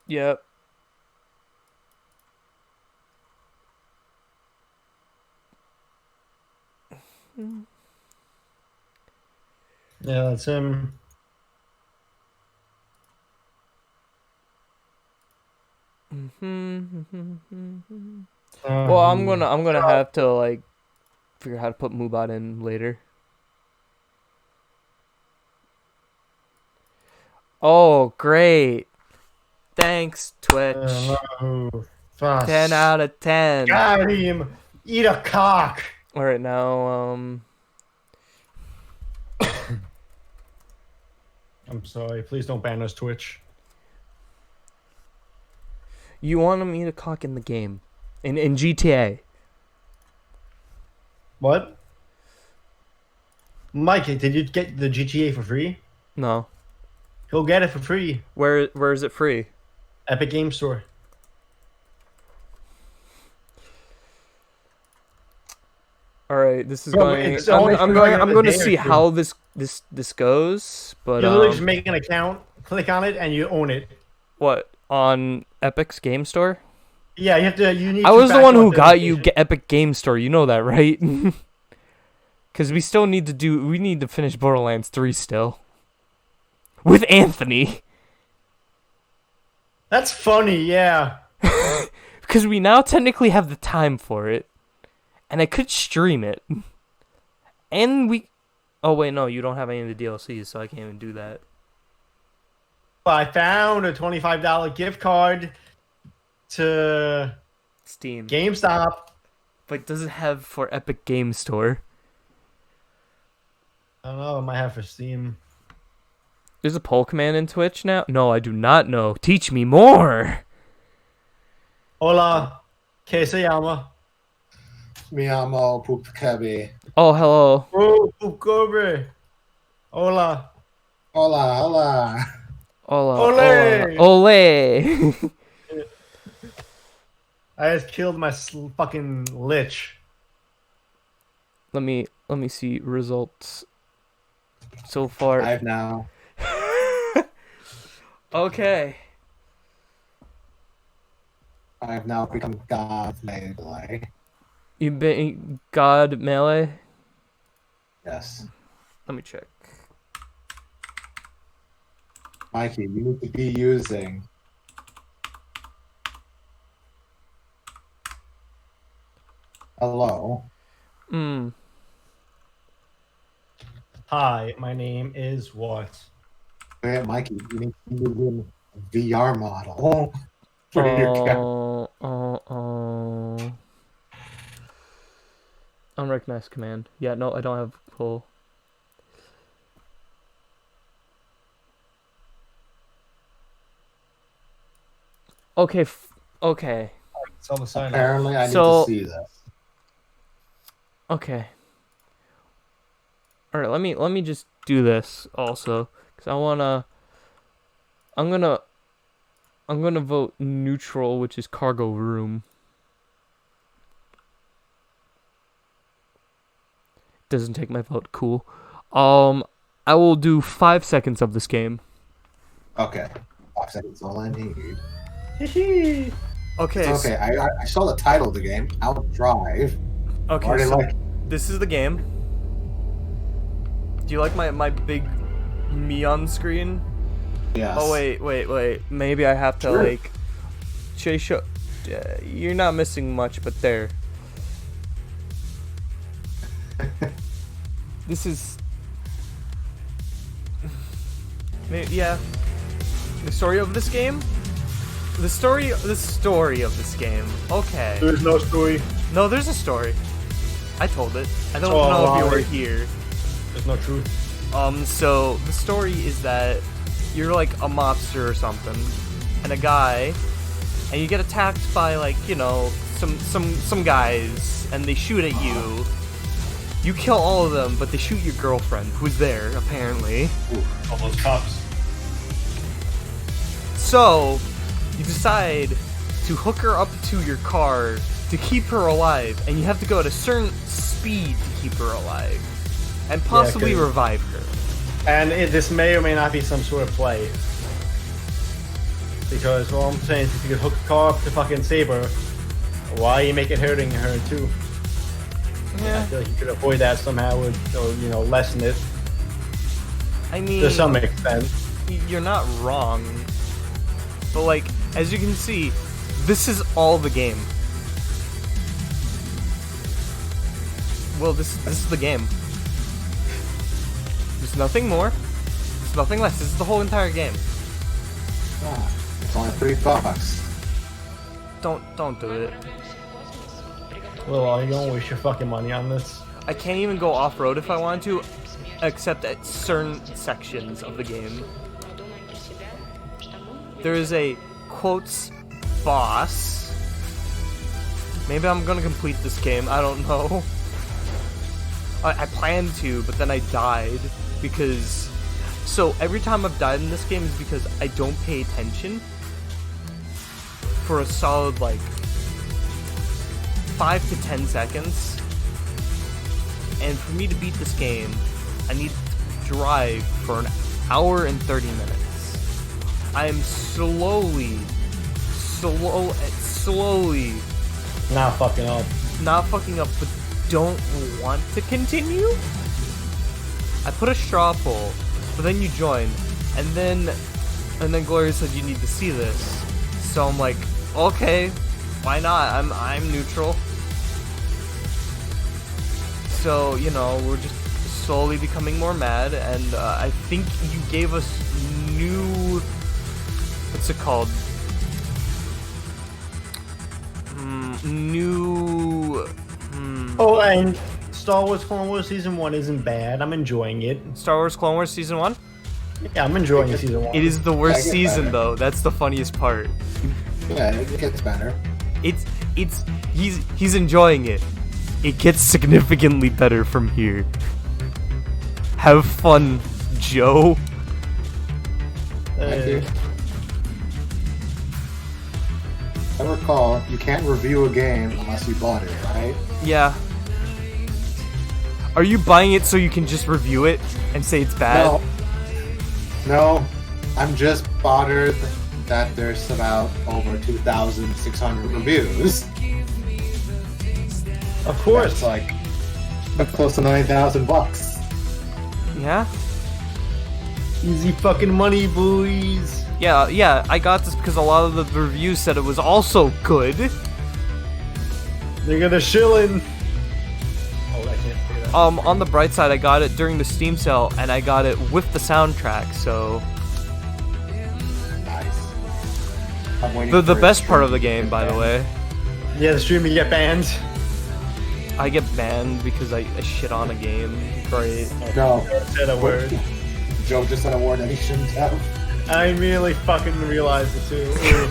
Yep. Yeah, that's him. Well, I'm gonna have to like figure out how to put Moobot in later. Oh, great! Thanks, Twitch. Oh, fuck. 10 out of 10. Got him. Eat a cock. All right, now I'm sorry. Please don't ban us, Twitch. you want him to eat a cock in the game, in GTA. What? Mikey, did you get the GTA for free? No, Go get it for free. where is it free? Epic Game Store. All right, this is Bro, going. it's only I'm for going. like I'm a going to day or see two. how this goes. But You literally just make an account, click on it, and you own it. what on Epic's Game Store? Yeah, you have to. You need. I to was the back one who up got you authentication. Epic Game Store. You know that, right? Because we still need to do. We need to finish Borderlands 3 still. With Anthony. That's funny. Yeah. Because we now technically have the time for it. And I could stream it. And we... Oh wait, no, you don't have any of the DLCs, so I can't even do that. I found a $25 gift card to Steam. GameStop. But does it have for Epic Game Store? I don't know. I might have for Steam. There's a poll command in Twitch now? No, I do not know. Teach me more! Hola, que se llama? Mi amo Pupkebi. Oh, hello. Oh, Pukobe. Hola. Hola, hola. Hola. Ole! Ole! I just killed my fucking lich. Let me see results so far. I've now. Okay. I've now become God Melee. You've been God Melee? Yes. Let me check. Mikey, you need to be using. Hello. Hi, my name is what? Wait, Mikey, you need to be using a VR model. For your camera. Unrecognized command. Yeah, no, I don't have full. Okay, okay. It's on the sign. Apparently, I need So- to see this. Okay. All right, let me just do this also, cuz I'm gonna vote neutral, which is cargo room. Doesn't take my vote. Cool. I will do 5 seconds of this game. Okay. 5 seconds, all I need. Okay. Okay, I saw the title of the game, Outdrive. Okay. Already So like this is the game. Do you like my big me on screen? yes. Oh wait. Maybe I have to Sure. like. Show. You're not missing much, but there. This is. Yeah. The story of this game. The story of this game. Okay. There's no story. No, there's a story. I told it. I don't Oh, know if you wow. were here. There's no truth. So the story is that you're like a mobster or something, and a guy, and you get attacked by like, you know, some guys, and they shoot at you. You kill all of them, but they shoot your girlfriend, who's there apparently. All those cops. So you decide to hook her up to your car to keep her alive, and you have to go at a certain speed to keep her alive, and possibly 'cause- revive her. And this may or may not be some sort of play. Because all I'm saying is if you could hook a car up to fucking save her, why you make it hurting her too? I Yeah, feel like you could avoid that somehow or you know, lessen it I mean, to some extent. you're not wrong, but like, as you can see, this is all the game. Well, this is the game. There's nothing more. There's nothing less. This is the whole entire game. Ah, it's only $3. Don't do it. Well, you don't waste your fucking money on this. I can't even go off road if I want to, except at certain sections of the game. There is a quotes boss. Maybe I'm gonna complete this game. I don't know. I planned to, but then I died because. So every time I've died in this game is because I don't pay attention for a solid like 5 to 10 seconds. And for me to beat this game, I need to drive for an hour and 30 minutes. I am slowly Not fucking up. not fucking up, but don't want to continue. I put a straw poll, but then you joined, and then Gloria said you need to see this. So I'm like, okay, why not? I'm neutral. So, you know, we're just slowly becoming more mad, and I think you gave us new. What's it called? New. Oh, and Star Wars Clone Wars Season 1 isn't bad. I'm enjoying it. Star Wars Clone Wars Season 1? Yeah, I'm enjoying Season 1. It is the worst Yeah, it gets season, better. though. That's the funniest part. Yeah, it gets better. He's enjoying it. It gets significantly better from here. Have fun, Joe. Thank you. I recall, you can't review a game unless you bought it, right? Yeah. Are you buying it so you can just review it and say it's bad? No, I'm just bothered that there's about over 2,600 reviews. Of course. That's close to $9,000. Yeah? Easy fucking money, boys. Yeah, I got this because a lot of the reviews said it was also good. They're gonna shillin'. Oh, I can't say that. On the bright side, I got it during the Steam sale, and I got it with the soundtrack, so... Nice. I'm waiting The for best it part to of the game, by the way. Yeah, the streaming get banned. I get banned because I shit on a game. Great. No. Said a word. Joe just said a word that he shouldn't have. I immediately fucking realized it too. Ooh.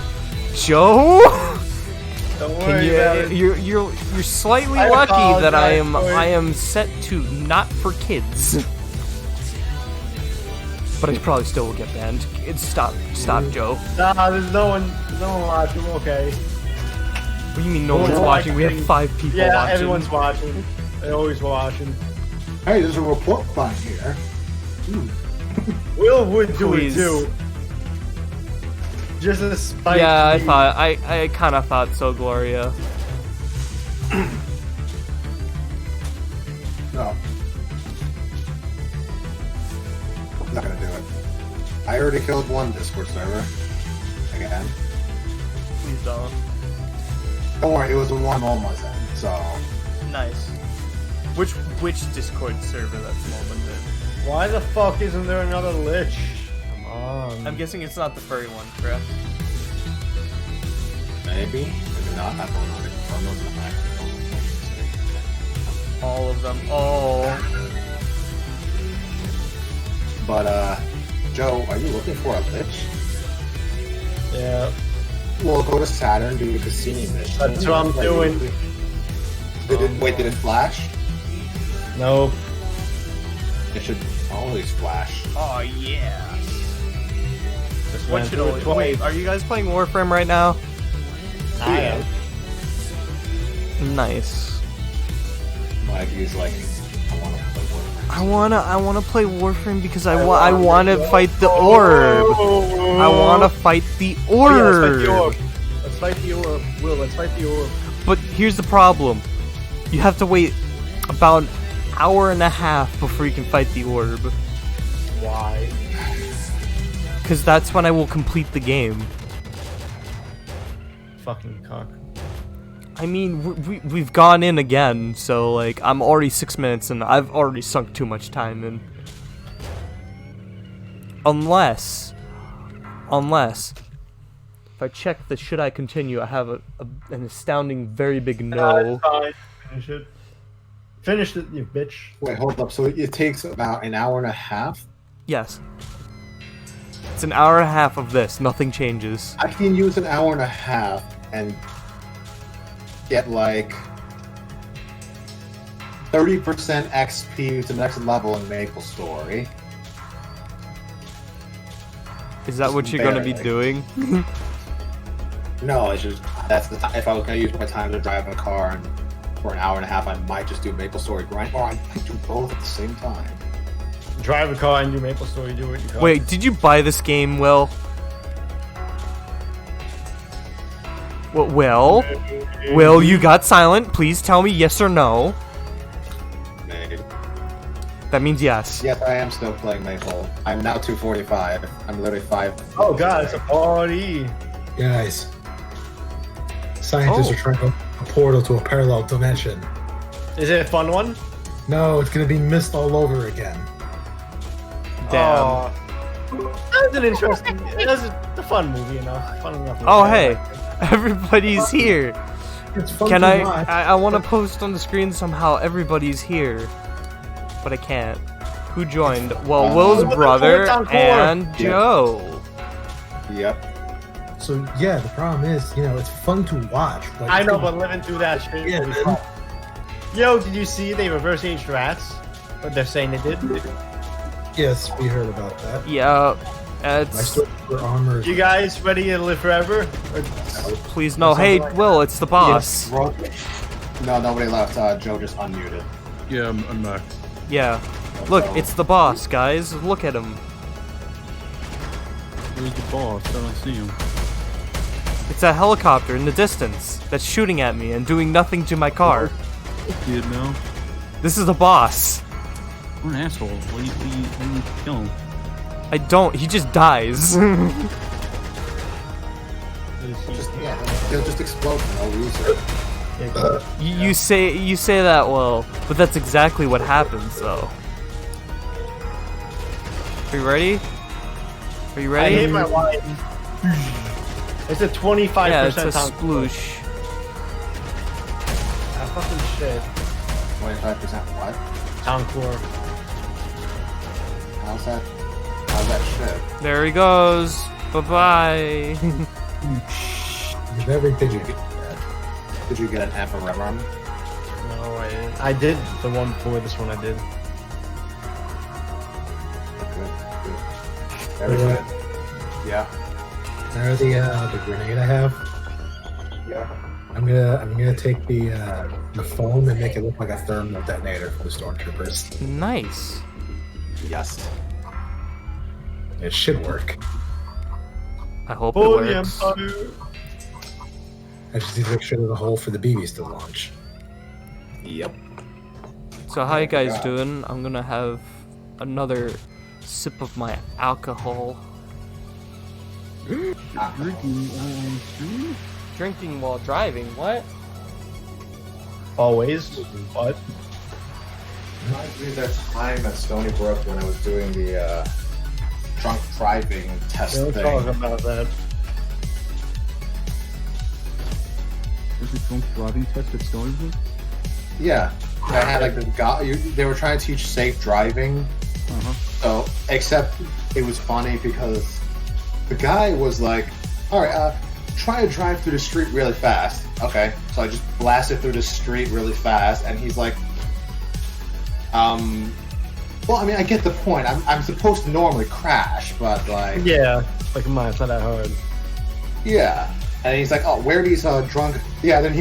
Joe? Don't Can worry about it. you're slightly I lucky that I apologize, am set to not for kids. But I probably still will get banned. Stop, Joe. Nah, there's no one watching. Okay. What do you mean no one's watching? We have 5 people Yeah, watching. everyone's watching. They're always watching. Hey, there's a report button here. Will would do Please. it too. Just a spite. Yeah, I kind of thought so, Gloria. No. I'm not gonna do it. I already killed one Discord server. Again. Please don't. Don't worry, it was the one almost in, so... Nice. Which Discord server that's momented? Why the fuck isn't there another lich? Come on. I'm guessing it's not the furry one, correct? Maybe? Maybe not. I don't know. I don't know. All of them. Oh. But, Joe, are you looking for a lich? Yeah. Well, go to Saturn, do a Cassini mission. That's what I'm doing. Did it flash? Nope. It should always flash. Oh yeah. Just What went should through it always twice. wait? Are you guys playing Warframe right now? I am. Nice. Mikey's like, I want to play Warframe. I wanna play Warframe because I wanna fight the orb. I wanna fight the Oh, yeah, let's fight the orb. orb. Let's fight the orb. Will, let's fight the orb. But here's the problem. You have to wait about an hour and a half before you can fight the orb. Why? Because that's when I will complete the game. Fucking cock. I mean, we've gone in again, so like I'm already 6 minutes and I've already sunk too much time in. Unless, if I check the should I continue, I have an astounding, very big no. Fine. Finish it. Finish it, you bitch. Wait, hold up. So it takes about an hour and a half? Yes. It's an hour and a half of this. Nothing changes. I can use an hour and a half and get like 30% XP to the next level in Maple Story. Is that what you're gonna be doing? No, it's just that's the time. If I was gonna use my time to drive a car and for an hour and a half, I might just do Maple Story grind, or I might do both at the same time. Drive a car and do Maple Story. Do what you car. Wait, did you buy this game, Will? Will, you got silent. Please tell me yes or no. Maybe. That means yes. Yes, I am still playing Maple. I'm now 245. I'm literally 5. Oh god, it's a party. Guys, scientists Oh. are trying to open a portal to a parallel dimension. Is it a fun one? No, it's gonna be mist all over again. Damn. Oh, that's an interesting. That's a fun movie enough. Fun enough. Oh, hey, everybody's here. It's fun Can to watch. I want to post on the screen somehow everybody's here, but I can't. Who joined? Well, Will's brother and Joe. Yep. So yeah, the problem is, it's fun to watch. But I know, but living through that shit. Yeah, will be man. fun. Yo, did you see they reverse aged rats? But they're saying they did. Yes, we heard about that. Yeah, My it's store for armor. You guys ready to live forever? Or- please no. Hey, Will, it's the boss. No, nobody left. Joe just unmuted. Yeah, I'm back. Yeah, look, it's the boss, guys. Look at him. Where's the boss? I don't see him. It's a helicopter in the distance that's shooting at me and doing nothing to my car. See it now? This is the boss. What an asshole. Why do you kill him? I don't. He just dies. He'll just explode for no reason. You say that, well, but that's exactly what happens, though. Are you ready? Are you I ready? hate my wife. It's a 25% Yeah, it's a time. sploosh. Ah, fucking shit. 25% what? Town core. How's that shit? There he goes. Bye-bye. With everything you get. Did you get an ephemerum? No, I didn't. I did the one before this one. I did. Good. Very good. Yeah. Now the grenade I have. Yeah. I'm gonna take the foam and make it look like a thermal detonator for the stormtroopers. Nice. Yes. It should work. I hope For it the works. Empire. I just need to make sure there's a hole for the BBs to launch. Yep. So how you guys doing? I'm gonna have another sip of my alcohol. Drinking while driving, what? Always. What? Reminds me of that time at Stony Brook when I was doing the drunk driving test Don't thing. talk about that. Is it drunk driving test at Stony Brook? Yeah. I had like the guy. They were trying to teach safe driving. Uh-huh. So, except it was funny because the guy was like, "All right, try to drive through the street really fast." Okay, so I just blasted through the street really fast, and he's like, well, I mean, I get the point. I'm supposed to normally crash, but like, Yeah. Like, come on, it's not that hard. yeah." And he's like, "Oh, wear these drunk." Yeah. Then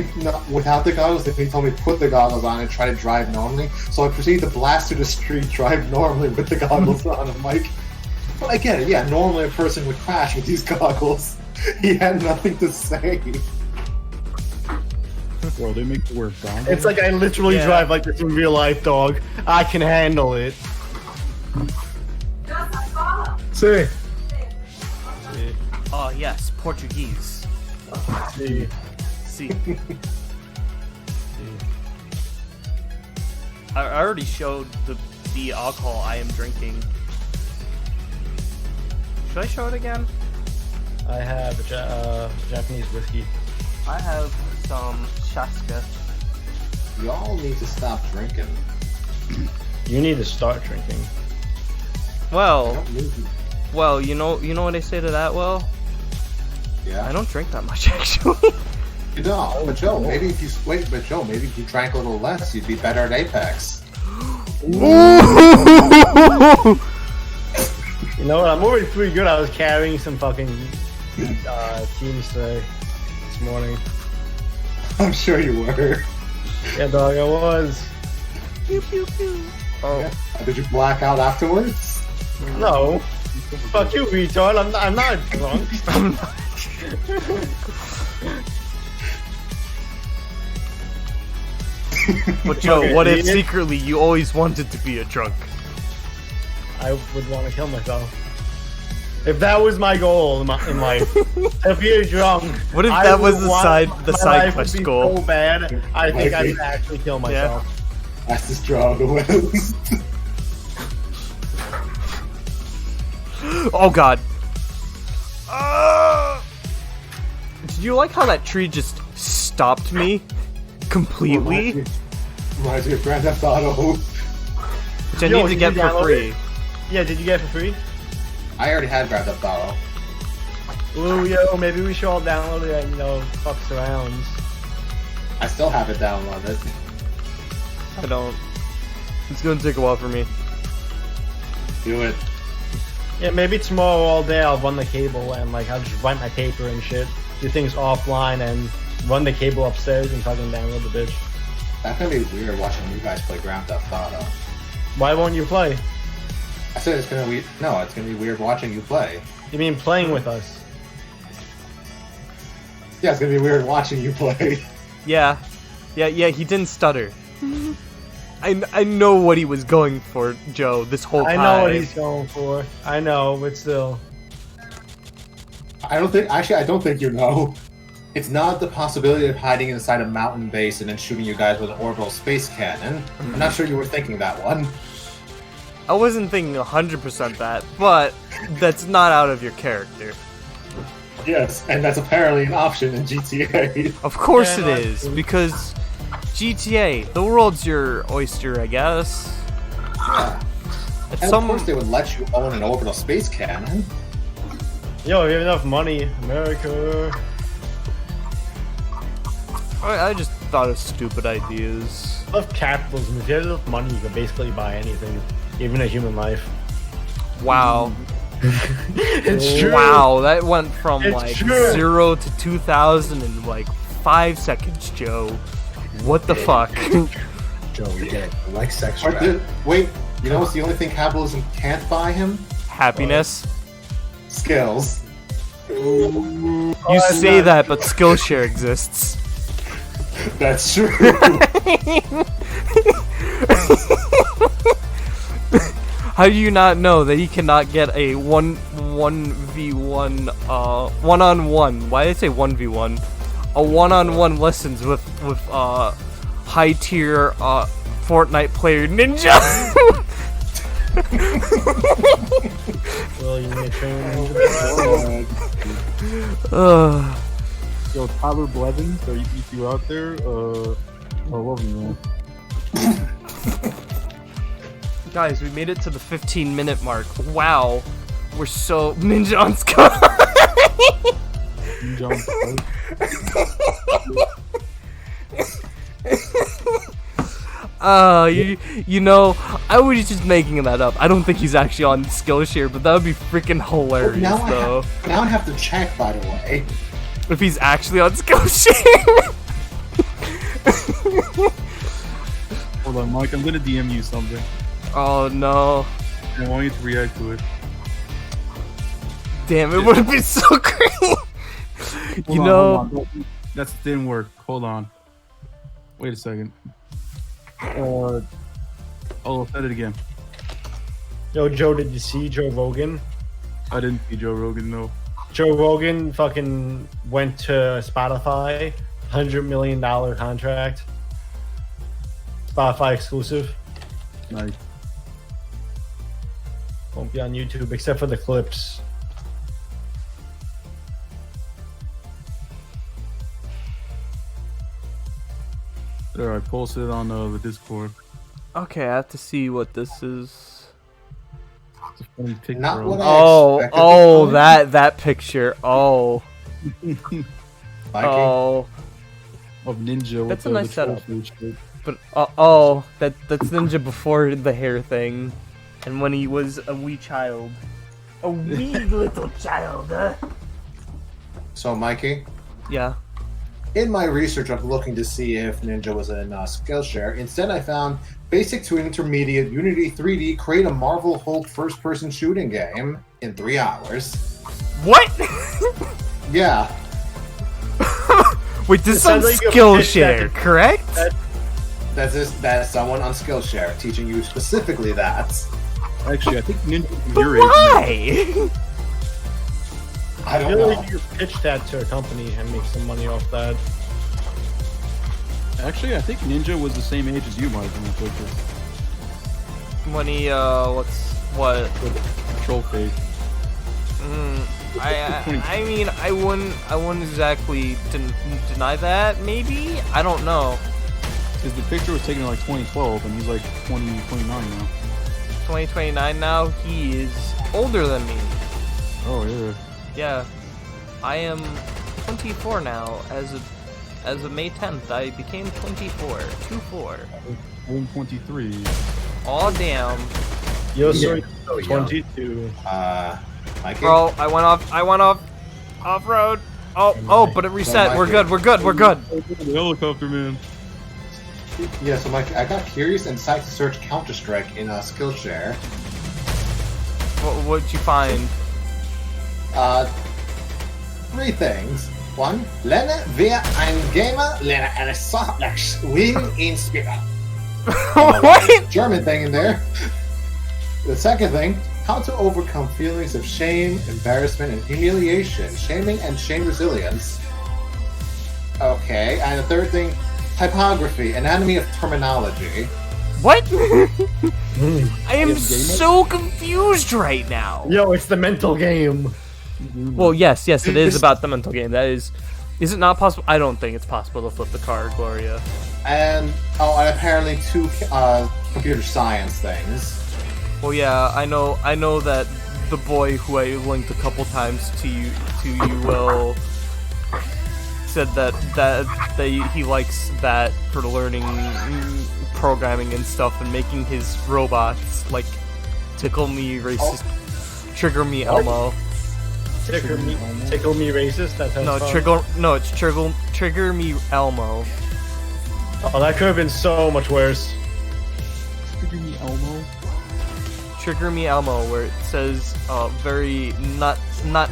without the goggles, then he told me to put the goggles on and try to drive normally. So I proceeded to blast through the street, drive normally with the goggles on. I'm like, but I get it. Yeah, normally a person would crash with these goggles. He had nothing to say. Bro, they make you wear goggles? It's like I literally Yeah. drive like this in real life, dog. I can handle it. See, Oh yes, Portuguese. See. See. I already showed the alcohol I am drinking. Should I show it again? I have a Japanese whiskey. I have some Shaska. Y'all need to stop drinking. You need to start drinking. I Well, don't need to- well, you know what I say to that? Well, Yeah. I don't drink that much actually. You don't. But Joe, maybe if you drank a little less, you'd be better at Apex. You know what? I'm already pretty good. I was carrying some fucking teams today, this morning. I'm sure you were. Yeah, dog, I was. Oh, Yeah. Did you black out afterwards? No. Fuck you, retard. I'm not drunk. but Joe, Okay, what if idiot. secretly you always wanted to be a drunk? I would want to kill myself. If that was my goal in life, if you're drunk, What if I that was would the want- side my side life quest would be goal? so bad, I think I would actually kill myself. Fastest draw wins. Oh god. Did you like how that tree just stopped me completely? Reminds me of Grand Theft Auto. Which I Yo, need to did get you for download free. it? Yeah, did you get it for free? I already had Grand Theft Auto. Ooh, yo, maybe we should all download it and, fuck surrounds. I still have it downloaded. I don't. It's gonna take a while for me. Do it. Yeah, maybe tomorrow all day I'll run the cable and I'll just write my paper and shit. Do things offline and run the cable upstairs and fucking download the bitch. That's gonna be weird watching you guys play Grand Theft Auto. Why won't you play? I said it's gonna be it's gonna be weird watching you play. You mean playing with us? Yeah, it's gonna be weird watching you play. Yeah, he didn't stutter. I know what he was going for, Joe, this whole time. I know what he's going for. I know, but still. I don't think you know. It's not the possibility of hiding inside a mountain base and then shooting you guys with an orbital space cannon. I'm not sure you were thinking that one. I wasn't thinking 100% that, but that's not out of your character. Yes, and that's apparently an option in GTA. Of course Yeah, it no, is, because GTA, the world's your oyster, I guess. Yeah. It's And some... of course they would let you own an orbital space cannon. Yo, if you have enough money, America. I just thought of stupid ideas. I love capitalism. If you have enough money, you can basically buy anything, even a human life. Wow. It's true. Wow, that went from It's true. 0 to 2,000 in 5 seconds, Joe. What the fuck? Joe, we get it. Like sex Or trafficking. wait, you know what's the only thing capitalism can't buy him? Happiness? Skills. You say that, but Skillshare exists. That's true. How do you not know that he cannot get a 1v1 one-on-one? Why did I say 1v1? A one-on-one lessons with high tier Fortnite player Ninja. Well, you need to train. Yo, Tyler Blevins, if you out there, I love you, man. Guys, we made it to the 15-minute mark. Wow. We're so... Ninja on Sky! You know, I was just making that up. I don't think he's actually on Skillshare, but that would be freaking hilarious, though. Now I have to check, by the way. If he's actually on Skillshare. Hold on, Mike, I'm gonna DM you something. Oh, no. I want you to react to it. Damn, it would have been so great. Hold on. That didn't work. Hold on. Wait a second. Oh, said it again. Yo, Joe, did you see Joe Rogan? I didn't see Joe Rogan, no. Joe Rogan fucking went to Spotify, $100 million contract. Spotify exclusive. Nice. Won't be on YouTube except for the clips. There, I posted it on the Discord. Okay, I have to see what this is. It's a funny picture. Not what I Oh, expected. oh, that picture. Oh, Mikey? oh. Of Ninja. That's with a the nice setup. troll shirt. But that's Ninja before the hair thing, and when he was a wee child, a wee little child. So, Mikey, Yeah. in my research of looking to see if Ninja was in Skillshare, instead I found basic to intermediate Unity 3D create a Marvel Hulk first-person shooting game in 3 hours. What? Yeah, Wait, this is It on sounds like you have a pitch Skillshare, deck. correct? that's someone on Skillshare teaching you specifically that. Actually, I think Ninja But your age. why? I don't Really, know. you pitch that to a company and make some money off that. Actually, I think Ninja was the same age as you, Mike, in that picture. When he what? Control fake. I mean, I wouldn't exactly deny that. Maybe, I don't know. Because the picture was taken in like 2012, and he's like 29 now. 2029 now. He is older than me. Oh yeah. Yeah, I am 24 now. As of May 10th, I became 24. 24. I'm 23. Aw, damn. Yo, Yeah. sorry, 22. Mikey? Bro, I went off road. Oh, but it reset. Mikey. We're good. The helicopter man. Yeah, so Mikey, I got curious and decided to search Counter-Strike in Skillshare. What'd you find? 3 things. 1. Lerne wer ein Gamer, lerne eine Sache Win inspira. What? German thing in there. The second thing, how to overcome feelings of shame, embarrassment, and humiliation. Shaming and shame resilience. Okay, and the third thing, typography, anatomy of terminology. What? I am so confused right now. Yo, it's the mental game. Well, yes, it is about the mental game. That is it not possible? I don't think it's possible to flip the card, Gloria. And apparently 2 computer science things. Well, yeah, I know that the boy who I linked a couple times to you will said that he likes that for learning programming and stuff and making his robots like tickle me racist, trigger me Elmo. Tickle me racist. That sounds fun. It's trigger me Elmo. Oh, that could have been so much worse. Trigger me Elmo. Trigger me Elmo, where it says very not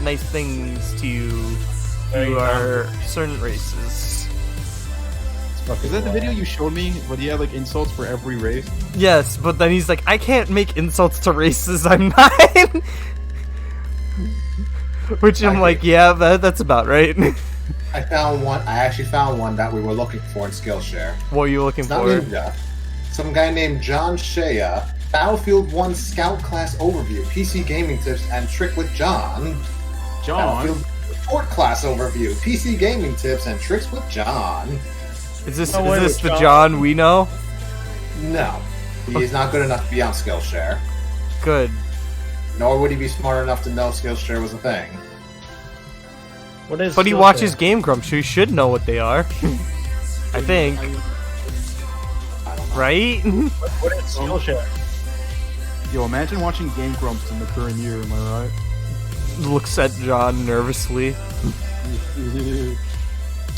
nice things to you who are certain races. Is that the video you showed me? Where he had like insults for every race? Yes, but then he's like, I can't make insults to races. I'm not. Which I'm like, yeah, that's about right. I actually found one that we were looking for in Skillshare. What are you looking It's not for? Ninja. Some guy named John Shea. Battlefield 1 Scout Class Overview. PC Gaming Tips and Trick with John. Battlefield Report Class Overview. PC Gaming Tips and Tricks with John. Is this No way the with John we know? No. He is not good enough to be on Skillshare. Good. Nor would he be smart enough to know Skillshare was a thing. What is? But he Skillshare? watches Game Grumps, so he should know what they are. I think. I don't know. Right? What is Skillshare? Yo, imagine watching Game Grumps in the current year, am I right? Looks at John nervously.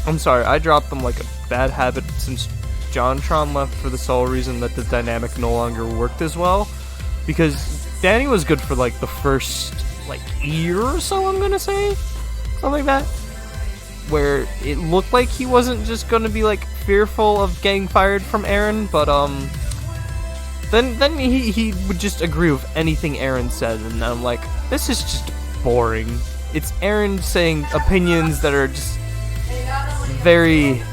I'm sorry, I dropped them like a bad habit since JonTron left for the sole reason that the dynamic no longer worked as well. Because Danny was good for like the first like year or so, I'm gonna say. Something like that. Where it looked like he wasn't just gonna be like fearful of getting fired from Aaron, but then he would just agree with anything Aaron said, and I'm like, this is just boring. It's Aaron saying opinions that are just very,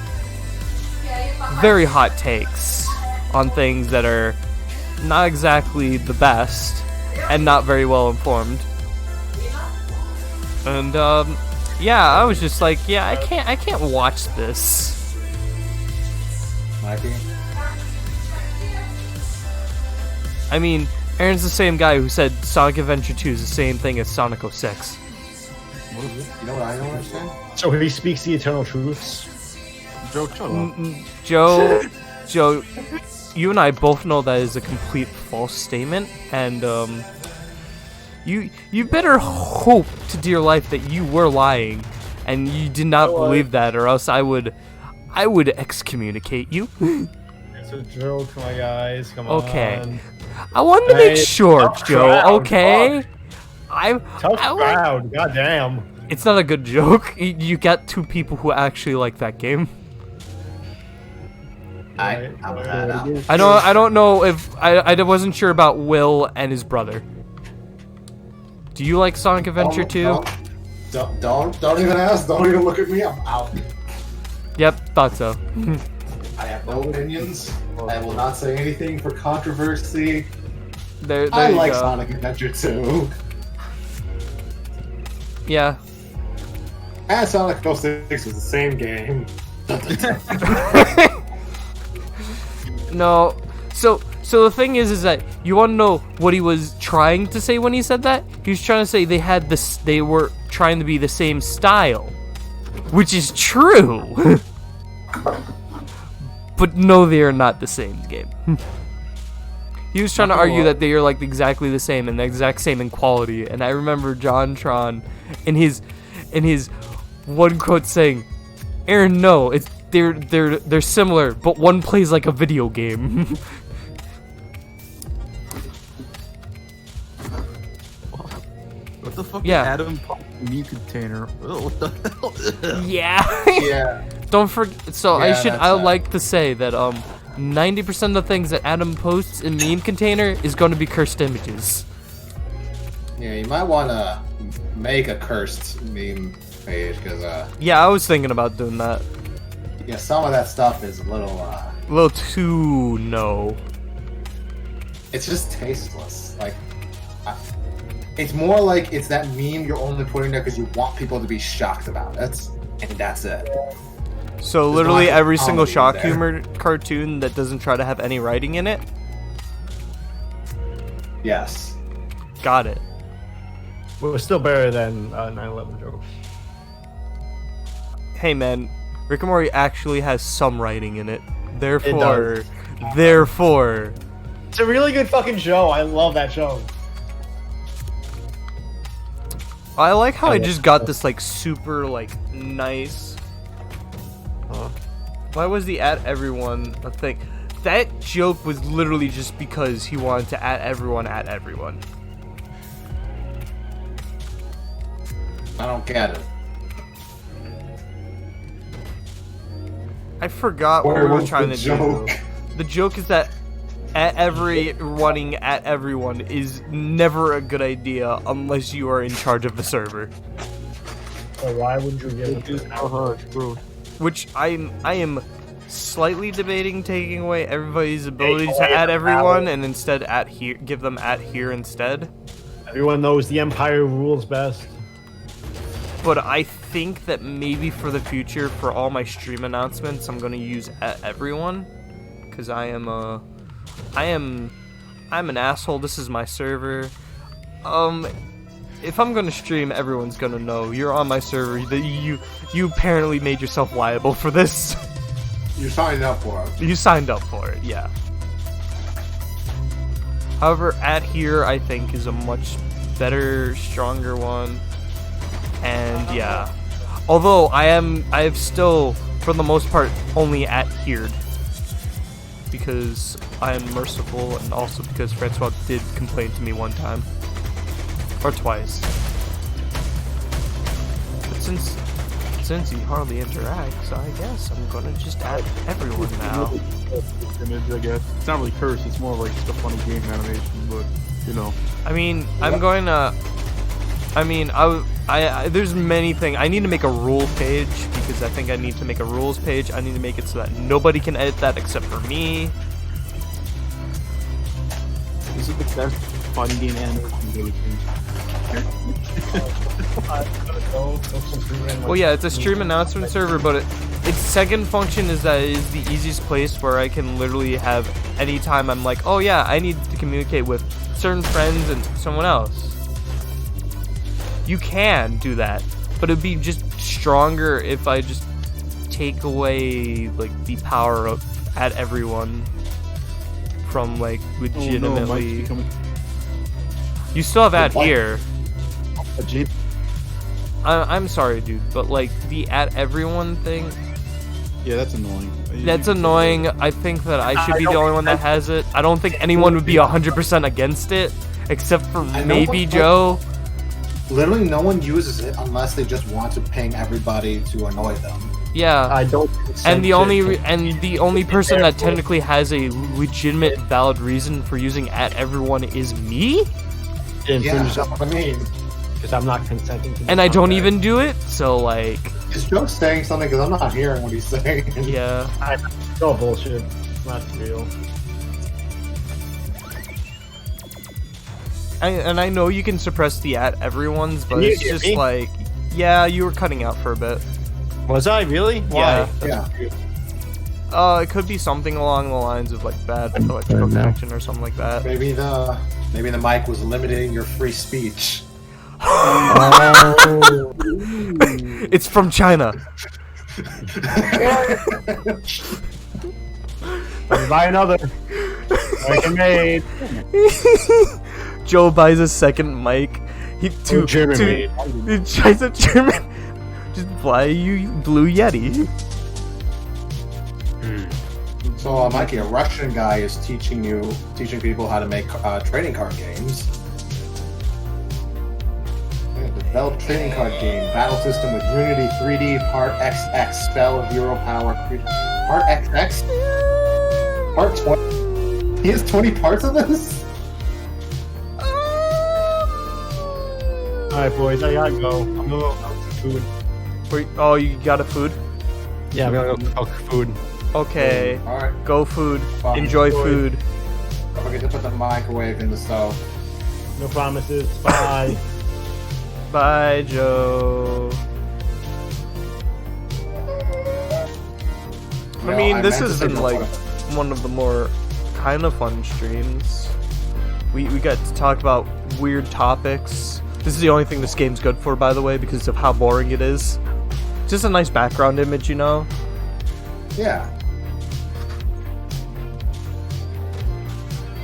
very hot takes on things that are not exactly the best and not very well informed. And yeah, I was just like, yeah, I can't watch this. Mikey? I mean, Aaron's the same guy who said Sonic Adventure 2 is the same thing as Sonic 06. You know what I don't understand? So he speaks the eternal truths. Joe, shut up. Joe, you and I both know that is a complete false statement, and you better hope to dear life that you were lying, and you did not believe that, or else I would excommunicate you. It's a joke, my guys. Come on. Okay. I wanted to make sure, tough Joe. crowd, Okay. Tough crowd. Goddamn. It's not a good joke. You got 2 people who actually like that game. I'm glad out. I don't know if I wasn't sure about Will and his brother. Do you like Sonic Adventure 2? Don't even ask. Don't even look at me. I'm out. Yep, thought so. I have no opinions. I will not say anything for controversy. There I you like go. Sonic Adventure 2. Yeah. And Sonic 06 was the same game. No. So the thing is that you want to know what he was trying to say when he said that? He was trying to say they were trying to be the same style, which is true. But no, they are not the same game. He was trying to argue that they are like exactly the same and the exact same in quality. And I remember John Tron in his one quote saying, "Aaron, no, they're similar, but one plays like a video game." What the fuck? Yeah. Is Adam meme container? Oh, what the hell? Yeah. Yeah. Don't forget. So Yeah, I would like to say that 90% of the things that Adam posts in meme container is going to be cursed images. Yeah, you might want to make a cursed meme page, because, Yeah, I was thinking about doing that. yeah, some of that stuff is a little, A little too no. it's just tasteless. Like, it's more like it's that meme you're only putting there because you want people to be shocked about it, and that's it. So There's literally no every single comedy shock there. humor cartoon that doesn't try to have any writing in it. Yes. Got it. We're still better than 9/11 jokes. Hey man, Rick and Morty actually has some writing in it. does. Therefore, It's a really good fucking show. I love that show. I like how I just got this like super like nice. Why was the at everyone a thing? That joke was literally just because he wanted to at everyone. I don't get it. I forgot what Where we were was trying the to joke? do. The joke is that running at everyone is never a good idea unless you are in charge of the server. So why would you give it? Bro. Which I am slightly debating taking away everybody's ability to away add the everyone power. and instead at here, give them at here instead. Everyone knows the Empire rules best. But I think that maybe for the future, for all my stream announcements, I'm gonna use at everyone, because I'm an asshole. This is my server. If I'm gonna stream, everyone's gonna know you're on my server. You apparently made yourself liable for this. You signed up for it. You signed up for it, yeah. However, at here I think is a much better, stronger one. And yeah. Although I have still, for the most part, only at here. Because I am merciful, and also because Francois did complain to me one time. Or twice. But since he hardly interacts, I guess I'm gonna just add everyone now. Image, I guess. It's not really cursed, it's more like just a funny game animation, but, you know. I mean, I'm going to... I mean, there's many things. I need to make a rule page, because I think I need to make a rules page. I need to make it so that nobody can edit that except for me. This is the best funny game animation really Well, yeah, it's a stream announcement server, but its second function is that it is the easiest place where I can literally have any time I'm like, oh yeah, I need to communicate with certain friends and someone else. You can do that, but it'd be just stronger if I just take away like the power of at everyone from like legitimately. You still have at here. I'm sorry, dude, but like the at everyone thing. Yeah, that's annoying. That's annoying. I think that I should be the only one that has it. I don't think anyone would be 100% against it, except for maybe Joe. Literally, no one uses it unless they just want to ping everybody to annoy them. Yeah. I don't. And the only person that technically has a legitimate valid reason for using at everyone is me, Yeah, that's what I mean. because I'm not consenting to. and I don't even do it. So like, Is Joe saying something? Because I'm not hearing what he's saying. yeah. It's all bullshit. It's not real. And I know you can suppress the at everyone's, but Can you it's hear just me? like, yeah, you were cutting out for a bit. Was I really? Why? Yeah. Yeah. It could be something along the lines of like bad electrical connection or something like that. Maybe the mic was limiting your free speech. It's from China. Buy another. American made. Joe buys a second mic. He German made. He tries a German. Just buy you Blue Yeti. So, Mikey, a Russian guy is teaching people how to make trading card games. Yeah, develop trading card game, battle system with Unity 3D, Part XX, spell, hero power, Part XX? Part 20? He has 20 parts of this? Alright, boys, I gotta go. I'm gonna go cook food. Wait, oh, you got a food? Yeah, I'm gonna go cook food. Okay. Alright, Go food. Fine. Enjoy food. don't forget to put the microwave in the stove. No promises. Bye. Bye, Joe. I No, mean, this meant to has say been no like photo. one of the more kind of fun streams. We got to talk about weird topics. This is the only thing this game's good for, by the way, because of how boring it is. Just a nice background image, you know? Yeah.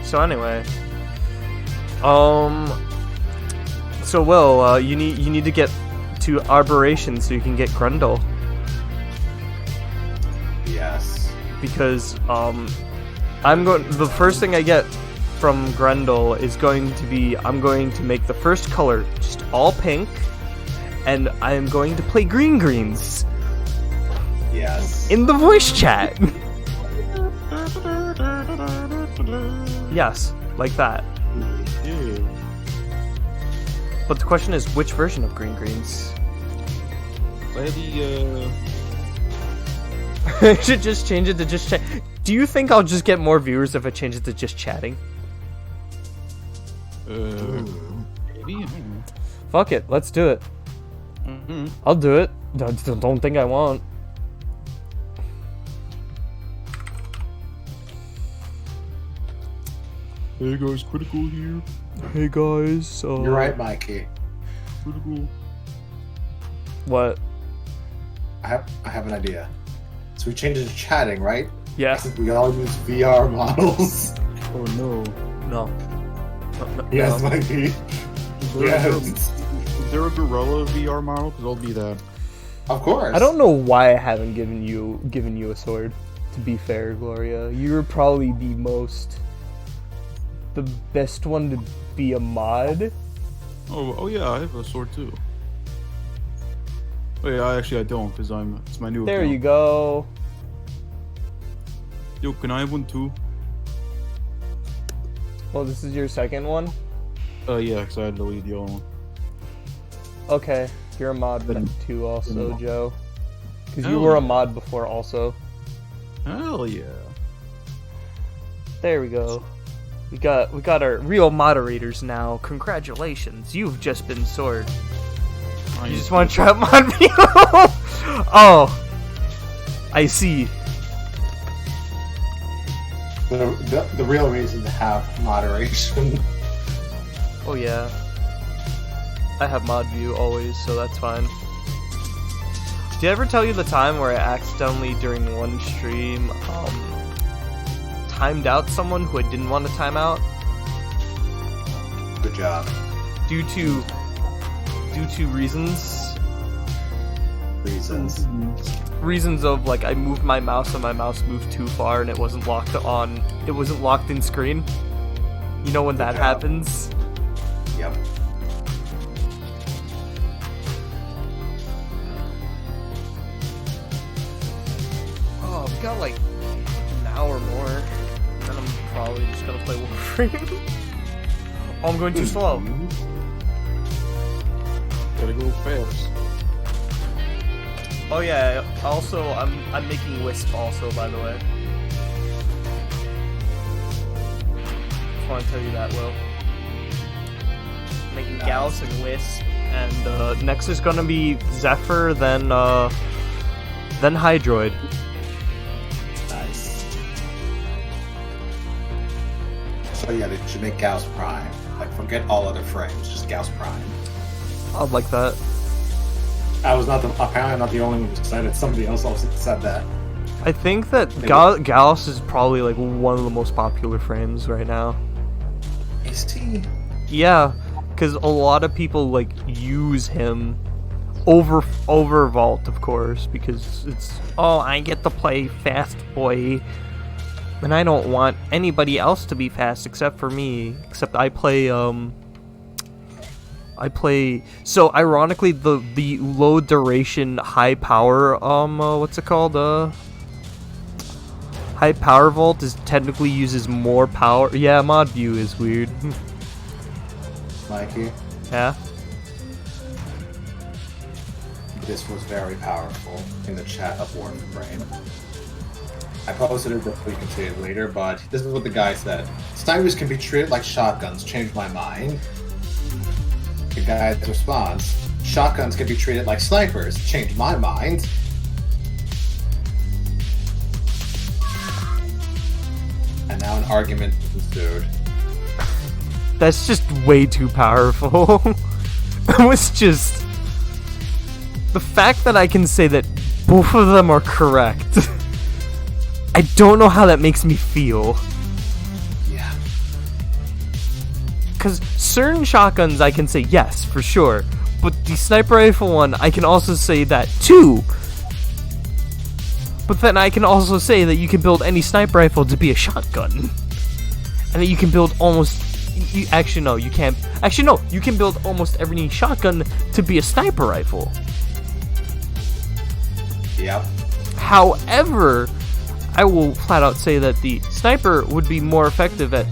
So anyway, so Will, you need to get to Arboration so you can get Grundle, Yes. because the first thing I get from Grundle is going to be, I'm going to make the first color just all pink, and I am going to play greens Yes. in the voice chat. Yes, like that. But the question is, which version of greens? Play the I should just change it to just chat. Do you think I'll just get more viewers if I change it to just chatting? maybe. I don't know. Fuck it, let's do it. I'll do it. Don't think I won't. Hey guys, critical here. Hey guys, You're right, Mikey. Critical. What? I have an idea. So we changed it to chatting, right? Yeah. We all use VR models. Oh no. No. Yes, No. Mikey. Is there a gorilla VR model? Because I'll be that. Of course. I don't know why I haven't given you a sword. To be fair, Gloria, you're probably the best one to be a mod. Oh yeah, I have a sword too. Oh yeah, I don't, because it's my new There account. you go. Yo, can I have one too? Well, this is your second one. Yeah, because I had to leave the other one. Okay, you're a mod Then- too, also, then- Joe. Because you Hell were a yeah. mod before, also. Hell yeah. There we go. We got our real moderators now. Congratulations, you've just been sword. You just want to try out mod view? Oh, I see. The real reason to have moderation. Oh yeah. I have mod view always, so that's fine. Did I ever tell you the time where I accidentally during one stream timed out someone who I didn't want to time out Good job. due to reasons of like I moved my mouse and my mouse moved too far and it wasn't locked in screen. You know when that job. happens? Yep. Oh, we got like an hour more. Then I'm probably just gonna play Warframe. Oh, I'm going too slow. Gotta go fast. Oh yeah. Also, I'm making Wisp also, by the way. just want to tell you that, Will. Making Gallus and Wisp, and next is gonna be Zephyr, then Hydroid. Nice. So yeah, they should make Gauss Prime. Like, forget all other frames, just Gauss Prime. I'd like that. Apparently I'm not the only one who said it. Somebody else also said that. I think that Gallus is probably like one of the most popular frames right now. Is he? Yeah, because a lot of people like use him over Vault, of course, because it's I get to play fast, boy, and I don't want anybody else to be fast except for me. Except I play so ironically the low duration high power what's it called, high power vault is technically uses more power. Yeah, mod view is weird. Mikey, Yeah, this was very powerful in the chat of Warframe. I posted it that we can see it later, but this is what the guy said. Snipers can be treated like shotguns, changed my mind. The guy's response, shotguns can be treated like snipers, changed my mind. And now an argument ensued. that's just way too powerful. It was just the fact that I can say that both of them are correct. I don't know how that makes me feel. Yeah. Because certain shotguns I can say yes, for sure. But the sniper rifle one, I can also say that too. But then I can also say that you can build any sniper rifle to be a shotgun. And that you can build almost... actually, no, you can't... Actually, no, you can build almost every shotgun to be a sniper rifle. Yep. However, I will flat out say that the sniper would be more effective at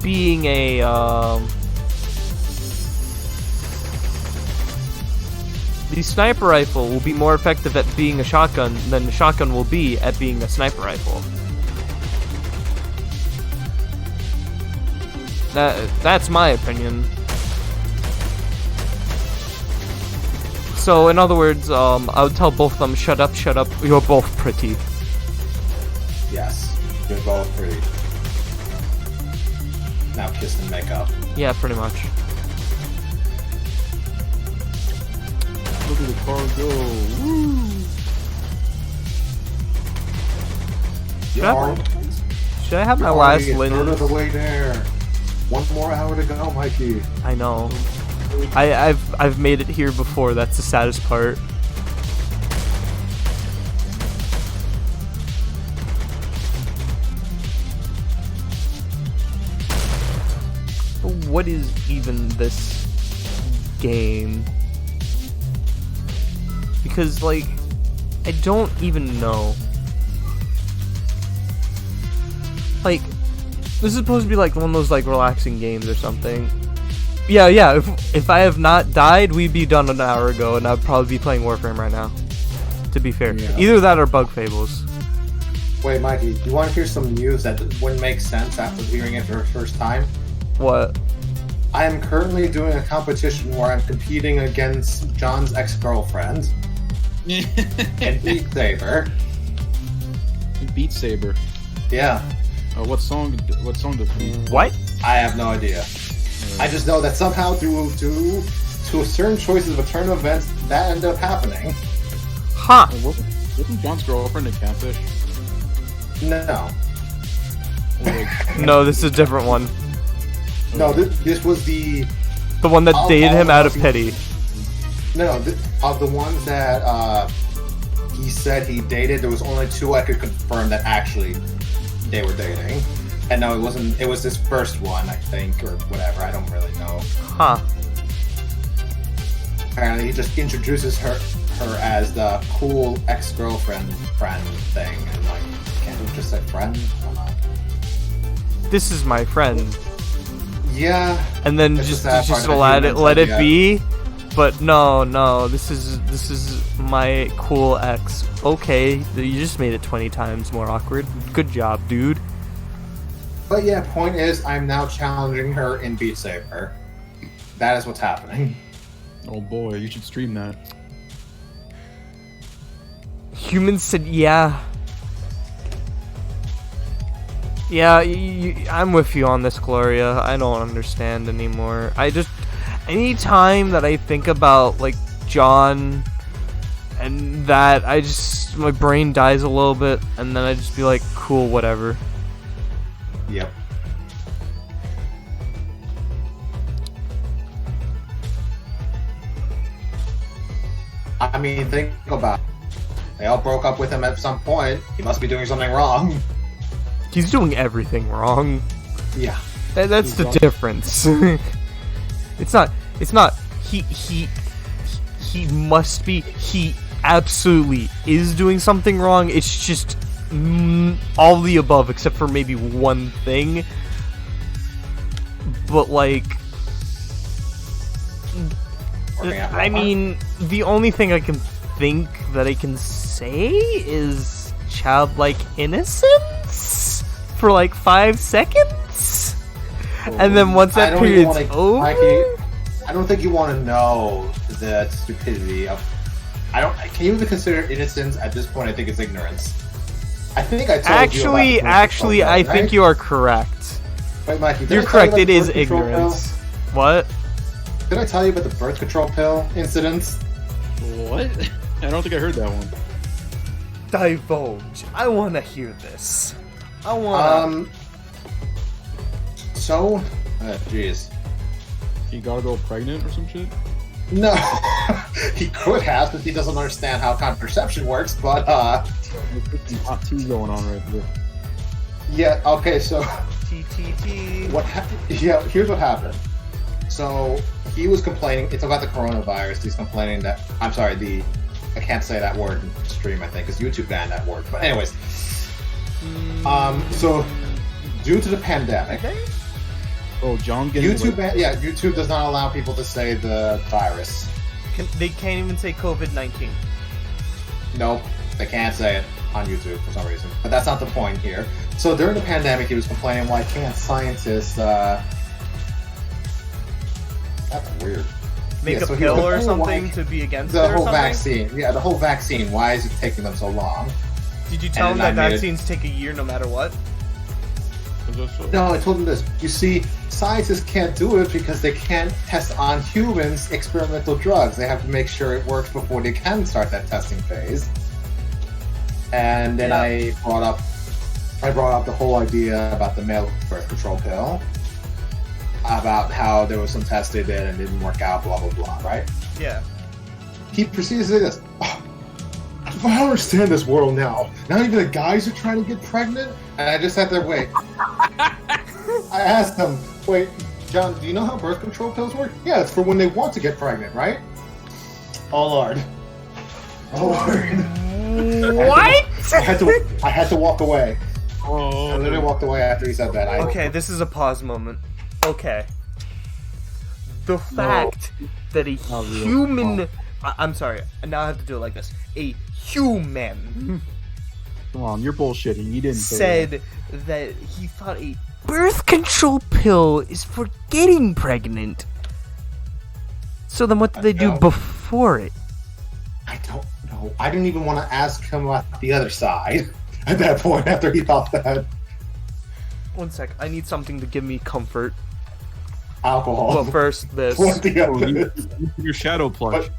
being a the sniper rifle will be more effective at being a shotgun than the shotgun will be at being a sniper rifle. That's my opinion. So in other words, I would tell both of them, shut up, you're both pretty. Yes. You're both pretty. Now kiss and make up. Yeah, pretty much. Look at the car go. Woo! Should I have my You're last already a third win? of the way there. One more hour to go, Mikey. I know. I've made it here before. That's the saddest part. But what is even this game? Because like, I don't even know. Like, this is supposed to be like one of those like relaxing games or something. Yeah. If I have not died, we'd be done an hour ago, and I'd probably be playing Warframe right now. To be fair, Yeah. either that or Bug Fables. Wait, Mikey, you want to hear some news that wouldn't make sense after hearing it for the first time? What? I am currently doing a competition where I'm competing against John's ex-girlfriend and Beat Saber. Beat Saber. Yeah, What song does he? What? I have no idea. I just know that somehow due to certain choices of a turn of events, that ended up happening. Huh? Wasn't John's girlfriend a catfish? No. No, this is a different one. No, this was the The one that I'll- dated him I'll- out of pity. no of the ones that he said he dated. There was only 2 I could confirm that actually they were dating, and no, it wasn't. It was this first one, I think, or whatever. I don't really know. Huh? Apparently, he just introduces her as the cool ex-girlfriend friend thing, and like, can't we just say friend? I don't know. This is my friend. Yeah. And then That's just the sad part of let humans, it yeah. be. But no, this is my cool ex. Okay, you just made it 20 times more awkward. Good job, dude. But yeah, point is, I'm now challenging her in Beat Saber. That is what's happening. Oh boy, you should stream that. Humans said, yeah. Yeah, I'm with you on this, Gloria. I don't understand anymore. Anytime that I think about, like, John and that, my brain dies a little bit, and then I just be like, cool, whatever. Yep. I mean, think about it. They all broke up with him at some point. He must be doing something wrong. He's doing everything wrong. Yeah. That's the difference. It's not, he must be, he absolutely is doing something wrong. It's just all the above except for maybe one thing. But like, I mean, the only thing I can think that I can say is childlike innocence for like 5 seconds. And then once that period's over, Mikey, I don't think you want to know the stupidity of. Can you even consider innocence at this point? I think it's ignorance. I think I told you. Actually, I think you are correct. Wait, Mikey, you're correct. It is ignorance. What? Did I tell you about the birth control pill incidents? What? I don't think I heard that one. Divulge. I want to hear this. I want. So, jeez. He got a girl pregnant or some shit? No, he could have, but he doesn't understand how contraception works. But some hot tea going on right there. Yeah. Okay. So. TTT. What happened? Yeah. Here's what happened. So he was complaining. It's about the coronavirus. He's complaining that I can't say that word in stream. I think because YouTube banned that word. But anyways. So due to the pandemic. Oh, John getting YouTube does not allow people to say the virus. They can't even say COVID-19. Nope, they can't say it on YouTube for some reason. But that's not the point here. So during the pandemic, he was complaining, why can't scientists, that's weird. Make a pill or something to be against it or something? The whole vaccine. Yeah, the whole vaccine. Why is it taking them so long? Did you tell him that vaccines take a year no matter what? No, I told him this. You see, scientists can't do it because they can't test on humans experimental drugs. They have to make sure it works before they can start that testing phase. And then I brought up the whole idea about the male birth control pill, about how there was some tests they did and it didn't work out, blah blah blah, right? Yeah. He proceeds to say this. Oh, I don't understand this world now. Not even the guys are trying to get pregnant? And I just sat there, wait. I asked him, wait, John, do you know how birth control pills work? Yeah, it's for when they want to get pregnant, right? Oh, Lord. Oh, Lord. What? I had to walk away. Oh. I literally walked away after he said that. Okay, this is a pause moment. Okay. The fact that a human... I'm sorry, now I have to do it like this. A human... Come on, you're bullshitting. You didn't said that he thought a birth control pill is for getting pregnant. So then what did they do before it? I don't know. I didn't even want to ask him about the other side at that point after he thought that. One sec. I need something to give me comfort. Alcohol. Well, first, this. Your shadow plush.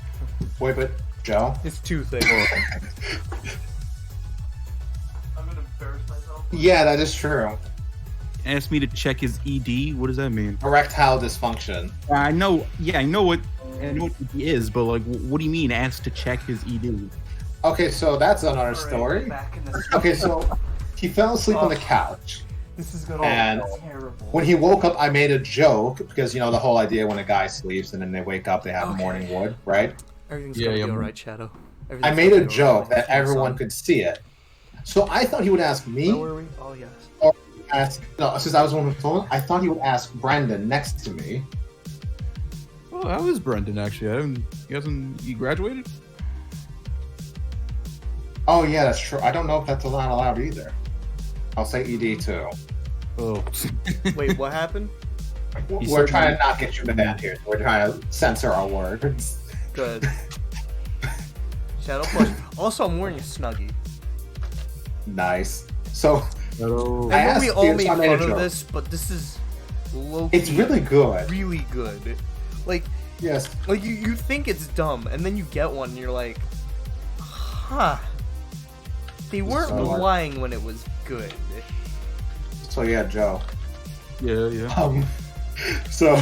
Wait, but Joe? It's 2 things. I'm gonna embarrass myself. Yeah, that is true. Asked me to check his ED. What does that mean? Erectile dysfunction. I know. Yeah, I know what ED is, but like, what do you mean? Asked to check his ED? Okay, so that's another story. Okay, so he fell asleep on the couch. This is gonna be terrible. When he woke up, I made a joke because you know the whole idea when a guy sleeps and then they wake up, they have morning wood, right? Everything's gonna be alright, Shadow. I made a joke that everyone could see it. So I thought he would ask me. Where were we? Oh yes. Or since I was on the phone, I thought he would ask Brendan next to me. Oh, how is Brendan actually? He graduated? Oh yeah, that's true. I don't know if that's not allowed either. I'll say ED too. Oh. Wait, what happened? We're trying to not get you banned here. We're trying to censor our words. Good. Shadow plush. Also, I'm wearing a Snuggie. Nice. So, Hello. I know we all made fun of joke. this, but this is low-key It's really good. really good. Like Yes. you think it's dumb, and then you get one, and you're like, huh. They weren't So- lying when it was good. So yeah, Joe. Yeah. So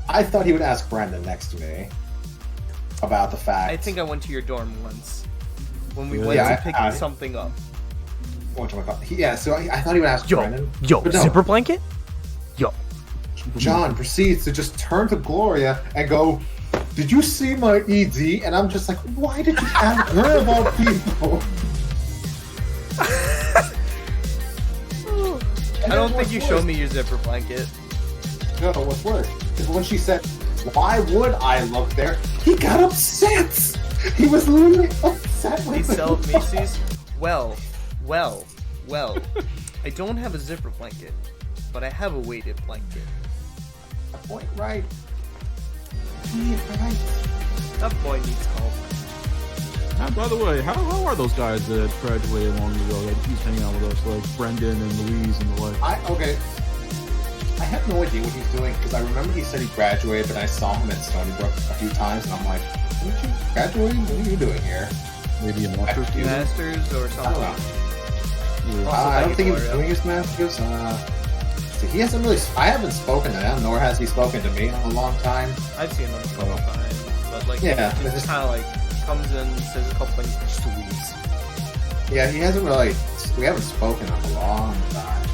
I thought he would ask Brendan next to me about the fact. I think I went to your dorm once when we Yeah. went Yeah, to pick I- something up. Yeah, so I thought he would ask Brendan. But no, zipper blanket? Yo. John proceeds to just turn to Gloria and go, "Did you see my ED?" And I'm just like, why did you ask her about people? I don't think you showed me your zipper blanket. No, what's worse is when she said, "Why would I look there?" He got upset. He was literally upset. They with sell me. at Macy's? Well. I don't have a zipper blanket, but I have a weighted blanket. Point right. Point right. That boy needs help. By the way, how are those guys that graduated long ago that he's hanging out with us, like Brendan and Louise and the like? Okay. I have no idea what he's doing because I remember he said he graduated, but I saw him at Stony Brook a few times, and I'm like, "Didn't you graduate? What are you doing here?" Maybe a master's student? Masters or I something. don't know. Yeah. I don't think he was Gloria. doing his masters. So he hasn't really. I haven't spoken to him, nor has he spoken to me in a long time. I've seen them a couple times, but like, Yeah, he it's just just- kind of like comes in, says a couple things, and just leaves. Yeah, he hasn't really. We haven't spoken in a long time.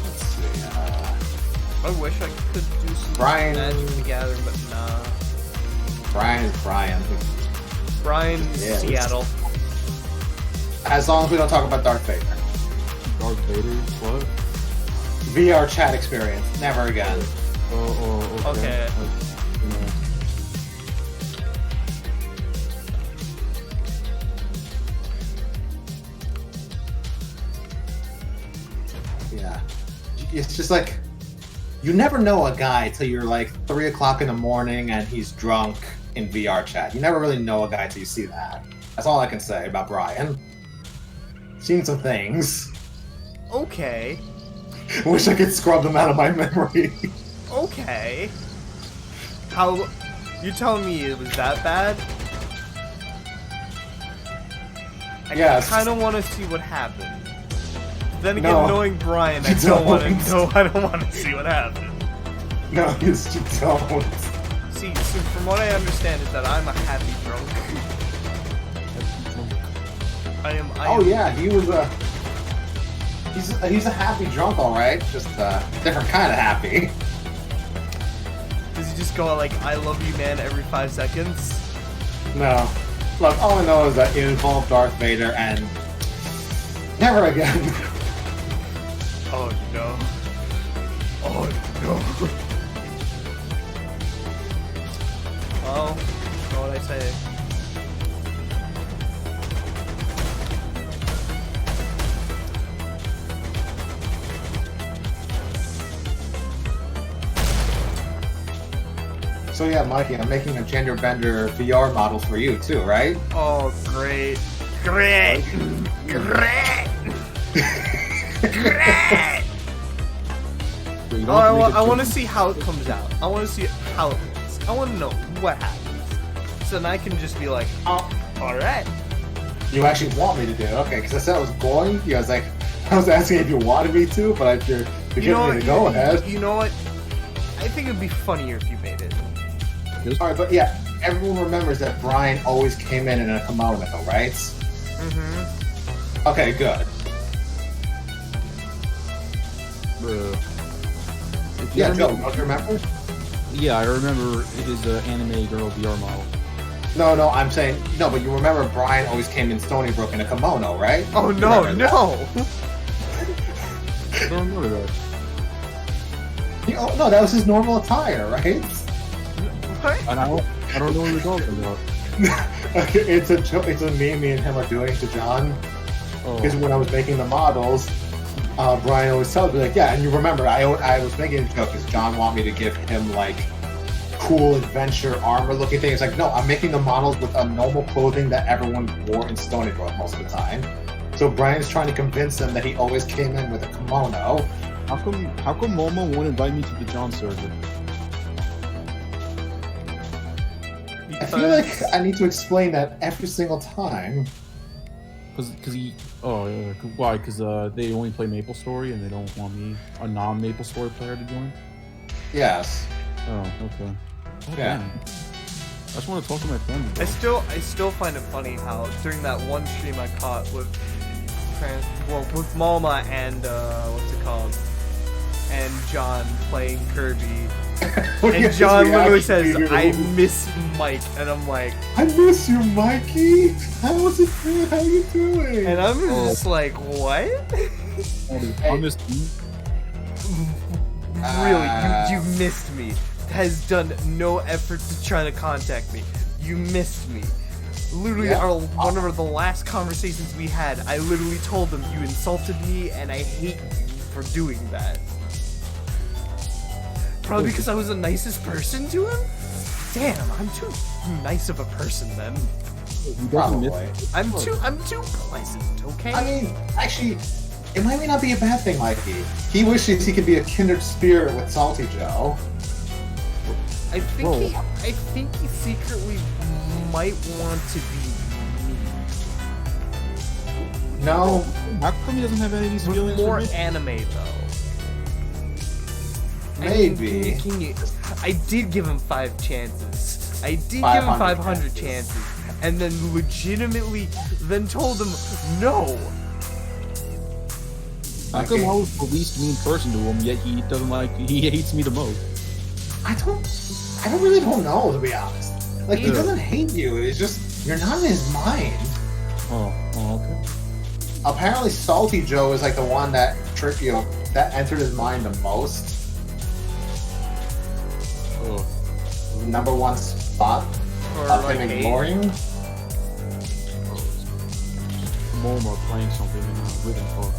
Let's see. I wish I could do some Brian- Magic the Gathering, but nah. Brian is Brian. Brian, Yeah, Seattle. As long as we don't talk about Darth Vader. Darth Vader? What? VR chat experience. Never again. Oh, Okay. Yeah. It's just like, you never know a guy till you're like 3 o'clock in the morning and he's drunk in VR chat. You never really know a guy till you see that. That's all I can say about Brian. Seen some things. Okay. Wish I could scrub them out of my memory. Okay. How? You telling me it was that bad? I Yes. kind of want to see what happened. Then again, No. knowing Brian, I You don't want to don't. know. I don't want to see what happened. No, you just don't. See, so from what I understand is that I'm a happy drunk. I am. Oh yeah, he was a. He's a happy drunk, all right. Just a different kind of happy. Does he just go like "I love you, man" every 5 seconds? No, look, all I know is that it involved Darth Vader, and never again. Oh no. Oh no. Well, you know what I say. So yeah, Mikey, I'm making a gender bender VR model for you too, right? Oh, great. Great. Great. Great. Wait, you don't Oh, have to make it I too- want to see how it comes out. I want to see how it looks. I want to know what happens. So then I can just be like, oh, alright. You actually want me to do it? Okay, because I said I was going. I was like, I was asking if you wanted me to, but if you're giving me to go ahead. You know what? I think it'd be funnier if you made it. All right, but yeah, everyone remembers that Brian always came in a kimono, right? Mm-hmm. Okay, good. If you Yeah, Joe, remember- don't you remember? Yeah, I remember his anime girl VR model. No, I'm saying no, but you remember Brian always came in Stony Brook in a kimono, right? Oh You no, remember that? no! I don't remember that. Oh no, that was his normal attire, right? What? And I don't know what you're talking about. Okay, it's a meme me and him are doing to John. Because when I was making the models, Brian always tells me, like, yeah, and you remember, I was making a joke because John wanted me to give him, like, cool adventure armor-looking things. Like, no, I'm making the models with a normal clothing that everyone wore in Stony Brook most of the time. So Brian's trying to convince him that he always came in with a kimono. How come Momo won't invite me to the John server? I feel like I need to explain that every single time. Because he... Oh, yeah. Why? Because they only play MapleStory and they don't want me, a non-MapleStory player, to join? Yes. Oh, okay. Oh, Yeah. damn. I just want to talk to my friends. I still find it funny how during that one stream I caught with Malma and what's it called, and John playing Kirby, and John literally says, "I miss Mike," and I'm like, I miss you, Mikey. How was it good? How you doing? and I'm just like, what? I missed you. Really, you missed me. Has done no effort to try to contact me. You missed me. Literally, Yeah. one of the last conversations we had, I literally told him you insulted me and I hate you for doing that. Probably because I was the nicest person to him? Damn, I'm too nice of a person then. Probably. I'm too pleasant, okay? I mean, actually, it might not be a bad thing, Mikey. He wishes he could be a kindred spirit with Salty Joe. I think he secretly might want to be me. No. How come he doesn't have any of these feelings More for me? anime though. Maybe. I did give him 5 chances. I did give him 500 500 chances. And then legitimately then told him no. How come I was the least mean person to him, yet he hates me the most? I really don't know, to be honest. Like, he Yeah. doesn't hate you. It's just, you're not in his mind. Oh, okay. Apparently, Salty Joe is like the one that that entered his mind the most. Oh. Number 1 spot Or of like him hate. ignoring. Momo playing something in a written talk.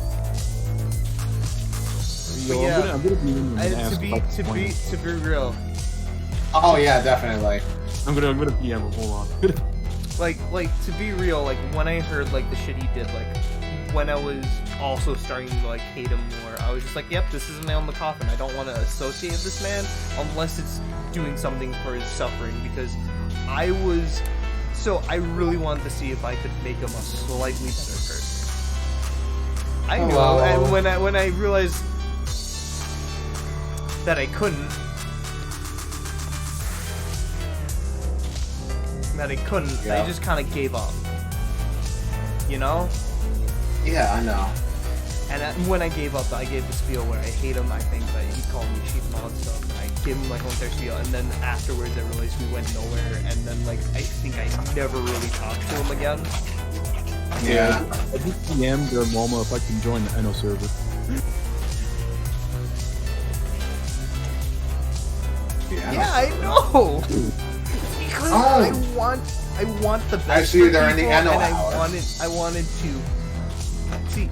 Yo, yeah, I'm gonna be in and ask to about the be point. real, Oh yeah, definitely. I'm gonna PM him. Hold on. like to be real, like when I heard like the shit he did, like when I was also starting to like hate him more, I was just like, yep, this is a nail in the coffin. I don't want to associate with this man unless it's doing something for his suffering, because I really wanted to see if I could make him a slightly better person. I know, Oh. and when I realized that I couldn't, I Yeah. just kind of gave up. You know? Yeah, I know. And when I gave up, I gave the spiel where I hate him. I think that he called me cheap and all that stuff. And I gave him like one entire spiel, and then afterwards I realized we went nowhere. And then like I think I never really talked to him again. Yeah. I did PM their Momo if I can join the NO server. Yeah, I know. Because I want the best. Actually, for they're in the people, NO and hour. I wanted to see.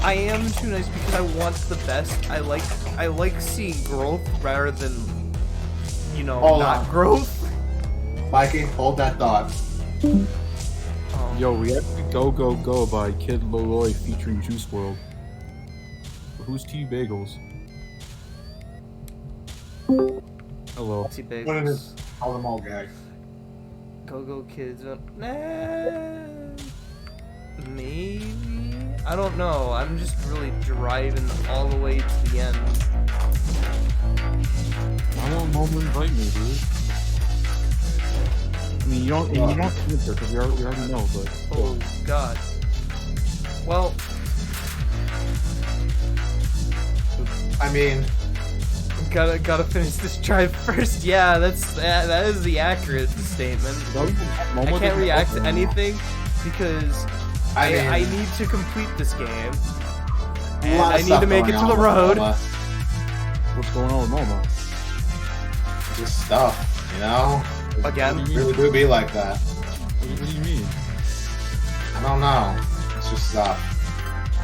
I am too nice because I want the best. I like seeing growth rather than, Hold not on. growth. Mikey, hold that thought. Yo, we have to Go Go Go by Kid Loloy featuring Juice WRLD. Who's T Bagels? Hello. See, What it babes. is? Call them all gag. Go kids. Maybe. I don't know. I'm just really driving all the way to the end. I want Momo to invite me, dude. I mean, you don't answer because we already know, but. Oh God. Well, I mean, gotta finish this drive first. Yeah, that is the accurate statement. I can't react to anything because I need to complete this game, and I need to make it to the road. What's going on with Momo? Just stuff, you know? Again. It really do be like that. What do you mean? I don't know. It's just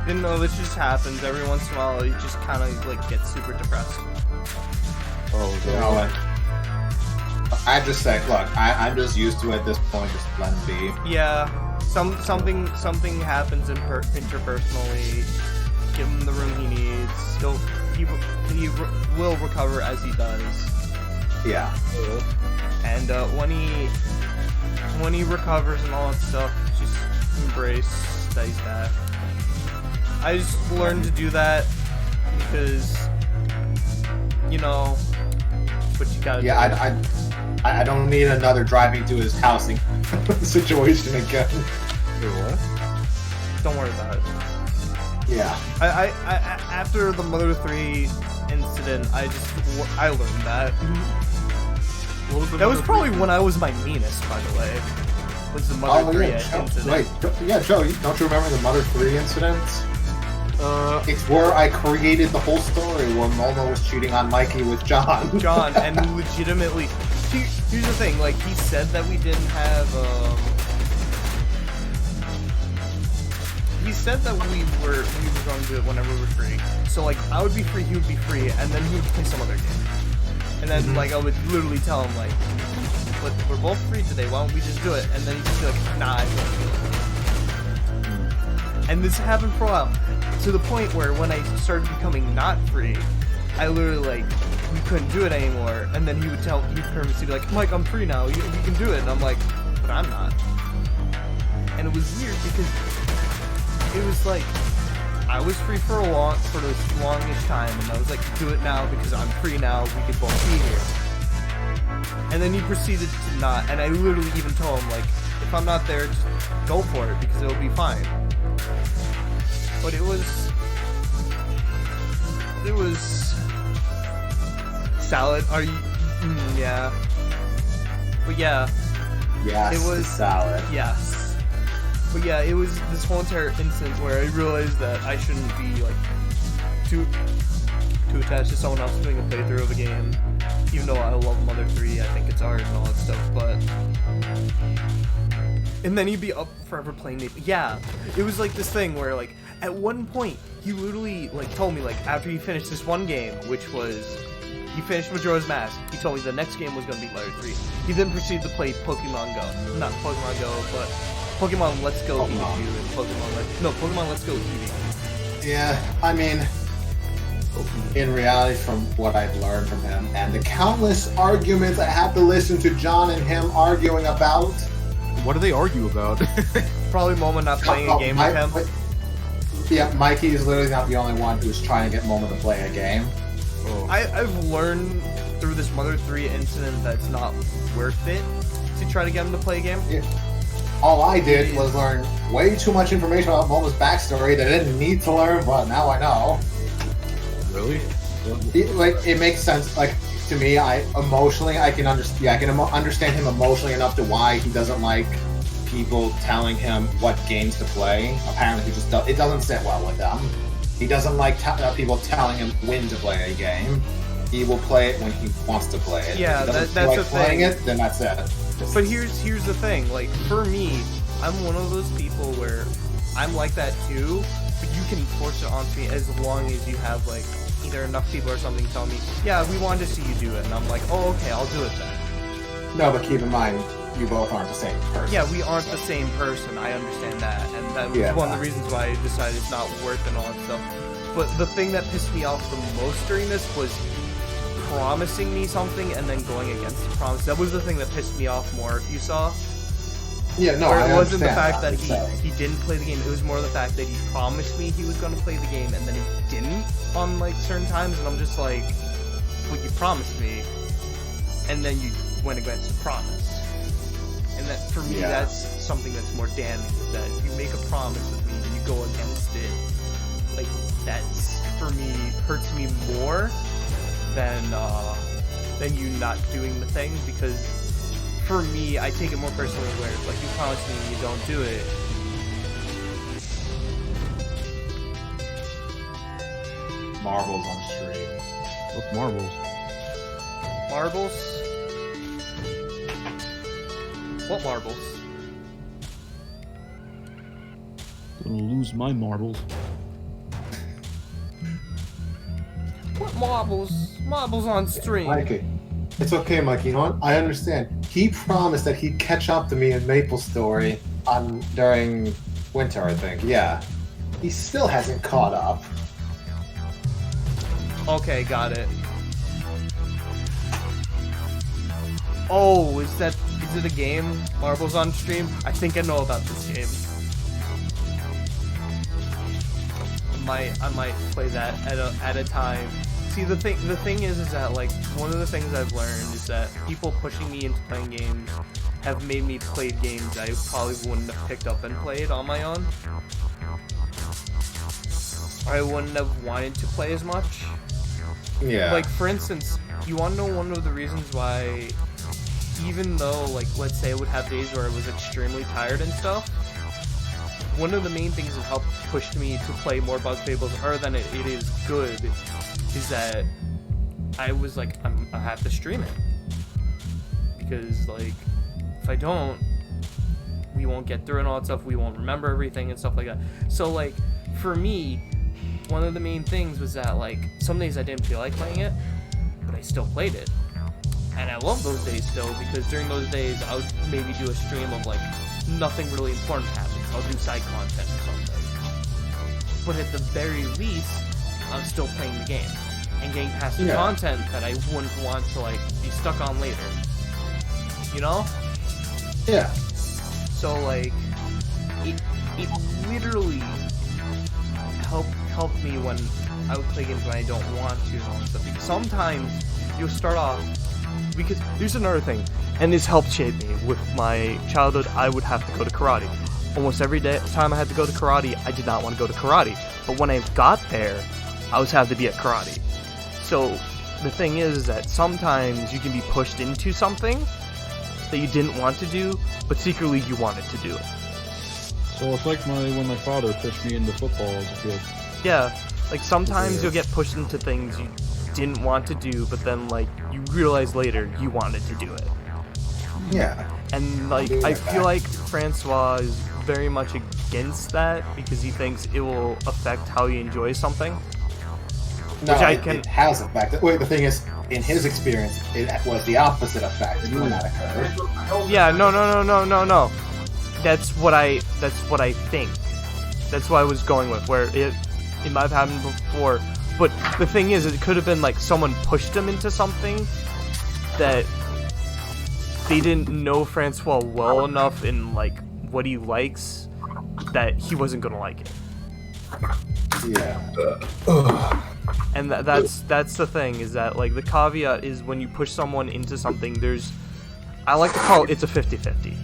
Didn't know this just happens every once in a while. You just kind of like get super depressed. Oh, you know what? I just say, look, I'm just used to it at this point. Just let it be. Yeah, something happens interpersonally. Give him the room he needs. He will recover as he does. Yeah. And when he recovers and all that stuff, just embrace that he's back. I just learned to do that because, you know, what you gotta do. Yeah, I don't need another driving to his housing situation again. Wait, what? Don't worry about it. Yeah. I after the Mother 3 incident, I learned that. That was probably when I was my meanest, by the way. Was the Mother 3 incident? Right. Yeah, Joe, don't you remember the Mother 3 incident? It's where I created the whole story where Momo was cheating on Mikey with John. And legitimately, here's the thing, like, he said that we didn't have, he said that we were going to do it whenever we were free. So, like, I would be free, he would be free, and then he would play some other game. And then, like, I would literally tell him, like, look, we're both free today, why don't we just do it? And then he'd just be like, nah, I can't do it. And this happened for a while, to the point where when I started becoming not free, I literally, like, we couldn't do it anymore. And then he'd purposely be like, Mike, I'm free now, you can do it. And I'm like, but I'm not. And it was weird because it was like, I was free for this longish time, and I was like, do it now because I'm free now, we could both be here. And then he proceeded to not, and I literally even told him, like, if I'm not there, just go for it because it'll be fine. But it was salad. Are you? Yeah. But yeah. Yes, it was salad. Yes. But yeah, it was this whole entire instance where I realized that I shouldn't be like too attached to someone else doing a playthrough of a game. Even though I love Mother 3, I think it's art and all that stuff, but... And then he'd be up forever playing Maple. Yeah, it was like this thing where, like, at one point, he literally, like, told me, like, after he finished this one game, which was... He finished Majora's Mask, he told me the next game was going to be Mother 3. He then proceeded to play Pokemon Go. Not Pokemon Go, but Pokemon Let's Go Pikachu and Pokemon Let's Go Eevee. Yeah, I mean... In reality, from what I've learned from him, and the countless arguments I had to listen to John and him arguing about... What do they argue about? Probably Momo not playing a game with him. Yeah, Mikey is literally not the only one who's trying to get Momo to play a game. Oh. I've learned through this Mother 3 incident that it's not worth it to try to get him to play a game. Yeah. All I did was learn way too much information about Momo's backstory that I didn't need to learn, but now I know. Really? It makes sense. Like, to me, I can understand him emotionally enough to why he doesn't like people telling him what games to play. Apparently, it doesn't sit well with him. He doesn't like people telling him when to play a game. He will play it when he wants to play it. Yeah, if he doesn't that's feel the like playing thing. it, then that's it. But here's the thing. Like, for me, I'm one of those people where I'm like that too. But you can force it onto me as long as you have like either enough people or something tell me, yeah, we wanted to see you do it, and I'm like, oh, okay, I'll do it then. No, but keep in mind, you both aren't the same person. Yeah, we aren't the same person. I understand that, and that was one of the reasons why I decided it's not worth it and all that stuff. But the thing that pissed me off the most during this was promising me something and then going against the promise. That was the thing that pissed me off more. If you saw. Yeah, no, Where I it wasn't the understand fact that he didn't play the game, it was more the fact that he promised me he was going to play the game and then he didn't on like certain times, and I'm just like, well, you promised me and then you went against the promise. And that, for me, that's something that's more damning, is that you make a promise with me and you go against it. Like, that's, for me, hurts me more than you not doing the thing, because for me, I take it more personally where it's like, you promise me and you don't do it. Marbles on the street. What's marbles? Marbles? What marbles? Gonna lose my marbles. What marbles? Marbles on stream. Mikey. It's okay, Mikey. You know what? I understand. He promised that he'd catch up to me in Maple Story during winter, I think. Yeah. He still hasn't caught up. Okay, got it. Oh, is it a game? Marbles on stream? I think I know about this game. I might play that at a time. See, the thing is that like one of the things I've learned is that people pushing me into playing games have made me play games I probably wouldn't have picked up and played on my own. Or I wouldn't have wanted to play as much. Yeah. Like, for instance, you want to know one of the reasons why, even though, like, let's say I would have days where I was extremely tired and stuff, one of the main things that helped push me to play more Bug Fables, other than it is good, is that I was like, I have to stream it. Because, like, if I don't, we won't get through and all that stuff, we won't remember everything and stuff like that. So, like, for me, one of the main things was that, like, some days I didn't feel like playing it, but I still played it. And I love those days still, because during those days, I would maybe do a stream of, like, nothing really important happens. I'll do side content or something. But at the very least, I'm still playing the game. And getting past the content that I wouldn't want to, like, be stuck on later. You know? Yeah. So, like, it literally helped me when I would play games when I don't want to and all that stuff. Because sometimes you'll start off, because here's another thing, and this helped shape me. With my childhood, I would have to go to karate. Almost every time I had to go to karate, I did not want to go to karate. But when I got there, I always had to be at karate. So the thing is that sometimes you can be pushed into something that you didn't want to do, but secretly you wanted to do it. So it's like when my father pushed me into football as a kid. Yeah, like sometimes you'll get pushed into things you didn't want to do, but then like you realize later you wanted to do it. Yeah. And like I feel like Francois is very much against that because he thinks it will affect how you enjoy something. No, which it has affected. Wait, the thing is, in his experience, it was the opposite effect when that occurred. Yeah, no. That's what I think. That's what I was going with, where it might have happened before. But the thing is, it could have been like someone pushed him into something that they didn't know Francois well enough in like what he likes that he wasn't gonna like it. Yeah. And that's the thing, is that like the caveat is when you push someone into something, there's, I like to call it's a 50-50.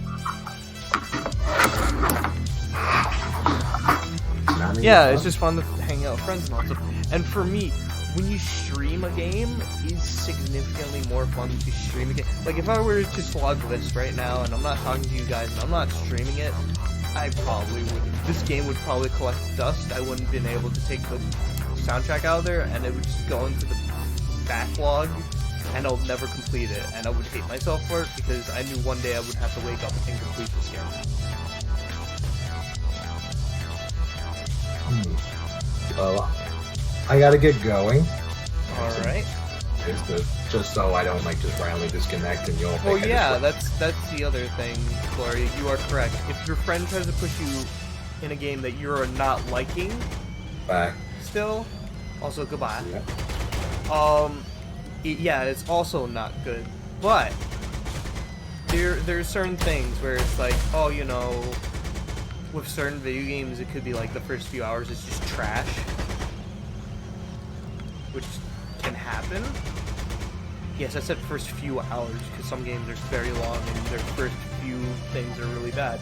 Yeah, it's just fun to hang out with friends and all stuff. And for me, when you stream a game, it's significantly more fun to stream a game. Like if I were to slug this right now, and I'm not talking to you guys, and I'm not streaming it, I probably would. This game would probably collect dust. I wouldn't have been able to take the soundtrack out of there, and it would just go into the backlog, and I'll never complete it, and I would hate myself for it because I knew one day I would have to wake up and complete this game. Well, I gotta get going. Alright. Just so I don't like just randomly disconnect and you'll. Well, yeah, that's the other thing, Gloria. You are correct. If your friend tries to push you in a game that you're not liking, Bye. still, also goodbye. Yeah. It's also not good. But there's certain things where it's like, oh, you know, with certain video games, it could be like the first few hours is just trash, which can happen. Yes, I said first few hours because some games are very long and their first few things are really bad.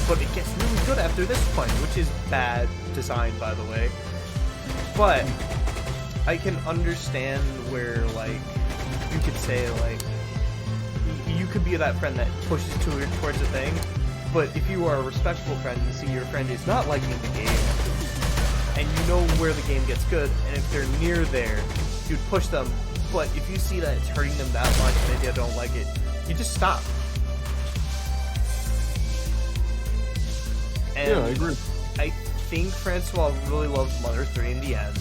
But it gets really good after this point, which is bad design, by the way. But I can understand where, like, you could say, like, you could be that friend that pushes towards a thing, but if you are a respectful friend and see your friend is not liking the game, and you know where the game gets good, and if they're near there, you'd push them. But if you see that it's hurting them that much and they don't like it, you just stop. And yeah, I agree. I think Francois really loved Mother 3 in the end.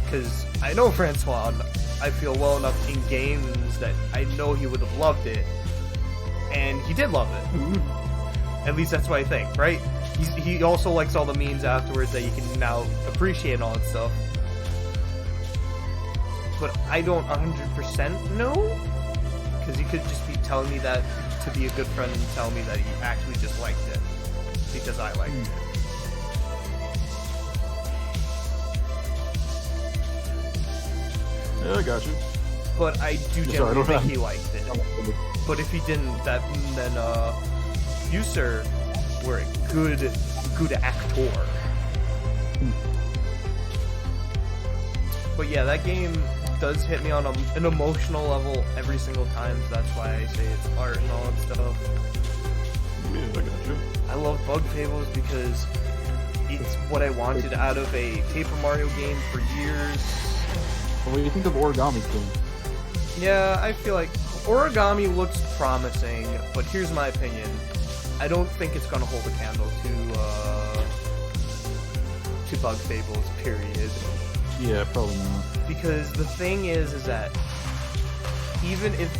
Because I know Francois, I feel well enough in games that I know he would have loved it. And he did love it. At least that's what I think, right? He also likes all the memes afterwards that you can now appreciate and all that stuff. But I don't 100% know, because he could just be telling me that to be a good friend and tell me that he actually just liked it because I liked it. Yeah, I got you. But I do generally think he liked it. But if he didn't, then you, sir, were a good actor. But yeah, that game does hit me on an emotional level every single time, so that's why I say it's art and all that stuff. Yeah, I got you. I love Bug Fables because it's what I wanted out of a Paper Mario game for years. What do you think of Origami King? Yeah, I feel like Origami looks promising, but here's my opinion. I don't think it's gonna hold a candle to Bug Fables, period. Yeah, probably not. Because the thing is that even if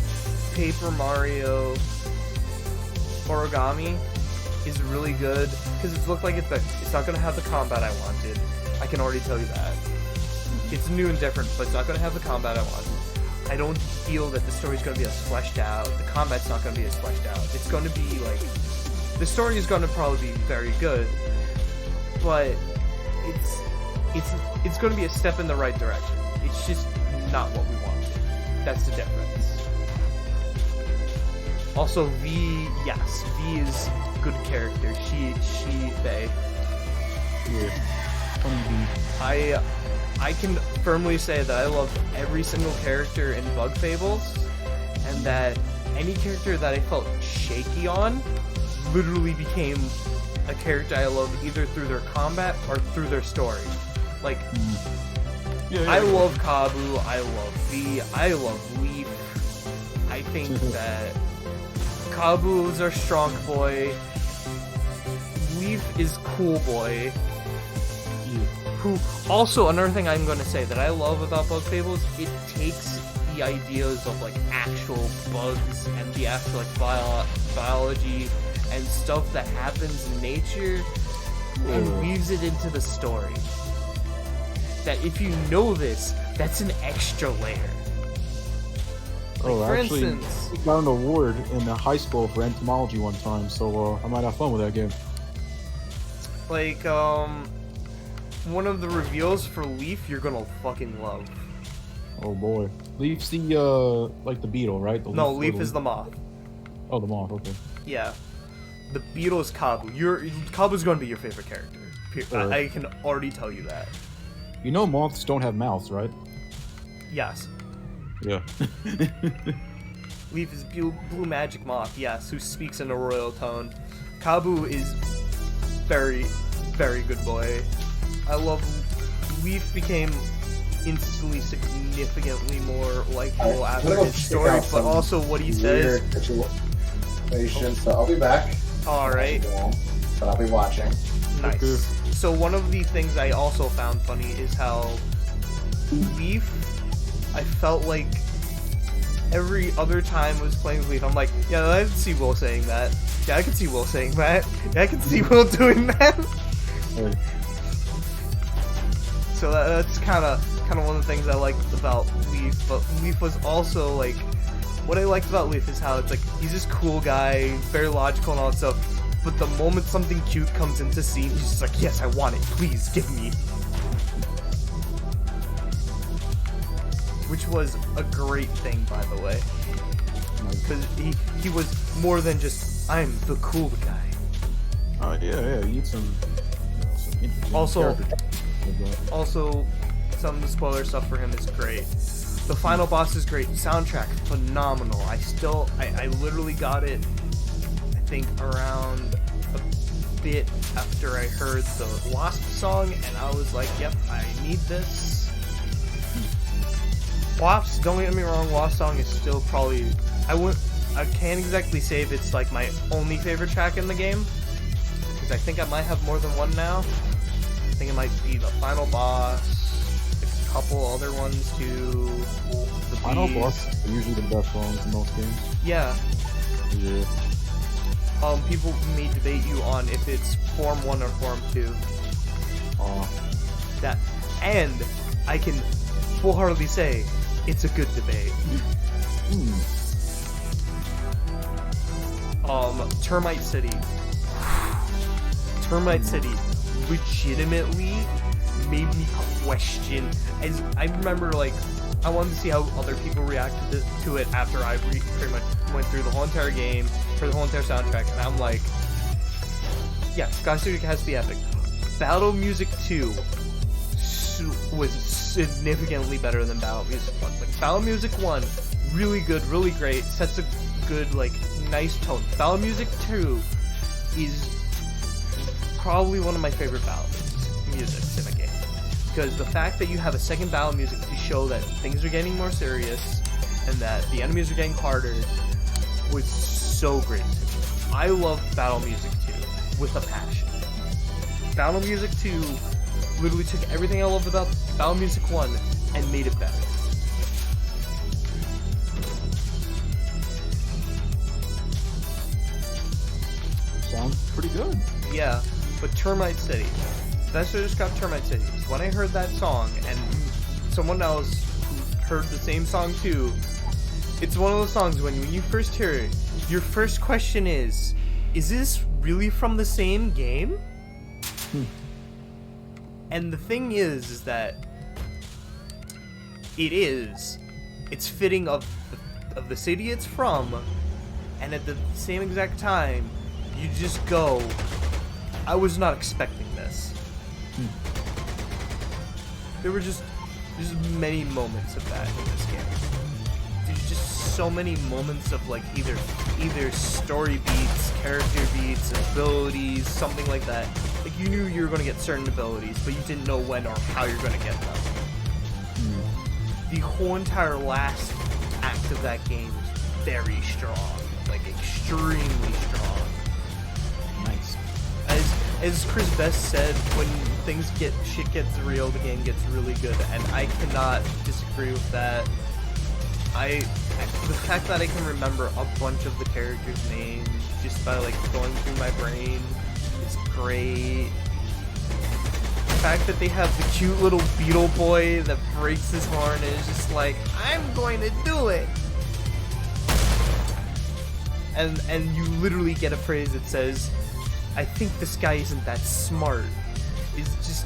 Paper Mario Origami is really good, because it's looked like it's not gonna have the combat I wanted. I can already tell you that. It's new and different, but it's not gonna have the combat I wanted. I don't feel that the story's gonna be as fleshed out. The combat's not gonna be as fleshed out. It's gonna be like, the story is gonna probably be very good, but it's gonna be a step in the right direction. It's just not what we wanted. That's the difference. Also, V is good character. They. Yeah. I can firmly say that I love every single character in Bug Fables, and that any character that I felt shaky on literally became a character I loved either through their combat or through their story. Like, I love Kabu, I love V, I love Leaf. I think that Kabu is our strong boy. Leaf is cool boy. Who also, another thing I'm going to say that I love about Bug Fables, it takes the ideas of like actual bugs and the actual like biology and stuff that happens in nature and weaves it into the story. That if you know this, that's an extra layer. Like, for instance, I got an award in high school for entomology one time, so I might have fun with that game. Like, one of the reveals for Leaf you're gonna fucking love. Oh boy. Leaf's the, like the beetle, right? No, Leaf is the moth. Oh, the moth, okay. Yeah. The beetle is Kabu. Kabu's gonna be your favorite character. I can already tell you that. You know moths don't have mouths, right? Yes. Yeah. Leaf is blue magic moth, yes, who speaks in a royal tone. Kabu is very, very good boy. I love Leaf became instantly significantly more likable after his story, but also what he says. So I'll be back. Alright. But I'll be watching. Nice. So one of the things I also found funny is how Leaf, I felt like every other time I was playing with Leaf, I'm like, yeah, I can see Will saying that. Yeah, I can see Will saying that. Yeah, I can see Will doing that. So that's kind of one of the things I liked about Leaf. But Leaf was also like, what I liked about Leaf is how it's like he's this cool guy, very logical and all that stuff. But the moment something cute comes into scene, he's just like, yes, I want it. Please give me. Which was a great thing, by the way. Because he was more than just, I'm the cool guy. Yeah, you need some interesting Also, some of the spoiler stuff for him is great. The final boss is great. Soundtrack, phenomenal. I literally got it, I think, around a bit after I heard the Wasp song, and I was like, yep, I need this. Wasp, don't get me wrong, Wasp song is still probably, I can't exactly say if it's like my only favorite track in the game, because I think I might have more than one now, think it might be the final boss, a couple other ones too. The Final bees. boss are usually the best ones in most games. Yeah. Yeah. People may debate you on if it's Form 1 or Form 2. That, and I can full-heartedly say it's a good debate. Termite City. Termite City legitimately made me question. As I remember, like, I wanted to see how other people reacted to it after I pretty much went through the whole entire game, for the whole entire soundtrack, and I'm like, yeah, Sky Studio has to be epic. Battle Music 2 was significantly better than Battle Music 1. Like, Battle Music 1, really good, really great, sets a good, like, nice tone. Battle Music 2 is probably one of my favorite battle musics in a game. Because the fact that you have a second battle music to show that things are getting more serious and that the enemies are getting harder was so great to me. I love Battle Music 2 with a passion. Battle Music 2 literally took everything I loved about Battle Music 1 and made it better. Sounds pretty good. Yeah, but Termite City. That's what I just got Termite City. When I heard that song, and someone else who heard the same song too, it's one of those songs when you first hear it, your first question is this really from the same game? And the thing is that it is. It's fitting of the city it's from, and at the same exact time, you just go, I was not expecting this. There were just many moments of that in this game. There's just so many moments of like either story beats, character beats, abilities, something like that. Like you knew you were going to get certain abilities, but you didn't know when or how you're going to get them. The whole entire last act of that game is very strong, like extremely strong. Nice. As Chris Best said, when shit gets real, the game gets really good, and I cannot disagree with that. The fact that I can remember a bunch of the characters' names just by like going through my brain is great. The fact that they have the cute little beetle boy that breaks his horn and is just like, I'm going to do it. And you literally get a phrase that says, I think this guy isn't that smart. It's just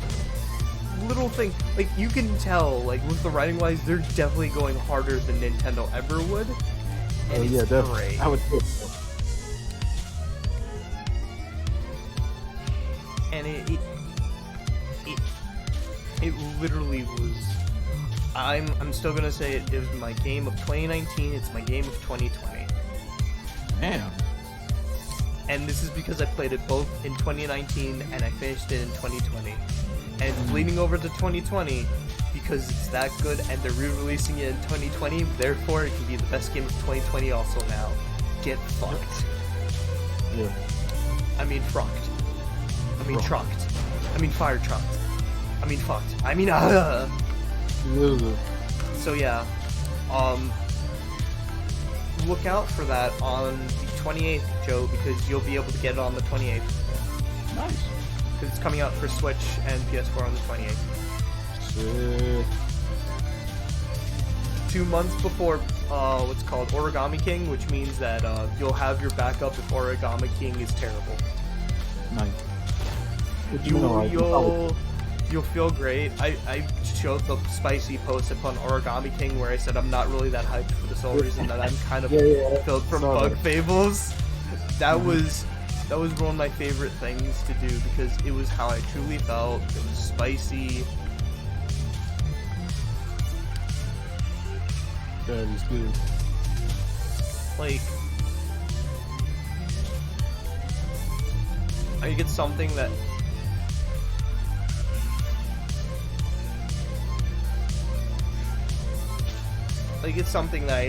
little thing, like you can tell, like with the writing wise, they're definitely going harder than Nintendo ever would. And it's great. I would think so. And it literally was. I'm still gonna say it was my game of 2019. It's my game of 2020. Damn. And this is because I played it both in 2019 and I finished it in 2020. And bleeding over to 2020, because it's that good and they're re-releasing it in 2020, therefore it can be the best game of 2020 also now. Get fucked. Yeah. I mean frocked. I mean trucked. I mean fire trucked. I mean fucked. I mean So yeah. Look out for that on the 28th, Joe, because you'll be able to get it on the 28th. Nice. Because it's coming out for Switch and PS4 on the 28th. Sick. 2 months before what's called Origami King, which means that you'll have your backup if Origami King is terrible. Nice. You'll feel great. I showed the spicy post upon Origami King where I said I'm not really that hyped for the sole reason that I'm kind of filled from bug fables. That was one of my favorite things to do because it was how I truly felt. It was spicy. That is good. Like I get something that it's something that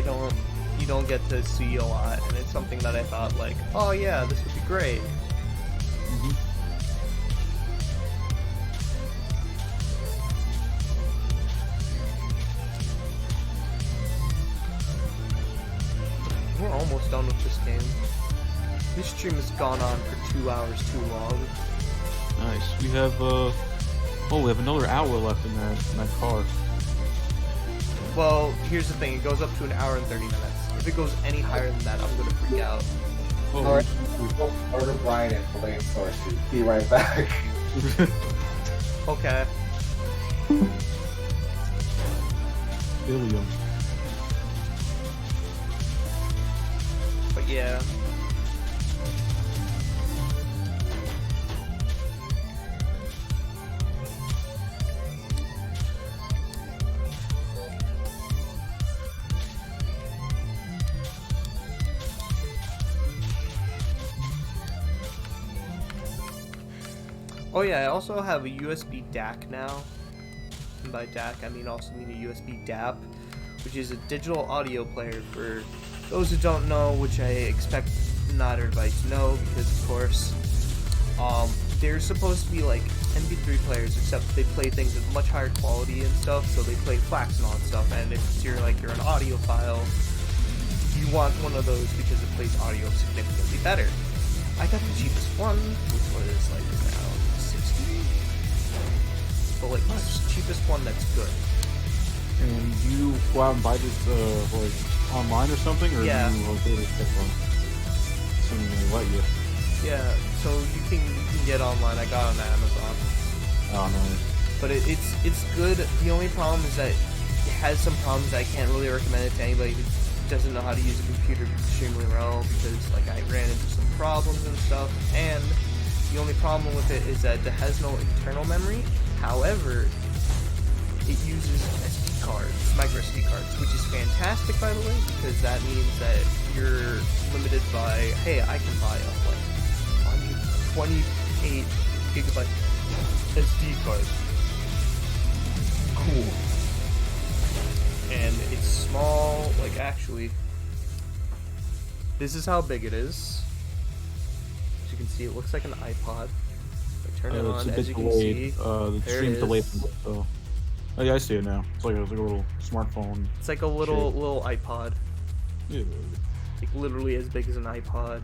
you don't get to see a lot, and it's something that I thought like, oh yeah, this would be great. almost done with this game. This stream has gone on for 2 hours too long. Nice. We have we have another hour left in that car. Well, here's the thing. It goes up to an hour and 30 minutes. If it goes any higher than that, I'm gonna freak out. Oh, Alright, order Brian at the lane source. Be right back. Okay. Billion. But yeah. Oh yeah, I also have a USB DAC now. And by DAC, I mean a USB DAP, which is a digital audio player for those who don't know, which I expect not everybody to know, because of course, they're supposed to be like MP3 players, except they play things at much higher quality and stuff, so they play FLACs and all that stuff, and if you're an audiophile, you want one of those because it plays audio significantly better. I got the cheapest one, which was like around 60, but like the cheapest one that's good. And you go out and buy this like online or something, or Yeah. do you go to check one? Assuming they let you. Yeah, so you can get online. I got it on Amazon, Oh no. but it's good. The only problem is that it has some problems. I can't really recommend it to anybody who doesn't know how to use a computer extremely well, because like I ran into some problems and stuff. And the only problem with it is that it has no internal memory. However, it uses SD cards, micro SD cards, which is fantastic, by the way, because that means that you're limited by, hey, I can buy a like 128 gigabyte SD card. Cool. And it's small, like actually, this is how big it is. As you can see, it looks like an iPod. I turn it on, as you can see. The there stream's it delayed. is. So. Oh yeah, I see it now. It's like a little smartphone. It's like a little iPod. Yeah. Like literally as big as an iPod.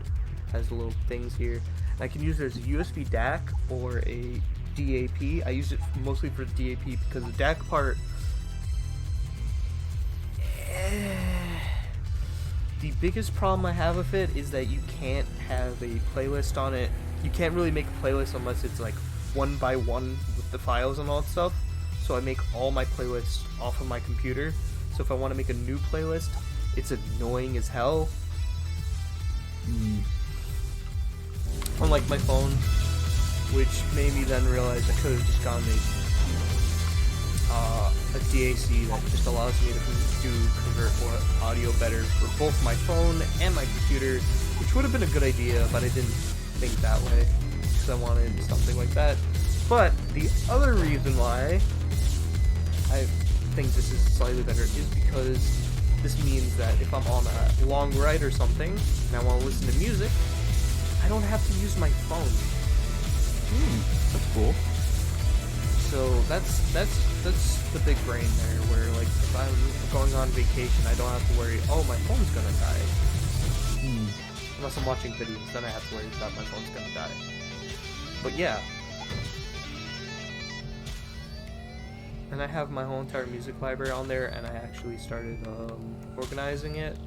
Has little things here. And I can use it as a USB DAC or a DAP. I use it mostly for DAP because the DAC part, the biggest problem I have with it is that you can't have a playlist on it. You can't really make a playlist unless it's like one by one with the files and all that stuff. So I make all my playlists off of my computer. So if I want to make a new playlist, it's annoying as hell. Unlike my phone, which made me then realize I could have just gone a DAC that just allows me to convert audio better for both my phone and my computer, which would have been a good idea, but I didn't think that way because I wanted something like that. But the other reason why I think this is slightly better is because this means that if I'm on a long ride or something and I want to listen to music, I don't have to use my phone. That's cool. So that's the big brain there, where like if I'm going on vacation, I don't have to worry, oh, my phone's gonna die. Unless I'm watching videos, then I have to worry that my phone's gonna die. But yeah. And I have my whole entire music library on there, and I actually started organizing it.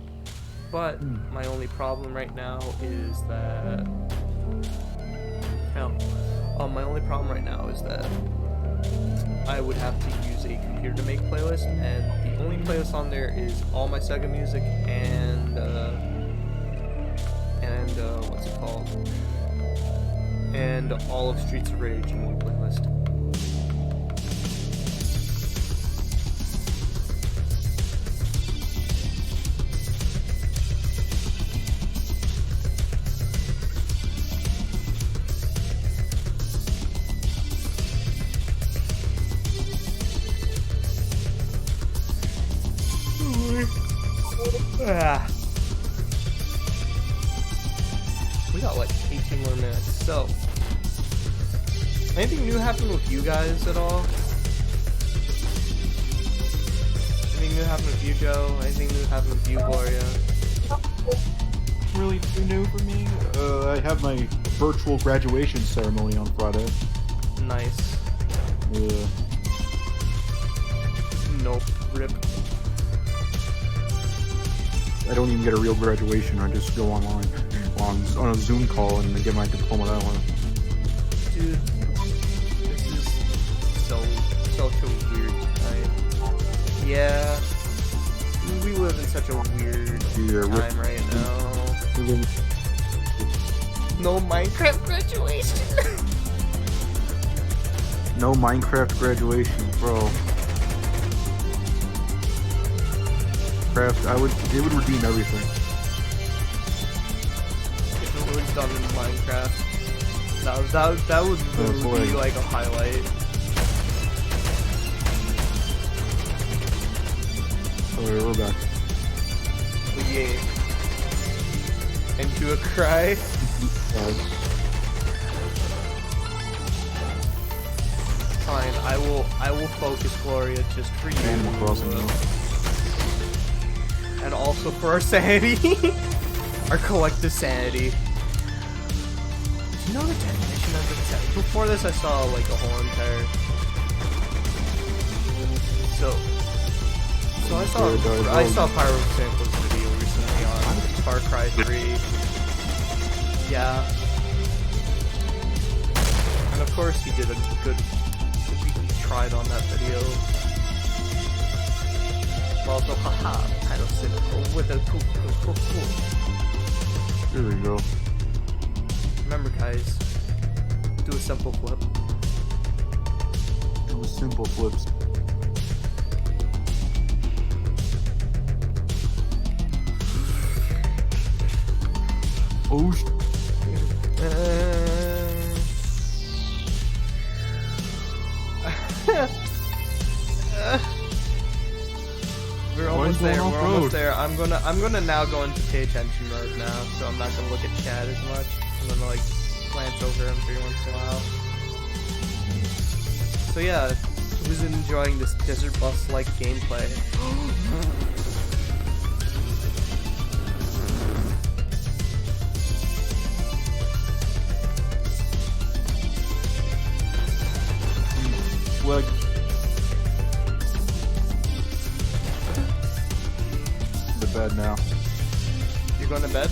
But my only problem right now is that my only problem right now is that I would have to use a computer to make playlists, and the only playlist on there is all my Sega music and what's it called? And all of Streets of Rage in one playlist. We got like 18 more minutes. So, anything new happen with you guys at all? Anything new happen with you, Joe? Anything new happen with you, Gloria? really too new for me. I have my virtual graduation ceremony on Friday. Nice. Yeah. Nope. Rip. I don't even get a real graduation. I just go online on a Zoom call and get my diploma that way. Dude, this is such a weird night. Yeah. We live in such a weird time right now. No Minecraft graduation. No Minecraft graduation, bro. Craft, it would redeem everything. If it was done in Minecraft, that would literally be like a highlight. Alright, we're back. Yeah. Into a cry. Fine, I will focus Gloria just for you. Animal Crossing. And also for our sanity. Our collective sanity. You know the definition of insanity? Before this I saw like a whole entire... So I saw Pyro Sample's video recently on Far Cry 3. Yeah. And of course he did a good... He tried on that video. Also, haha, Pyro Sample with a cool. There we go. Remember guys, do a simple flip. Do simple flips. Oh, we're almost there. I'm gonna now go into pay attention mode now, so I'm not gonna look at chat as much. I'm gonna like glance over every once in a while. So yeah, who's enjoying this desert bus like gameplay? Like, the bed now. You're going to bed?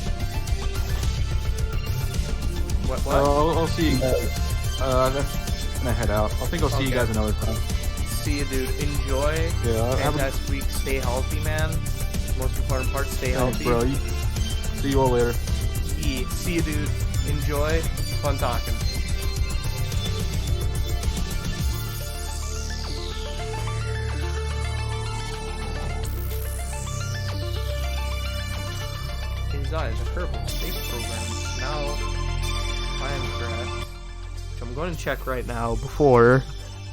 What? I'll see you guys. I'm gonna head out. I think I'll see you guys another time. See you, dude. Enjoy. Yeah, Fantastic week. Stay healthy, man. Most important part, stay healthy. Bro, see you all later. Yeah. See you, dude. Enjoy. Fun talking. Eyes, a Kerbal Space Program. Now, if I am correct, so I'm going to check right now before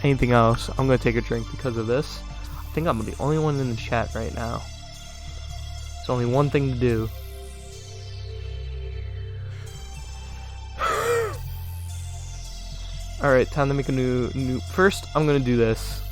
anything else. I'm going to take a drink because of this. I think I'm the only one in the chat right now. It's only one thing to do. Alright, time to make a new... First, I'm going to do this.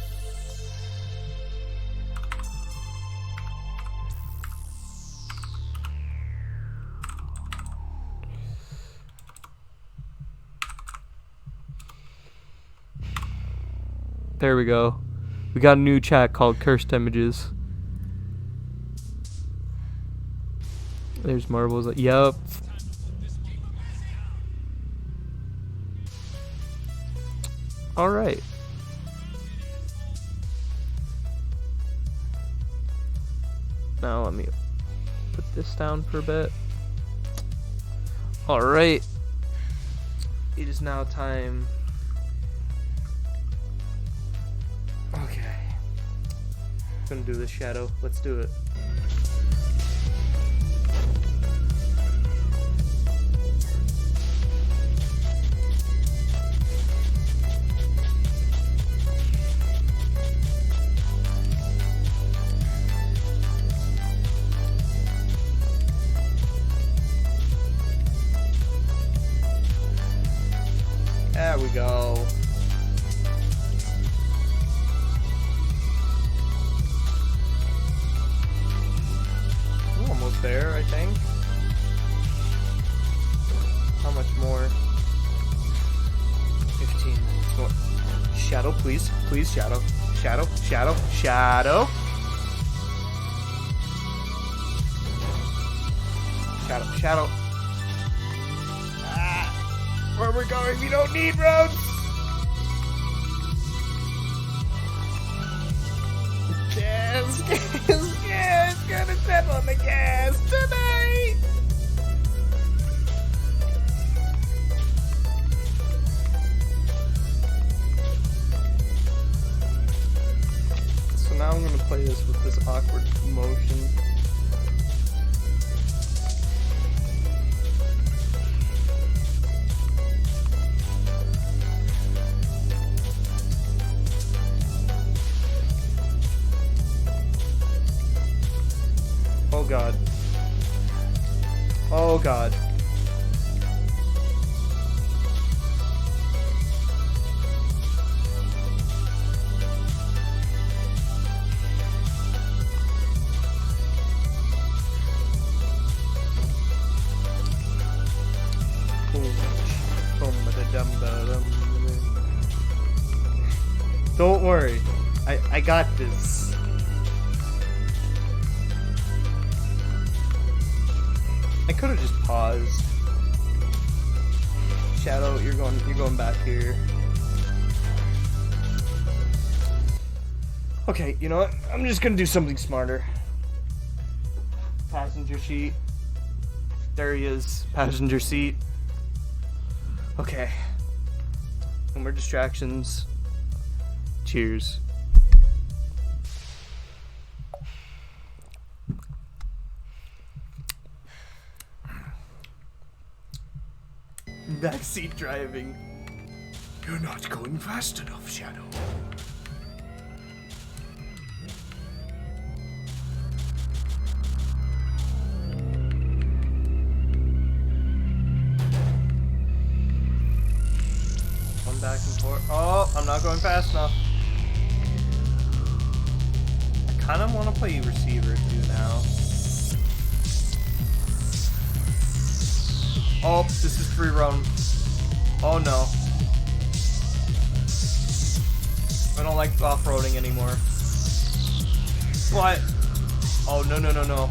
There we go. We got a new chat called Cursed Images. There's marbles. Yup. Alright. Now let me put this down for a bit. Alright. It is now time. Okay. I'm gonna do this, Shadow. Let's do it. There we go. We're almost there, I think. How much more? 15 minutes more. Shadow, please. Please, Shadow. Shadow, Shadow, Shadow. Shadow, Shadow. Ah, where we're going, we don't need roads. Gas, gas, gas. Gonna step on the gas tonight. So now I'm gonna play this with this awkward motion. Oh god. Oh god. Don't worry. I got this. I could have just paused. Shadow, you're going back here. Okay, you know what? I'm just gonna do something smarter. Passenger seat. There he is. Passenger seat. Okay. No more distractions. Cheers. Backseat driving. You're not going fast enough, Shadow. One back and forth. Oh, I'm not going fast enough. I kind of want to play receiver too now. Oh, this is free run. Oh no. I don't like off-roading anymore. What? Oh, no, no, no, no.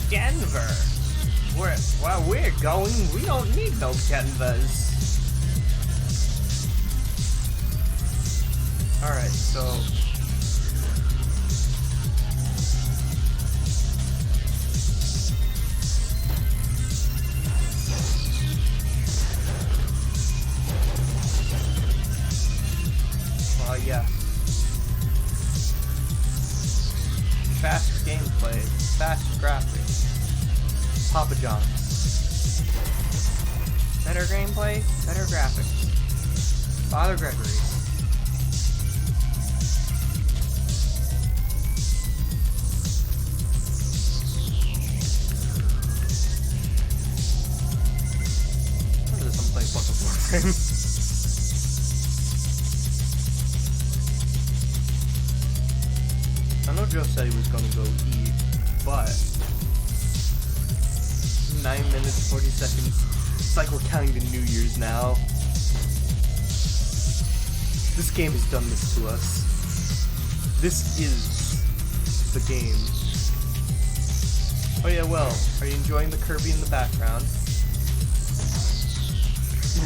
Denver. Where we're going, we don't need no Denvers. Alright, so yeah. Fast gameplay, fast graphics. Papa John's. Better gameplay, better graphics. Father Gregory. What is this? I'm playing fucking Warframe. I know Joe said he was gonna go eat, but 9 minutes, 40 seconds. It's like we're counting to New Year's now. This game has done this to us. This is the game. Oh yeah, well, are you enjoying the Kirby in the background?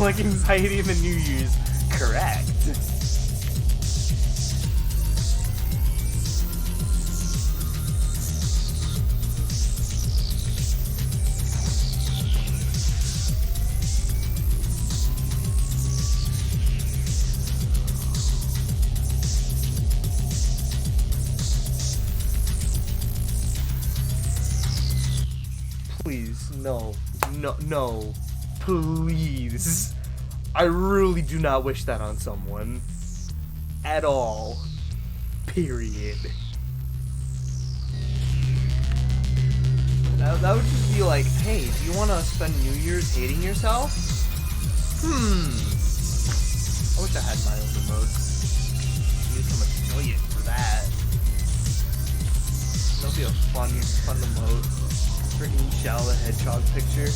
Like anxiety in the New Year's. Correct. Please, no, no, no, please. I really do not wish that on someone. At all. Period. That would just be like, hey, do you want to spend New Year's hating yourself? I wish I had my own emotes. Use some affiliate for that. That'll be a fun emote. Freaking Shell the Hedgehog picture.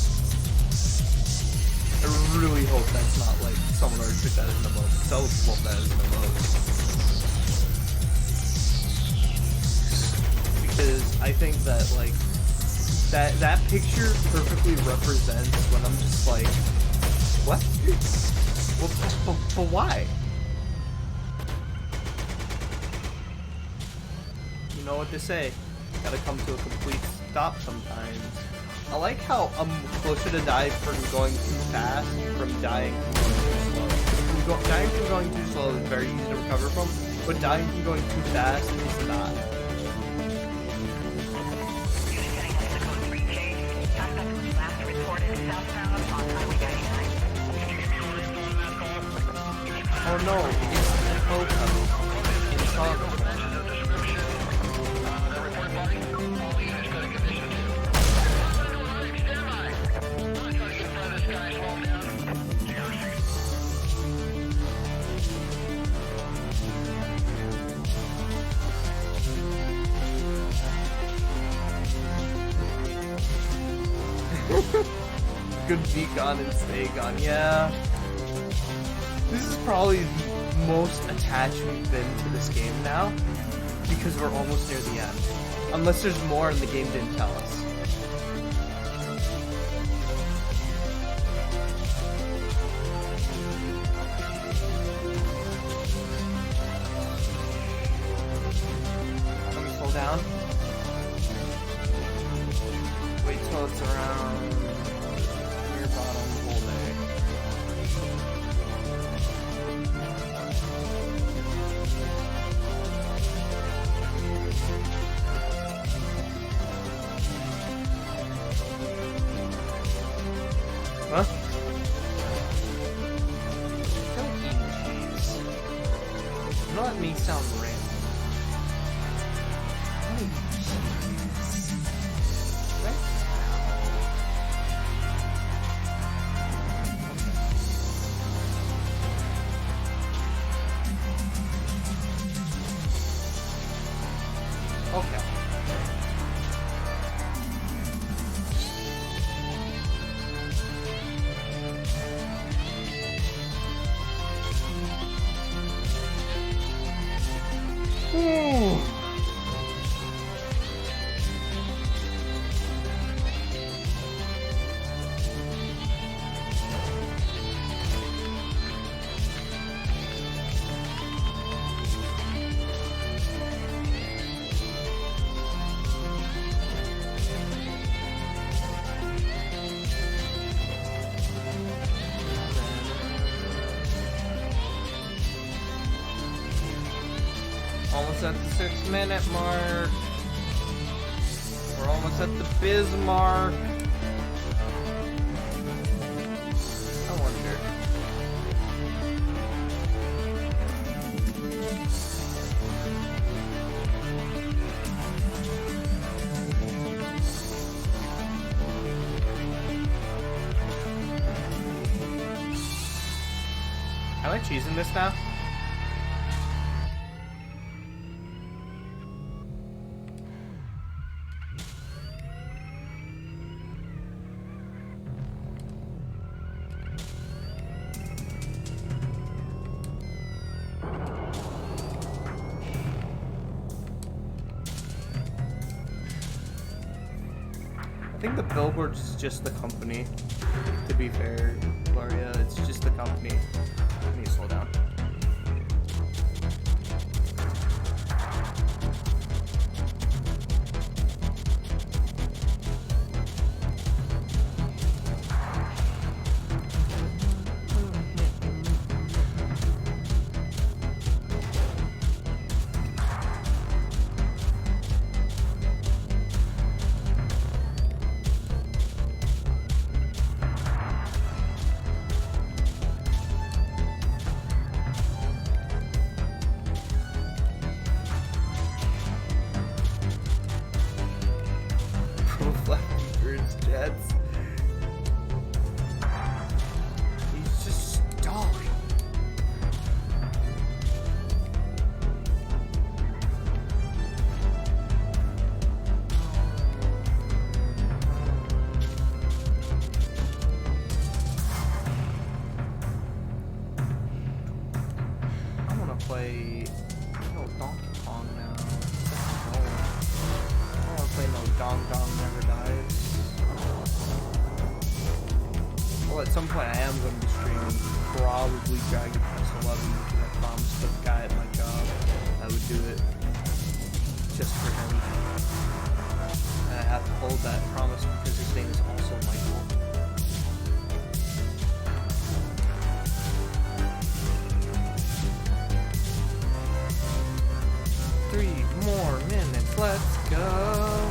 I really hope that's not like someone already took that as an emote. So I would love that as an emote. Because I think that like that picture perfectly represents when I'm just like, what? But why? You know what they say. Gotta come to a complete stop sometimes. I like how I'm closer to die from going too fast from dying from going too slow. Dying from going too slow is very easy to recover from, but dying from going too fast is not. Oh no, it's the Coco. It's on. Good be gone and stay gone, yeah. This is probably the most attached we've been to this game now, because we're almost near the end. Unless there's more and the game didn't tell us. Let me slow down. Wait till it's around near bottom whole day. Huh? Don't eat cheese. Don't let me sound random. Don't eat cheese. Right? Okay. Ooh. Almost at the 6-minute mark. We're almost at the Bismarck. I wonder. Am I cheesing this now? I think the billboard is just the company. To be fair, Gloria, it's just the company. Let me slow down. play Donkey Kong now. No. I don't want to play no Dong Dong Never Dies. Well, at some point I am going to be streaming probably Dragon Quest 11 because I promised the guy at my job I would do it just for him. And I have to hold that promise because his name is also Michael. Three more minutes, let's go.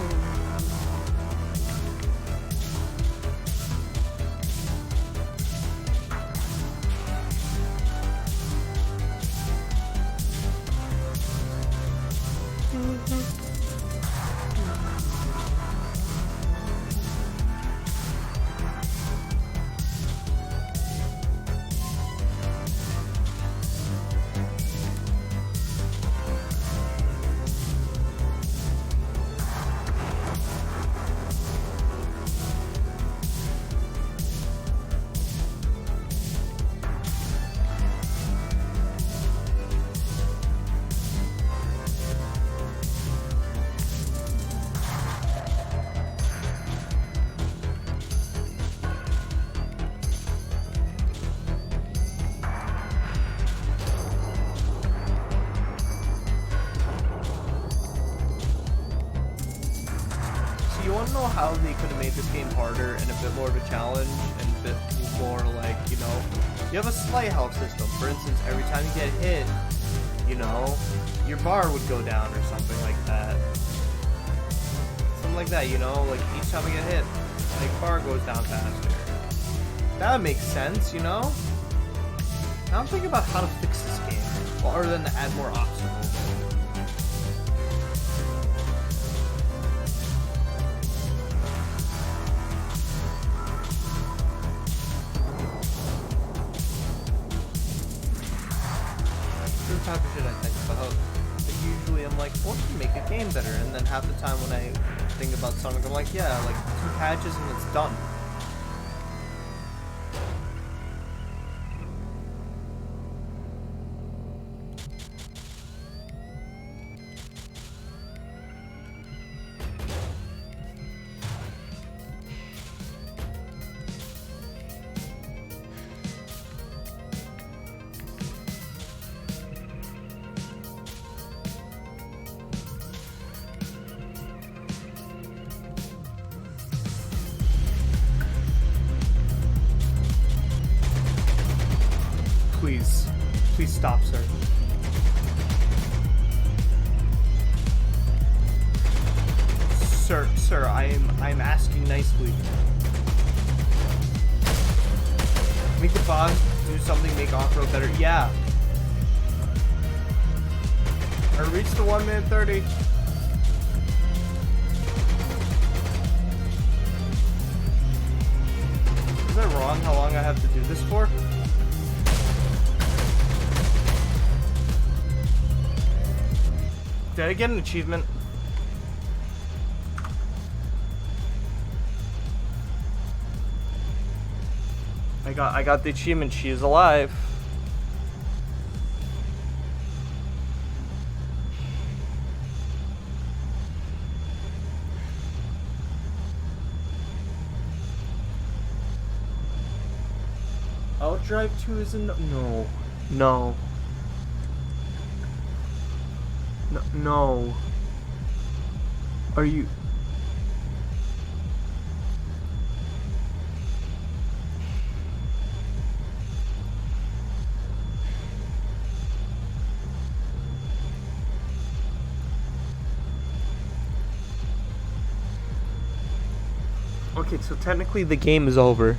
Know how they could have made this game harder and a bit more of a challenge and a bit more like, you know, you have a slight health system. For instance, every time you get hit, you know, your bar would go down or something like that. Something like that, you know, like each time you get hit, like bar goes down faster. That would make sense, you know? Now I'm thinking about how to fix this game, well, other than to add more obstacles. Type of shit I think about. But usually I'm like, what can make a game better? And then half the time when I think about something, I'm like, yeah, like 2 patches and it's done. Please. Please stop, sir. Sir, I'm asking nicely. Make the boss do something, make off-road better. Yeah. I reached the 1 minute 30. Is that wrong how long I have to do this for? Did I get an achievement? I got the achievement. She is alive. Outdrive 2 is no. No. No. Are you... Okay, so technically the game is over.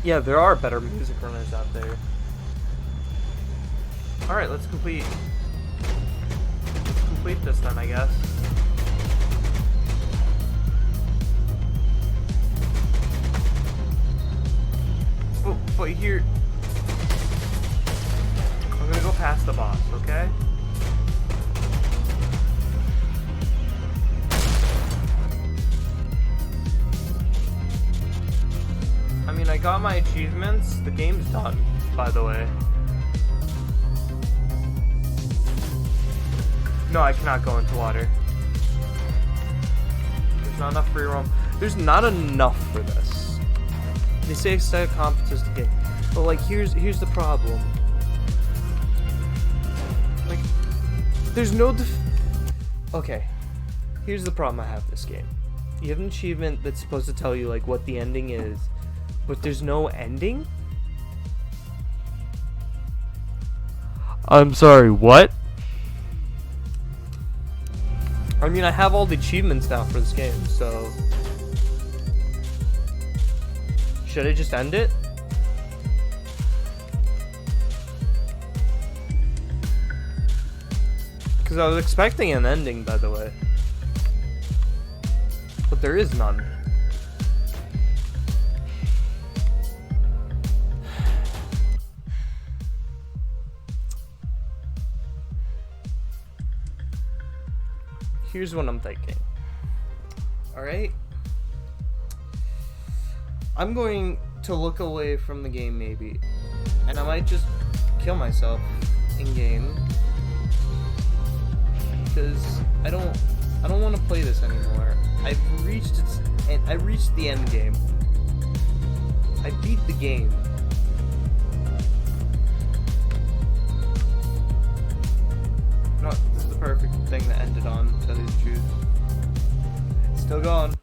Yeah, there are better music runners out there. Alright, let's complete this then, I guess. But here... I'm gonna go past the boss, okay? got my achievements. The game's done, by the way. No, I cannot go into water. There's not enough free roam. There's not enough for this. They say excited competence to game. But like here's the problem. Like there's no okay. Here's the problem I have with this game. You have an achievement that's supposed to tell you like what the ending is, but there's no ending? I'm sorry, what? I mean, I have all the achievements now for this game, so... Should I just end it? Because I was expecting an ending, by the way. But there is none. Here's what I'm thinking. Alright? I'm going to look away from the game maybe. And I might just kill myself in game. Because I don't want to play this anymore. I reached the end game. I beat the game. No, this is the perfect thing to end it on, to tell you the truth. It's still going.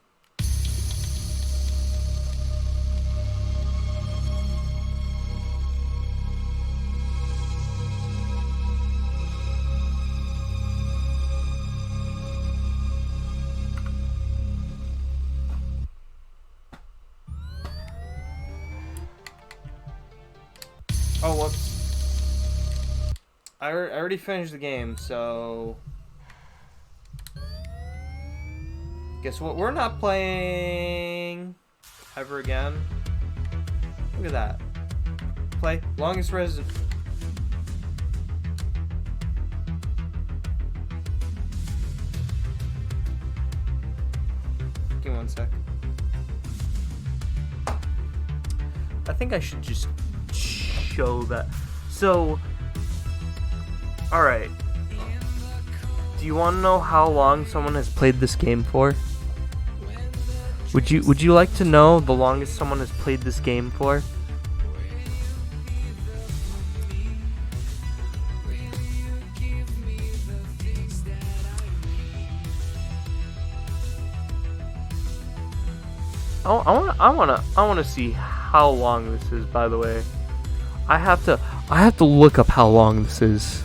Oh, whoops. I already finished the game, so... Guess what? We're not playing... ever again. Look at that. Play. Longest resident... Give me one sec. I think I should just show that. So... Alright. Do you want to know how long someone has played this game for? Would you like to know the longest someone has played this game for? I wanna see how long this is, by the way. I have to look up how long this is.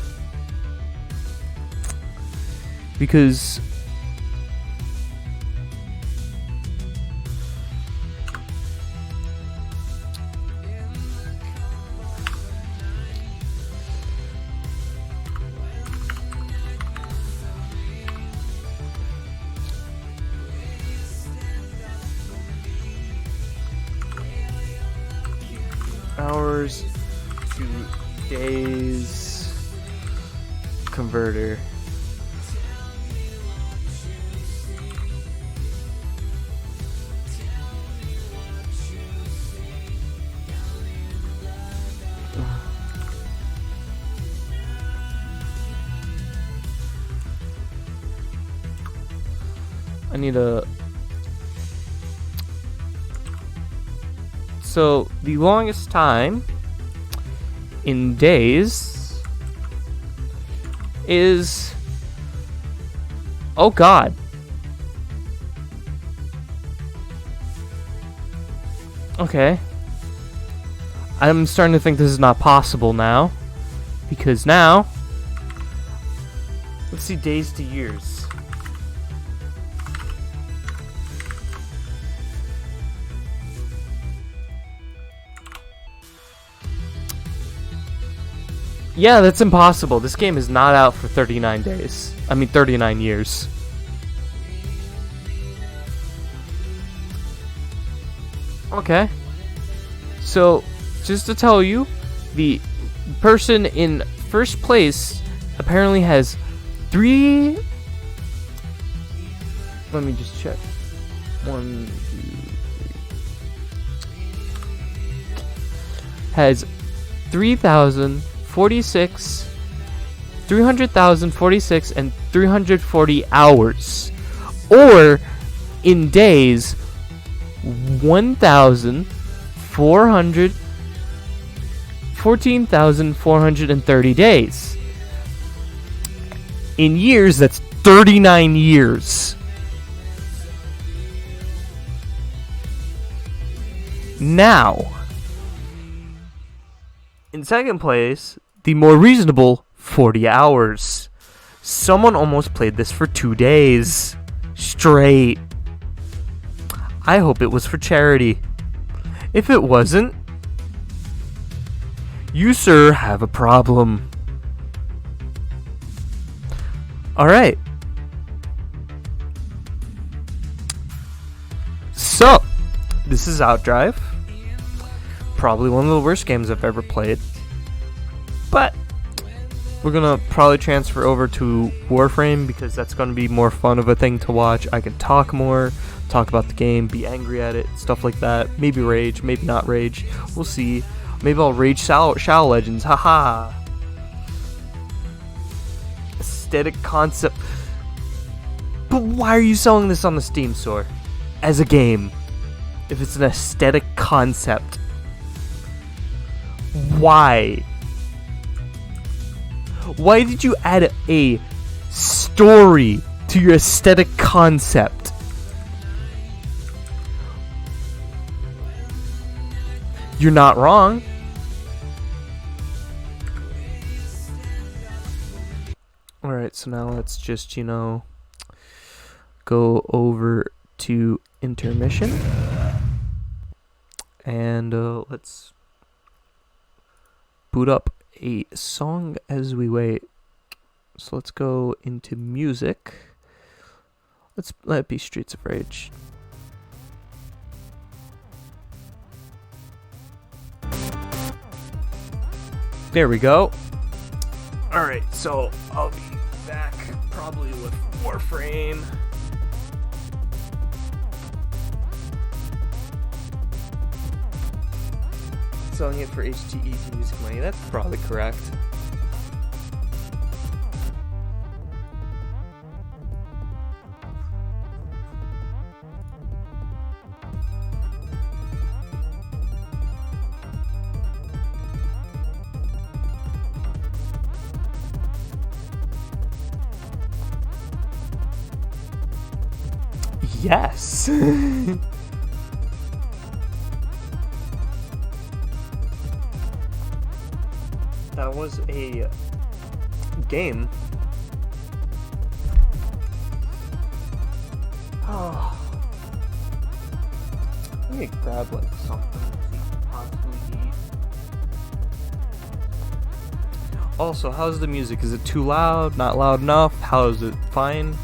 Because hours to days converter. I need a... So, the longest time in days is... Oh god. Okay. I'm starting to think this is not possible now. Because now... Let's see, days to years. Yeah, that's impossible. This game is not out for 39 days. I mean, 39 years. Okay. So, just to tell you, the person in first place apparently has 3... Let me just check. 1, 2, 3... has 300,046 and 340 hours, or in days 14,430 days. In years, that's 39 years. Now, in second place, the more reasonable 40 hours. Someone almost played this for 2 days straight. I hope it was for charity. If it wasn't, you, sir, have a problem. Alright. So, this is Outdrive. Probably one of the worst games I've ever played. But we're gonna probably transfer over to Warframe because that's gonna be more fun of a thing to watch. I can talk more, talk about the game, be angry at it, stuff like that. Maybe rage, maybe not rage. We'll see. Maybe I'll rage Shadow Legends. Haha. Aesthetic concept. But why are you selling this on the Steam store as a game if it's an aesthetic concept? Why? Why did you add a story to your aesthetic concept? You're not wrong. Alright, so now let's just, go over to intermission. And let's boot up a song as we wait. So let's go into music. Let's let it be Streets of Rage. There we go. Alright, so I'll be back probably with Warframe. Selling it for HTE music money, that's probably correct. Yes! That was a game. Oh. Let me grab like something to possibly eat. Also, how's the music? Is it too loud? Not loud enough? How is it? Fine?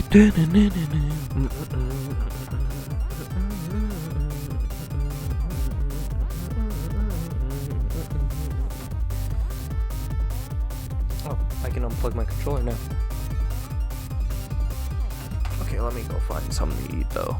Oh, I can unplug my controller now. Okay, let me go find something to eat though.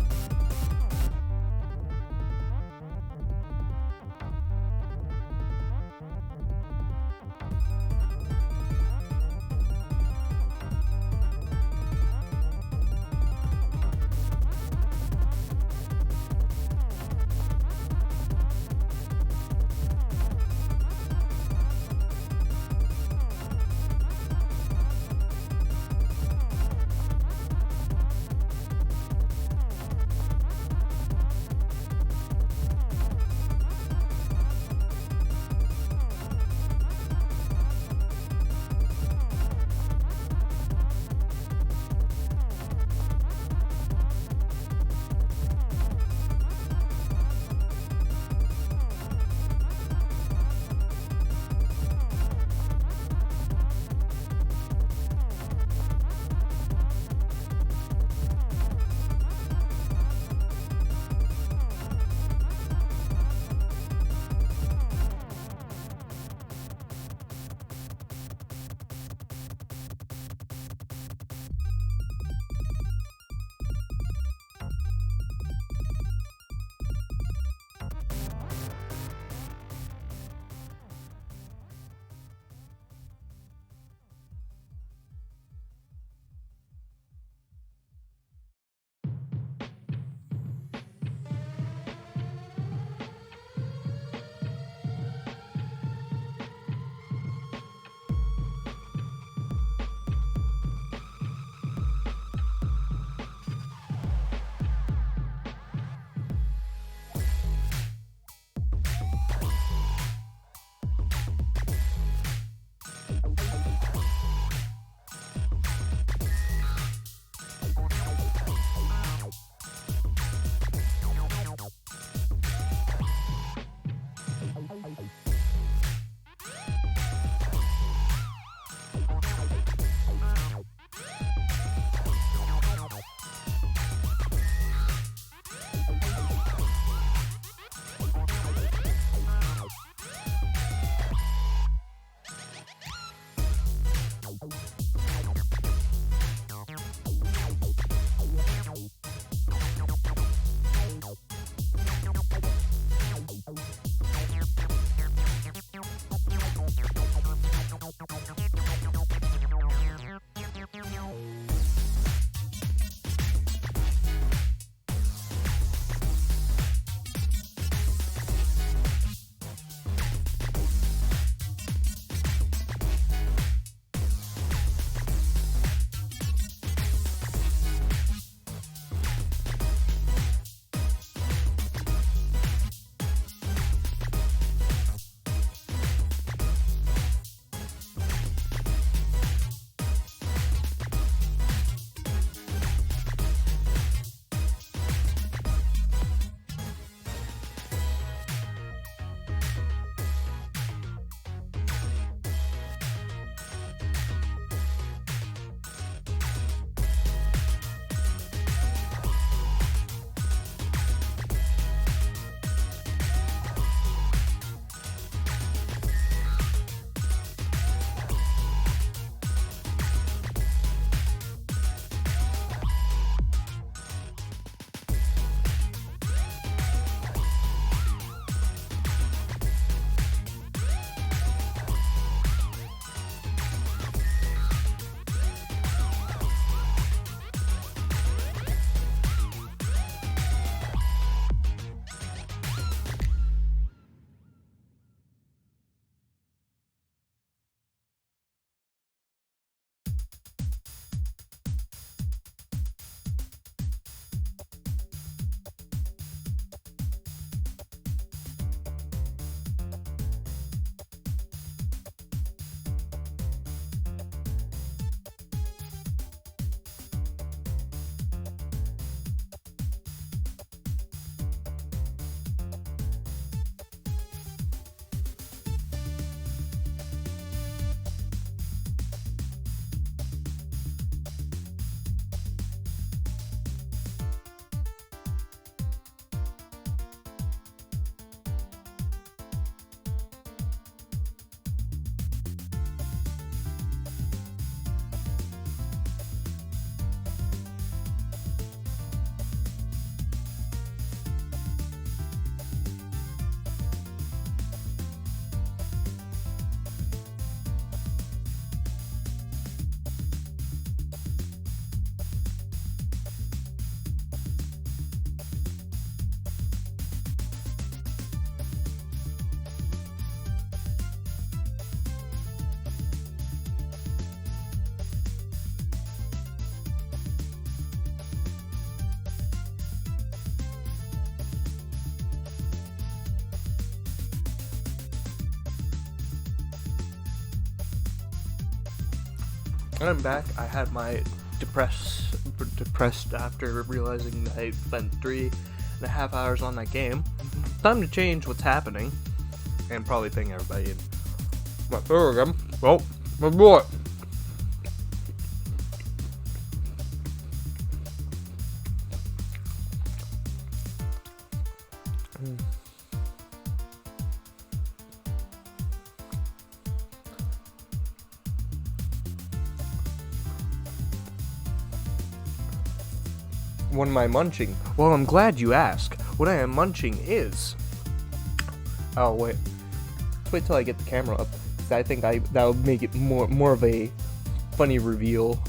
I'm back. I had my depressed after realizing that I spent 3.5 hours on that game. Time to change what's happening, and probably ping everybody in. But there we go. Well, my boy. What am I munching? Well, I'm glad you asked. What I am munching is... Oh, wait. Let's wait till I get the camera up. 'Cause I think that would make it more of a funny reveal.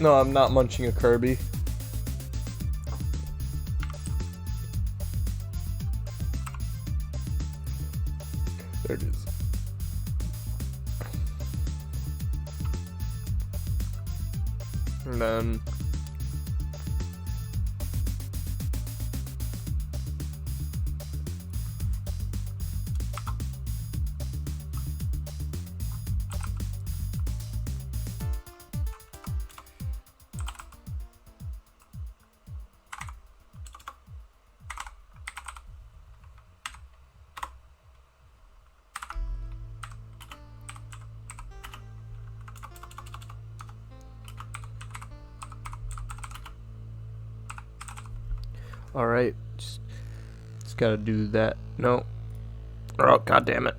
No, I'm not munching a Kirby. There it is. And then... Alright, just gotta do that. No. Oh, god damn it.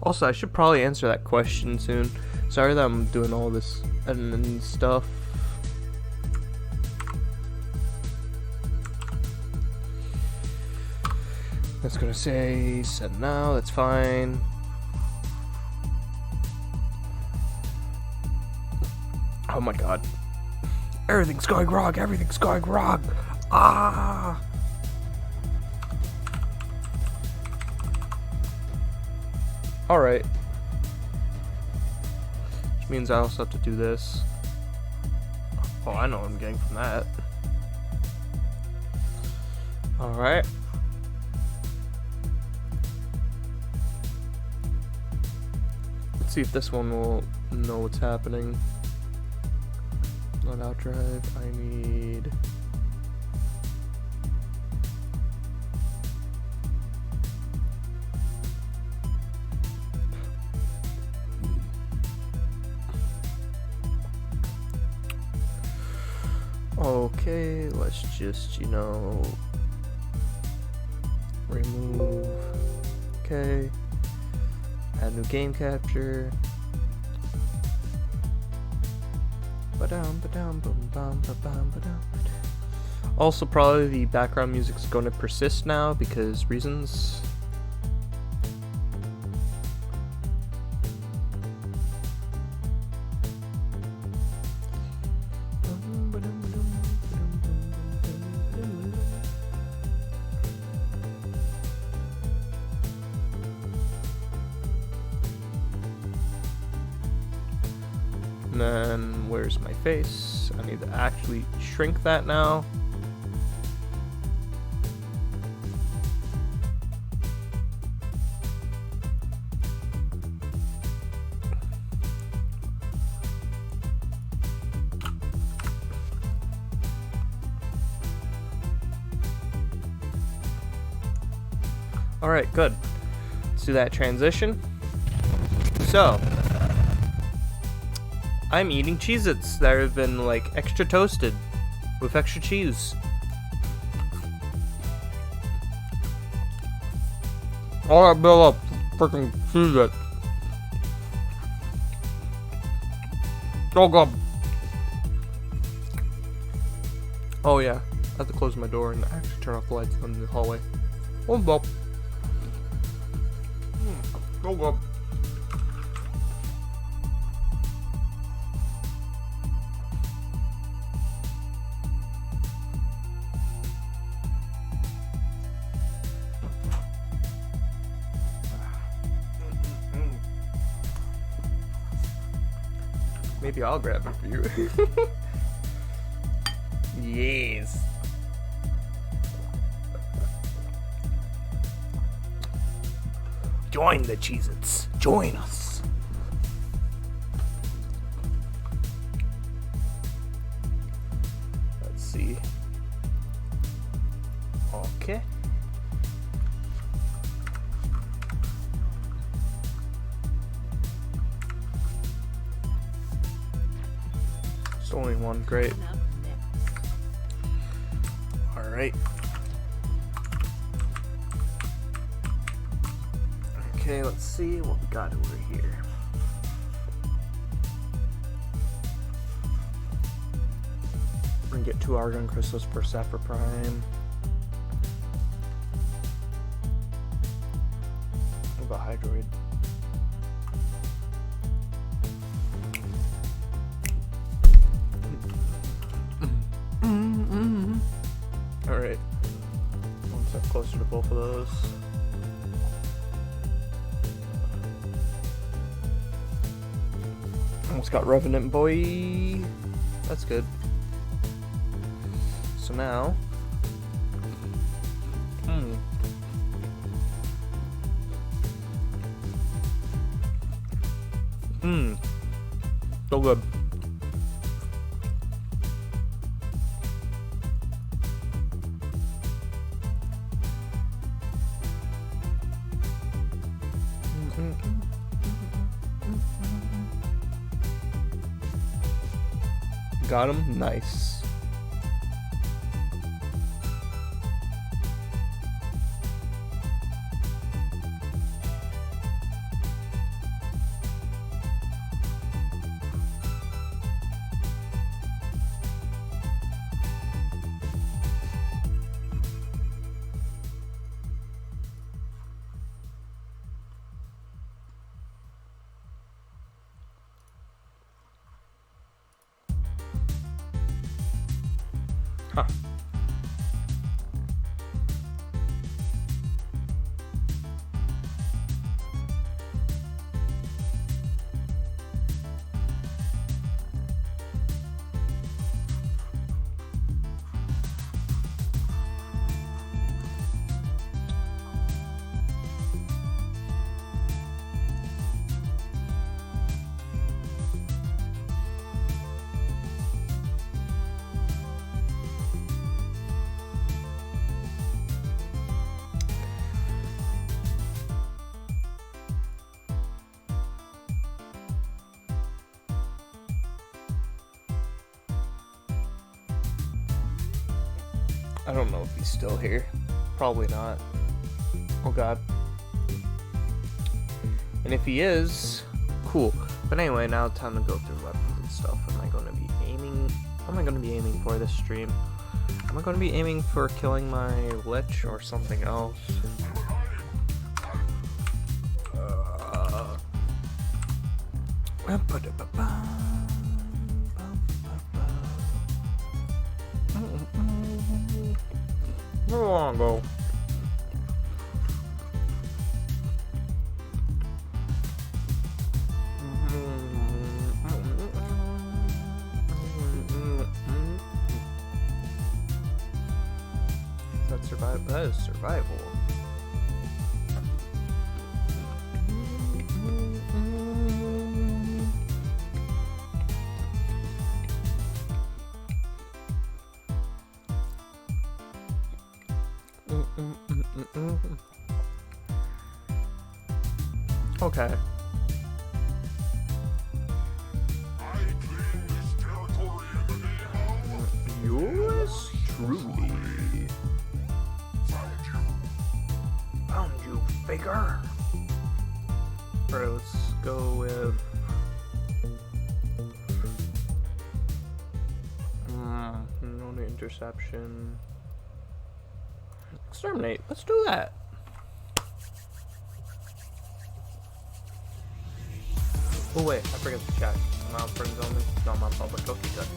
Also, I should probably answer that question soon. Sorry that I'm doing all this editing stuff. That's gonna say set now, that's fine. Oh my god. Everything's going wrong, everything's going wrong. Ah! Alright. Which means I also have to do this. Oh, I know what I'm getting from that. Alright. Let's see if this one will know what's happening. Not Outdrive, I need... Okay, let's just, you know... remove... Okay. Add new game capture. Also, probably the background music is going to persist now because reasons. And then, where's my face? I need to actually shrink that now. Alright, good. Let's do that transition. So, I'm eating Cheez-Its that have been, like, extra toasted with extra cheese. Alright, Bill up. Freaking Cheez-It. Oh, God. Oh, yeah. I have to close my door and actually turn off the lights in the hallway. Oh, God. Oh, God. Maybe I'll grab it for you. Yes. Join the Cheez-Its. Join us. Let's see. Okay. It's only one. Great. All right. Okay, let's see what we got over here. We're gonna get 2 Argon Crystals per Sapphire Prime. What about Hydroid? Alright. One step closer to both of those. Almost got Revenant Boy. That's good. So now. So good. Got him? Nice. Huh. I don't know if he's still here. Probably not. Oh god. And if he is, cool. But anyway, now it's time to go through weapons and stuff. Am I going to be aiming? What am I going to be aiming for this stream? Am I going to be aiming for killing my Lich or something else? Where do I want to go? Is that survival? That is survival. Okay. Yours truly. Found you, faker. Alright, let's go with. No interception. Exterminate. Let's do that. Oh wait, I forgot to check. I'm on friends only. No, I'm on public. Okay, good.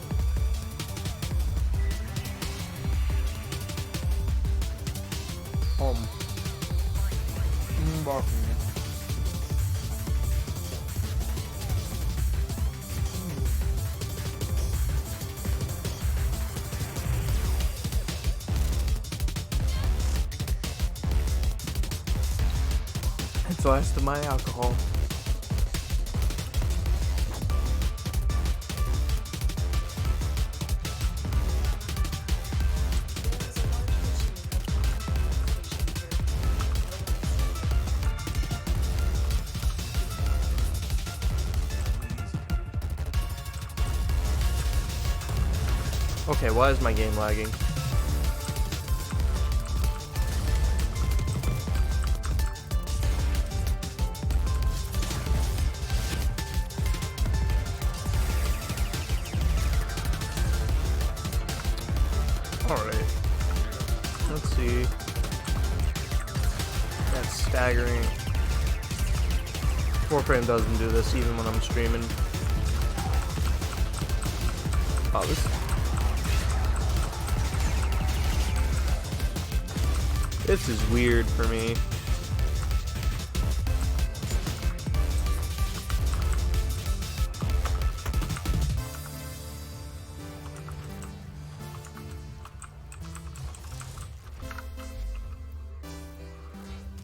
It's the last of my alcohol. Okay, why is my game lagging? Alright. Let's see. That's staggering. Warframe doesn't do this even when I'm streaming. Oh, this is weird for me.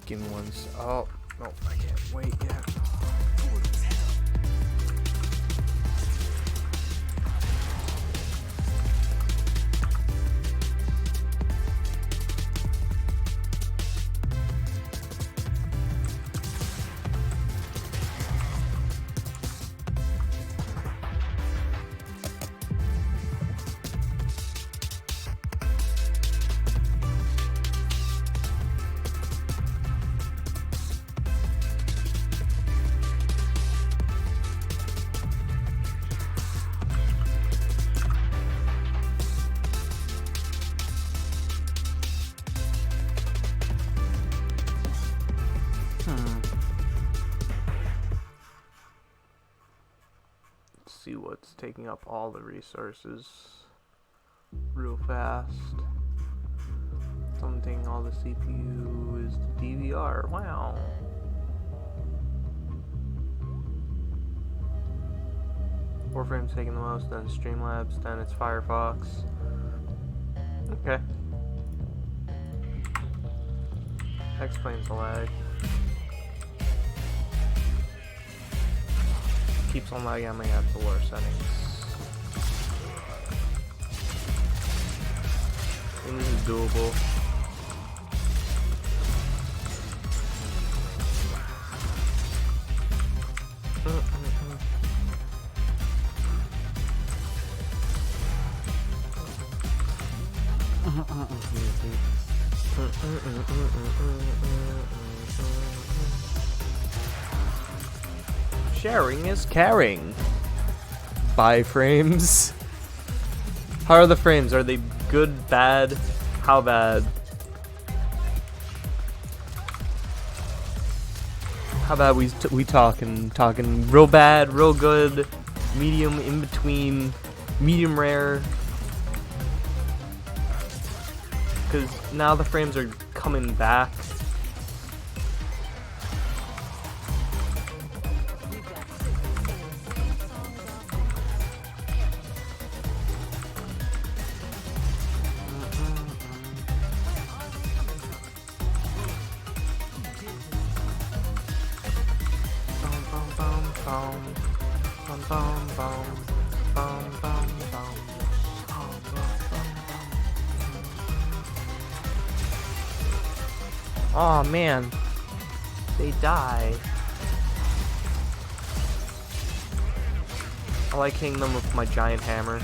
Give me one. Oh, no, I can't wait yet. See what's taking up all the resources real fast. Something all the CPU is the DVR. Wow. Warframe's taking the most, then Streamlabs, then it's Firefox. Okay. Explains the lag. Keeps on lagging, I might have the lower settings. And this is doable. Sharing is caring. Buy frames. How are the frames? Are they good, bad? How bad? How bad we talking real bad, real good, medium, in between, medium rare? Because now the frames are coming back. Oh man, they die. I like hitting them with my giant hammer.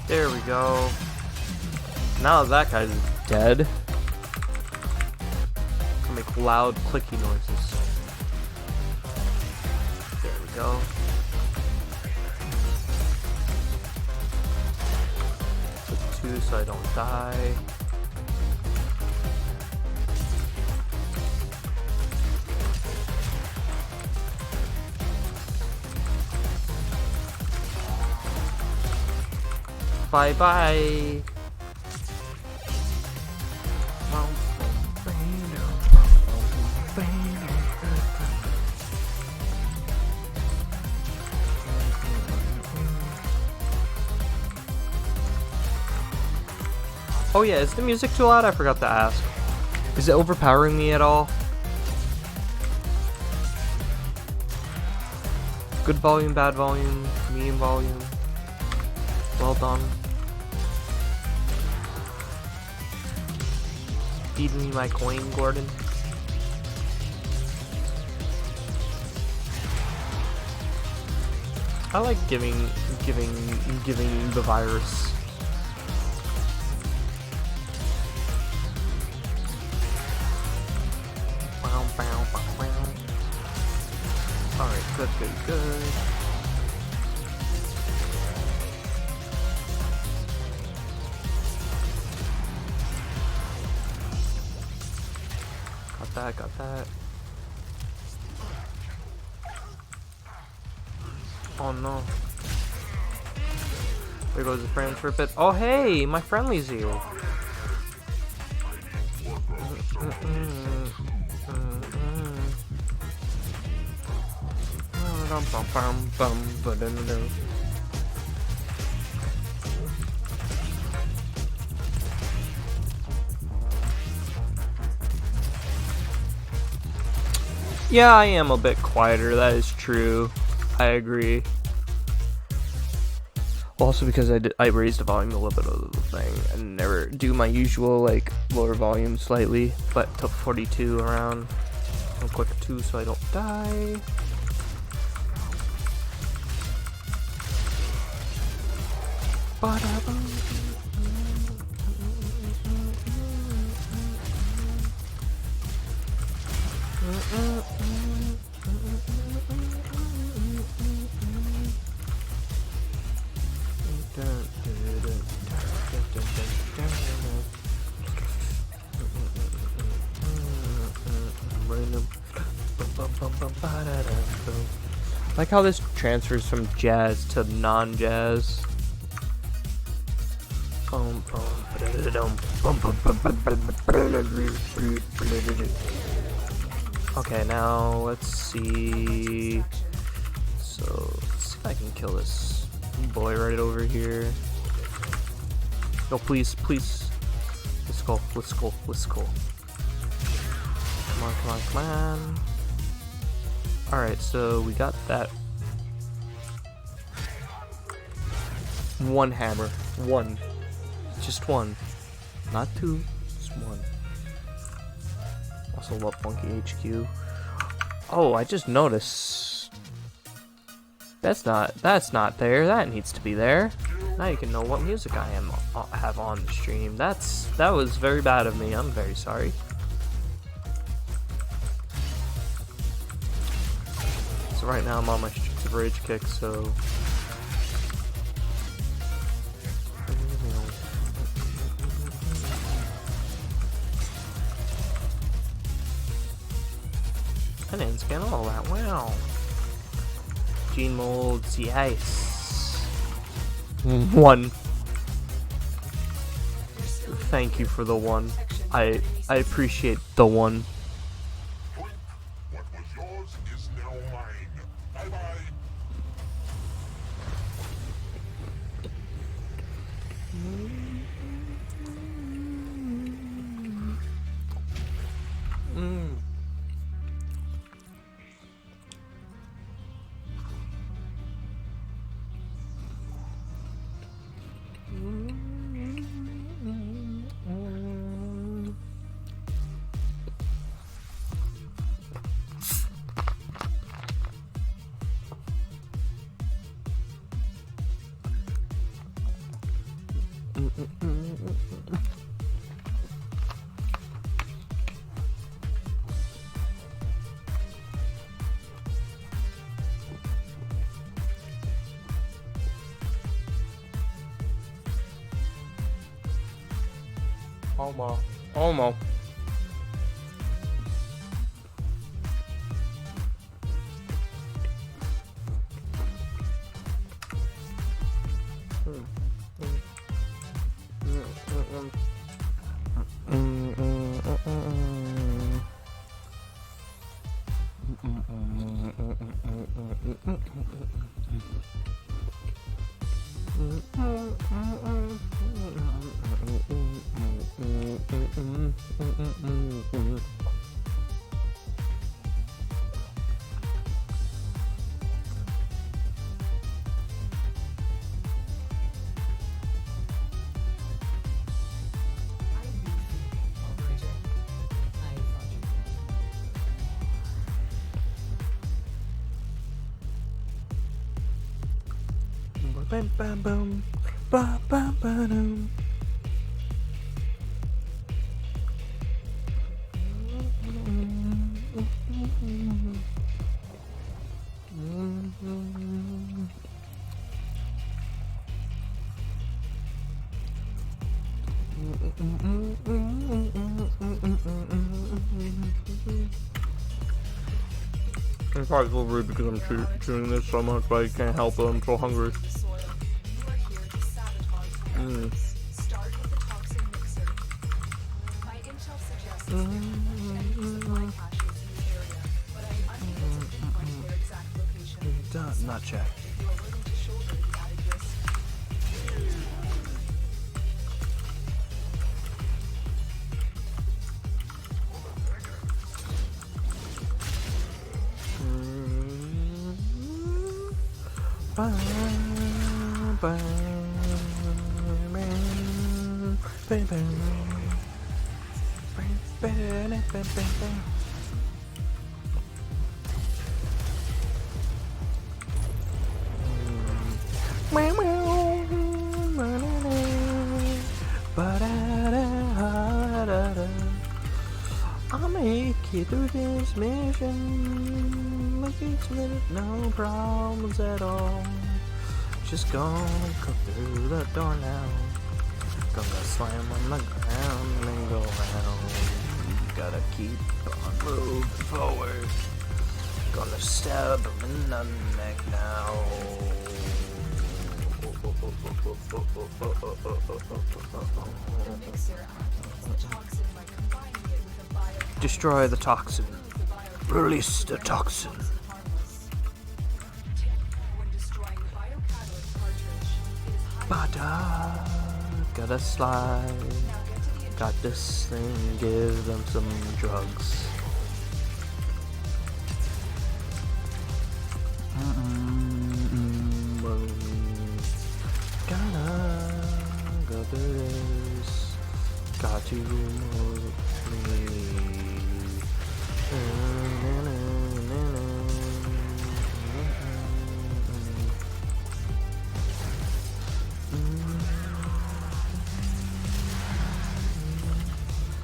There we go. Now that guy's dead. I'll make loud clicky noises. There we go. Put 2 so I don't die. Bye bye. Oh yeah, is the music too loud? I forgot to ask. Is it overpowering me at all? Good volume, bad volume, medium volume. Well done. Feed me my coin, Gordon. I like giving the virus. Alright, good. Got that. Oh no. There goes the friend for a bit. Oh hey, my friendly's here. Yeah, I am a bit quieter, that is true. I agree. Also because I raised the volume a little bit of the thing and never do my usual like lower volume slightly, but to 42 around. I'm quicker too so I don't die. Like how this transfers from jazz to non-jazz. Okay, now let's see. So let's see if I can kill this boy right over here. No, please. Let's go. Come on. Alright, so we got that. One hammer. One. Just one. Not two. Just one. Also love Funky HQ. Oh, I just noticed. That's not there. That needs to be there. Now you can know what music I have on the stream. That was very bad of me. I'm very sorry. So right now I'm on my Streets of Rage kick, so I didn't scan all that. Wow. Gene molds, yes. One. Thank you for the one. I appreciate the one. Almost. Bam bam boom, ba ba ba doom. I'm probably a little rude because I'm chewing this so much, but I can't help it. I'm so hungry. Not check. I'll make it through this mission. Make it with no problems at all. Just gonna come through the door now. Gonna slam on the ground and go around. Gotta keep on moving forward. Gonna stab him in the neck now. Destroy the toxin. Release the toxin. Bada. Gotta slide. Got this thing. Give them some drugs. Gotta go through this. Got to move me.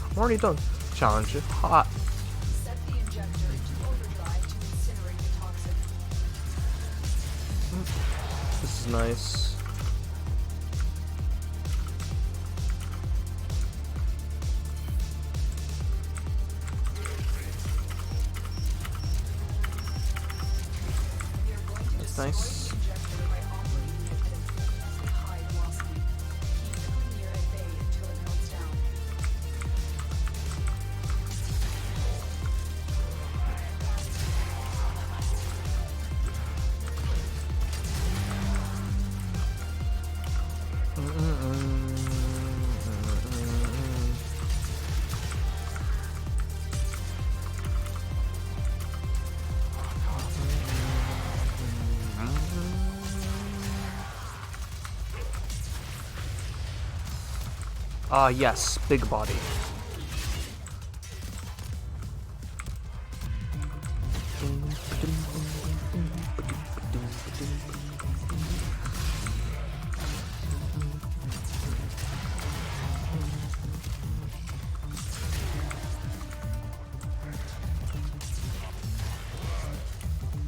I'm already done. Challenge it. Hot. Set the injector to overdrive to incinerate the toxin. This is nice. That's nice. Yes, big body.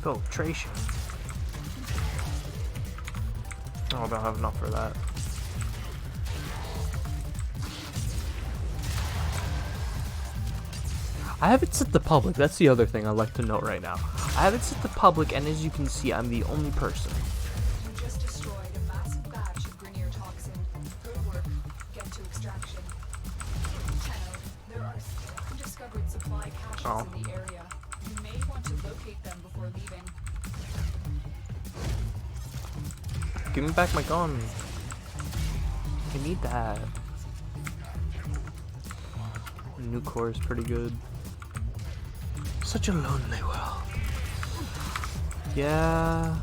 Filtration. Oh, I don't have enough for that. I have it set to public. That's the other thing I'd like to note right now. I have it set to public, and as you can see, I'm the only person. You just destroyed a massive batch of Grenier toxin. Good work. Get to extraction. Oh. in the area. You may want to locate them before leaving. Give me back my gun. I need that. New core is pretty good. Such a lonely world. Yeah.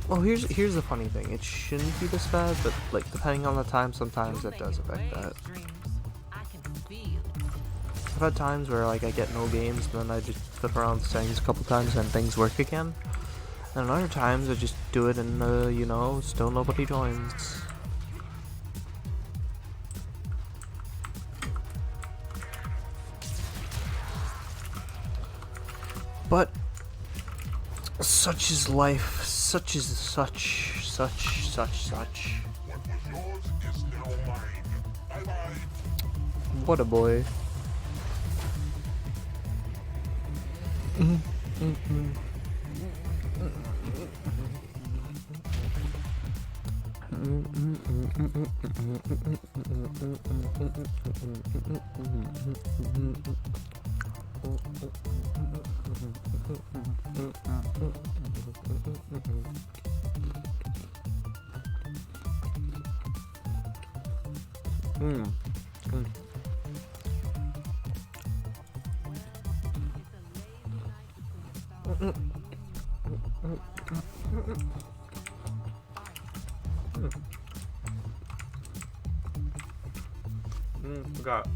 Well, here's the funny thing. It shouldn't be this bad, but like depending on the time, sometimes it does affect that. I've had times where like I get no games, and then I just flip around the settings a couple times, and things work again. And other times I just do it, and you know, still nobody joins. But such is life. Such is such. What a boy. Forgot.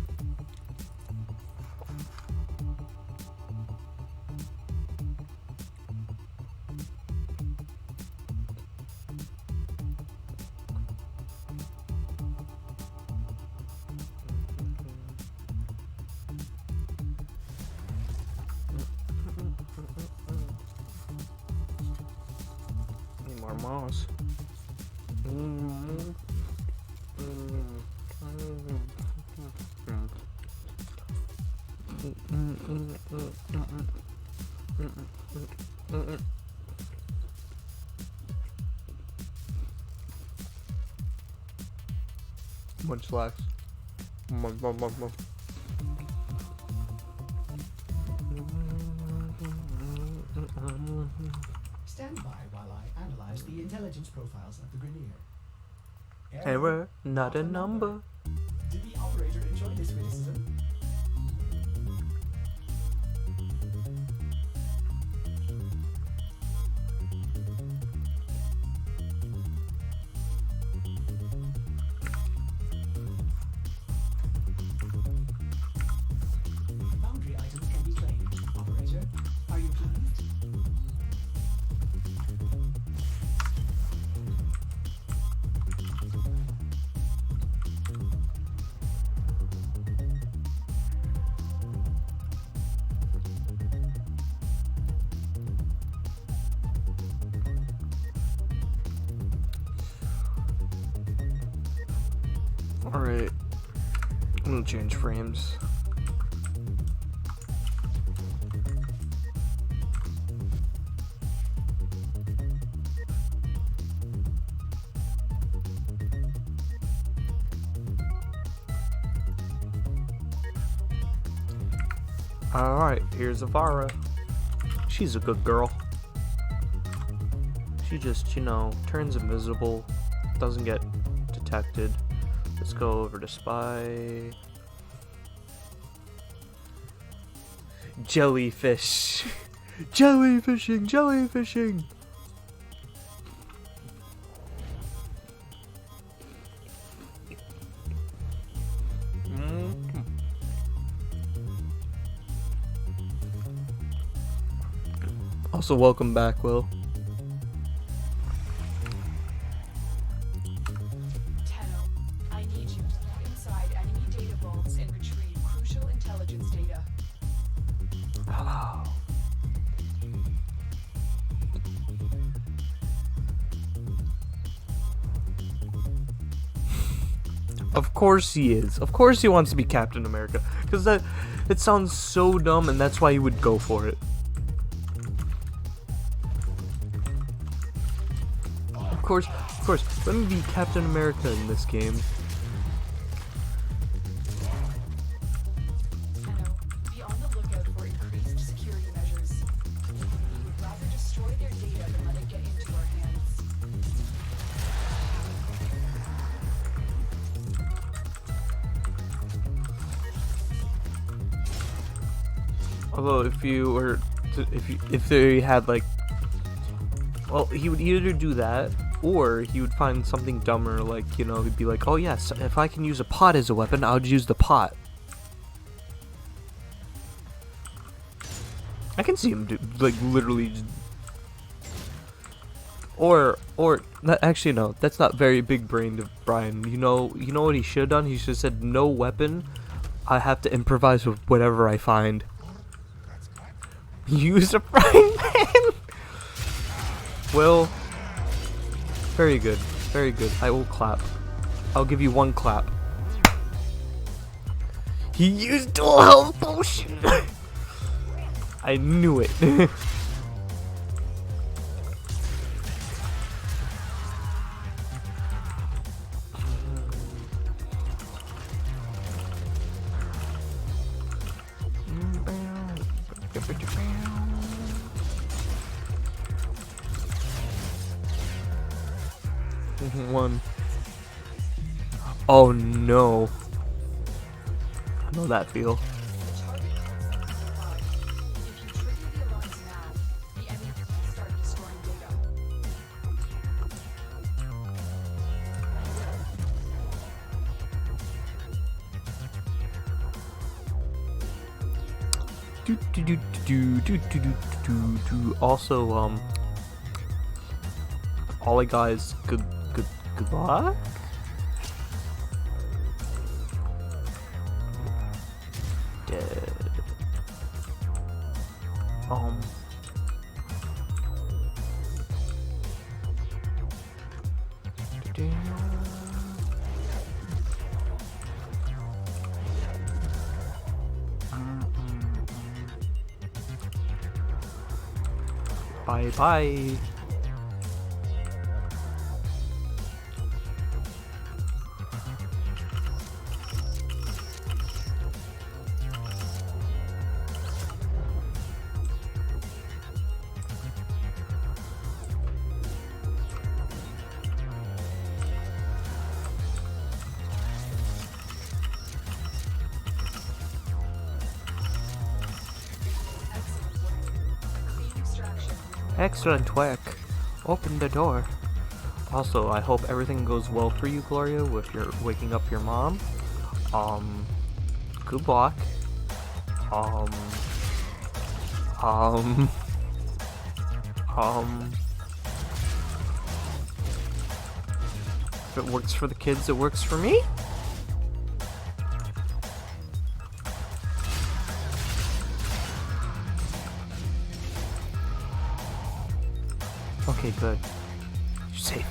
Need more moss. Much less. Stand by while I analyze the intelligence profiles of the Grenier. Error, not a number. Did the operator enjoy this criticism? Boundary items can be claimed. Operator, are you pleased? Alright. I'm gonna change frames. Alright, here's Avara. She's a good girl. She just, you know, turns invisible, doesn't get detected. Let's go over to spy. Jellyfish. Jellyfishing, jellyfishing. Also, welcome back, Will. Tenno, I need you to look inside enemy data vaults and retrieve crucial intelligence data. Hello. Of course he is. Of course he wants to be Captain America. Because it sounds so dumb, and that's why he would go for it. Of course. Let me be Captain America in this game. Tenno, be on the lookout Although if you were, if they had like, well, he would either do that or he would find something dumber, like, you know, he'd be like, oh yes, if I can use a pot as a weapon, I would use the pot. I can see him do, like, literally just... Or, actually no, that's not very big brained of Brian. You know what he should have done? He should have said, no weapon, I have to improvise with whatever I find. Use a frying pan! Well, very good, very good. I will clap. I'll give you one clap. He used dual health potion! I knew it. One. Oh no. I know that feel. The target has been identified. If you trigger the alarms now, the enemy will start destroying data. Also, Ollie guys, good luck. Dead. Bye bye. Excellent work. Open the door. Also, I hope everything goes well for you, Gloria, with your waking up your mom. Good luck. If it works for the kids, it works for me. Okay, good. You're safe.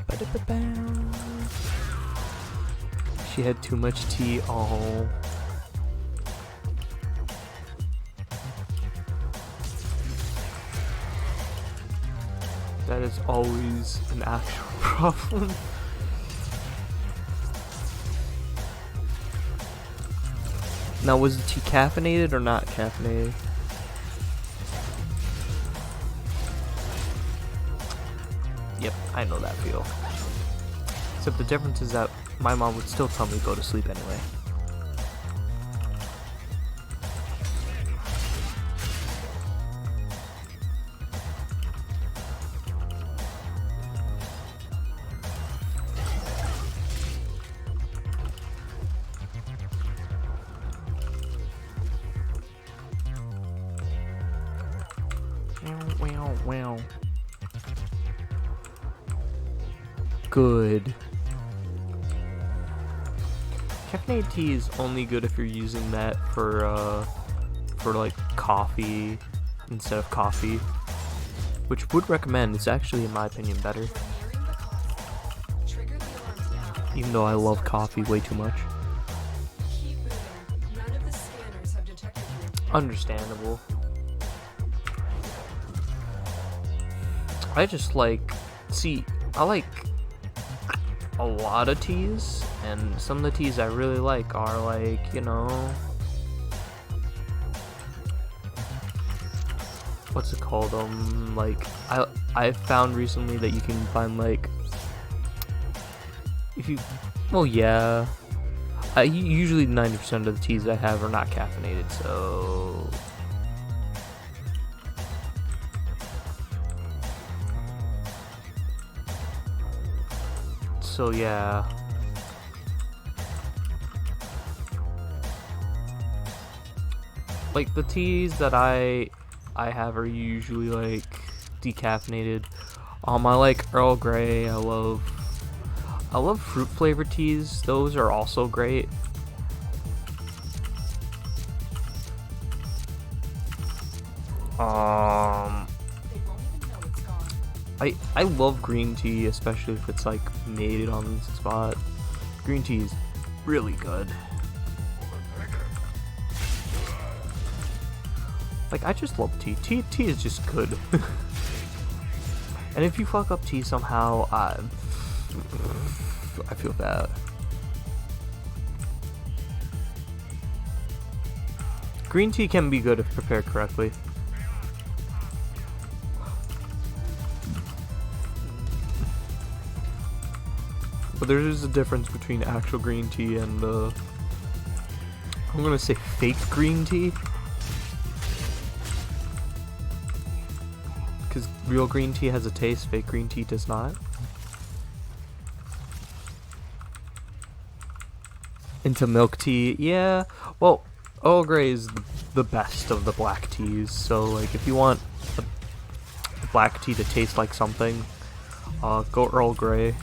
Ba-da-ba-bow. She had too much tea. Oh. That is always an actual problem. Now, was the tea caffeinated or not caffeinated? Yep, I know that feel. Except the difference is that my mom would still tell me to go to sleep anyway. Wow. Good. Caffeinated tea is only good if you're using that for like coffee instead of coffee, which would recommend. It's actually, in my opinion, better. Trigger the alarms now. Even though I love coffee way too much. Keep moving. None of the scanners have detected you. Understandable. I just like, I like a lot of teas, and some of the teas I really like are like, you know, what's it called? Like I found recently that you can find like if you, well yeah, usually 90% of the teas I have are not caffeinated, so yeah. Like the teas that I have are usually like decaffeinated. I like Earl Grey. I love fruit flavored teas. Those are also great. They won't even know it's gone. I love green tea, especially if it's like made on the spot. Green tea is really good. Like, I just love tea. Tea is just good. And if you fuck up tea somehow, I feel bad. Green tea can be good if prepared correctly. But there is a difference between actual green tea and, I'm gonna say fake green tea. Because real green tea has a taste, fake green tea does not. Into milk tea, yeah. Well, Earl Grey is the best of the black teas. So, like, if you want a black tea to taste like something, go Earl Grey.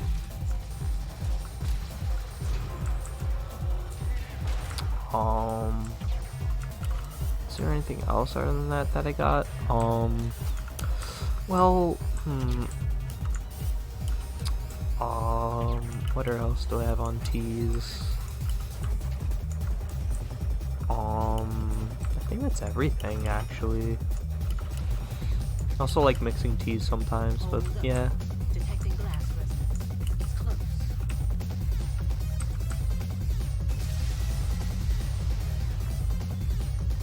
Is there anything else other than that I got? Well, what else do I have on teas? I think that's everything, actually. I also like mixing teas sometimes, but yeah. Detecting glass resonance. It's close.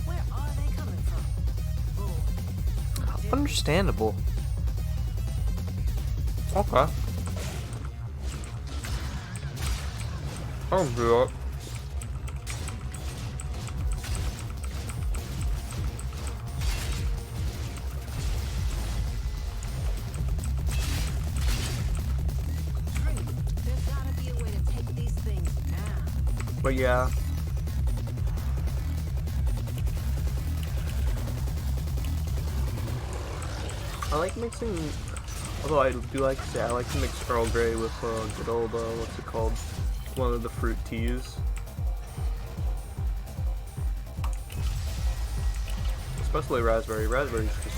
Where are they coming from? Boom. Understandable. Okay. I'll do it. There's gotta be a way to take these things down. But yeah. I like mixing, although I do like to say I like to mix Earl Grey with good old, what's it called? One of the fruit teas. Especially raspberry. Raspberry is just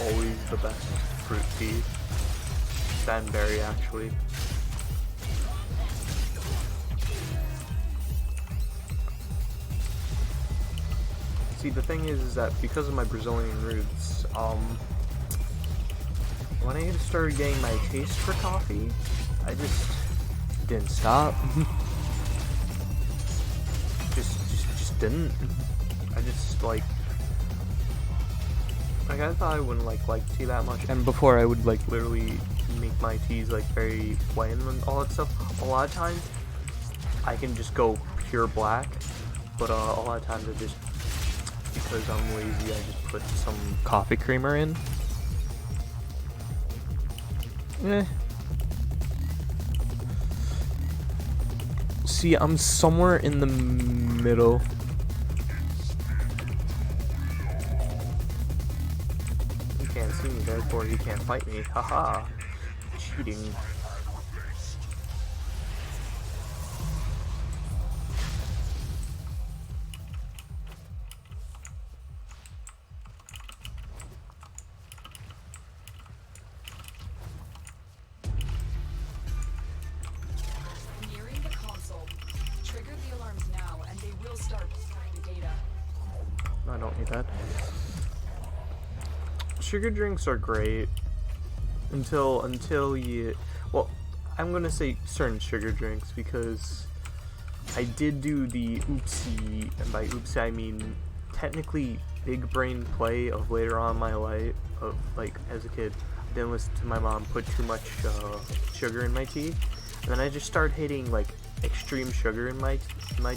always the best fruit tea. Than berry, actually. See, the thing is that because of my Brazilian roots, when I started getting my taste for coffee, I just didn't stop. just didn't. I just I thought I wouldn't like tea that much, and before I would like literally make my teas like very plain and all that stuff. A lot of times I can just go pure black, but a lot of times I just, because I'm lazy, I just put some coffee creamer in. See, I'm somewhere in the middle. You can't see me, therefore you can't fight me. Haha. Cheating. Nearing the console. Trigger the alarms now, and they will start destroying the data. I don't need that. Sugar drinks are great until you, well, I'm gonna say certain sugar drinks because I did do the oopsie, and by oopsie I mean technically big brain play of later on in my life, of like as a kid, I didn't listen to my mom put too much sugar in my tea, and then I just started hitting like extreme sugar in my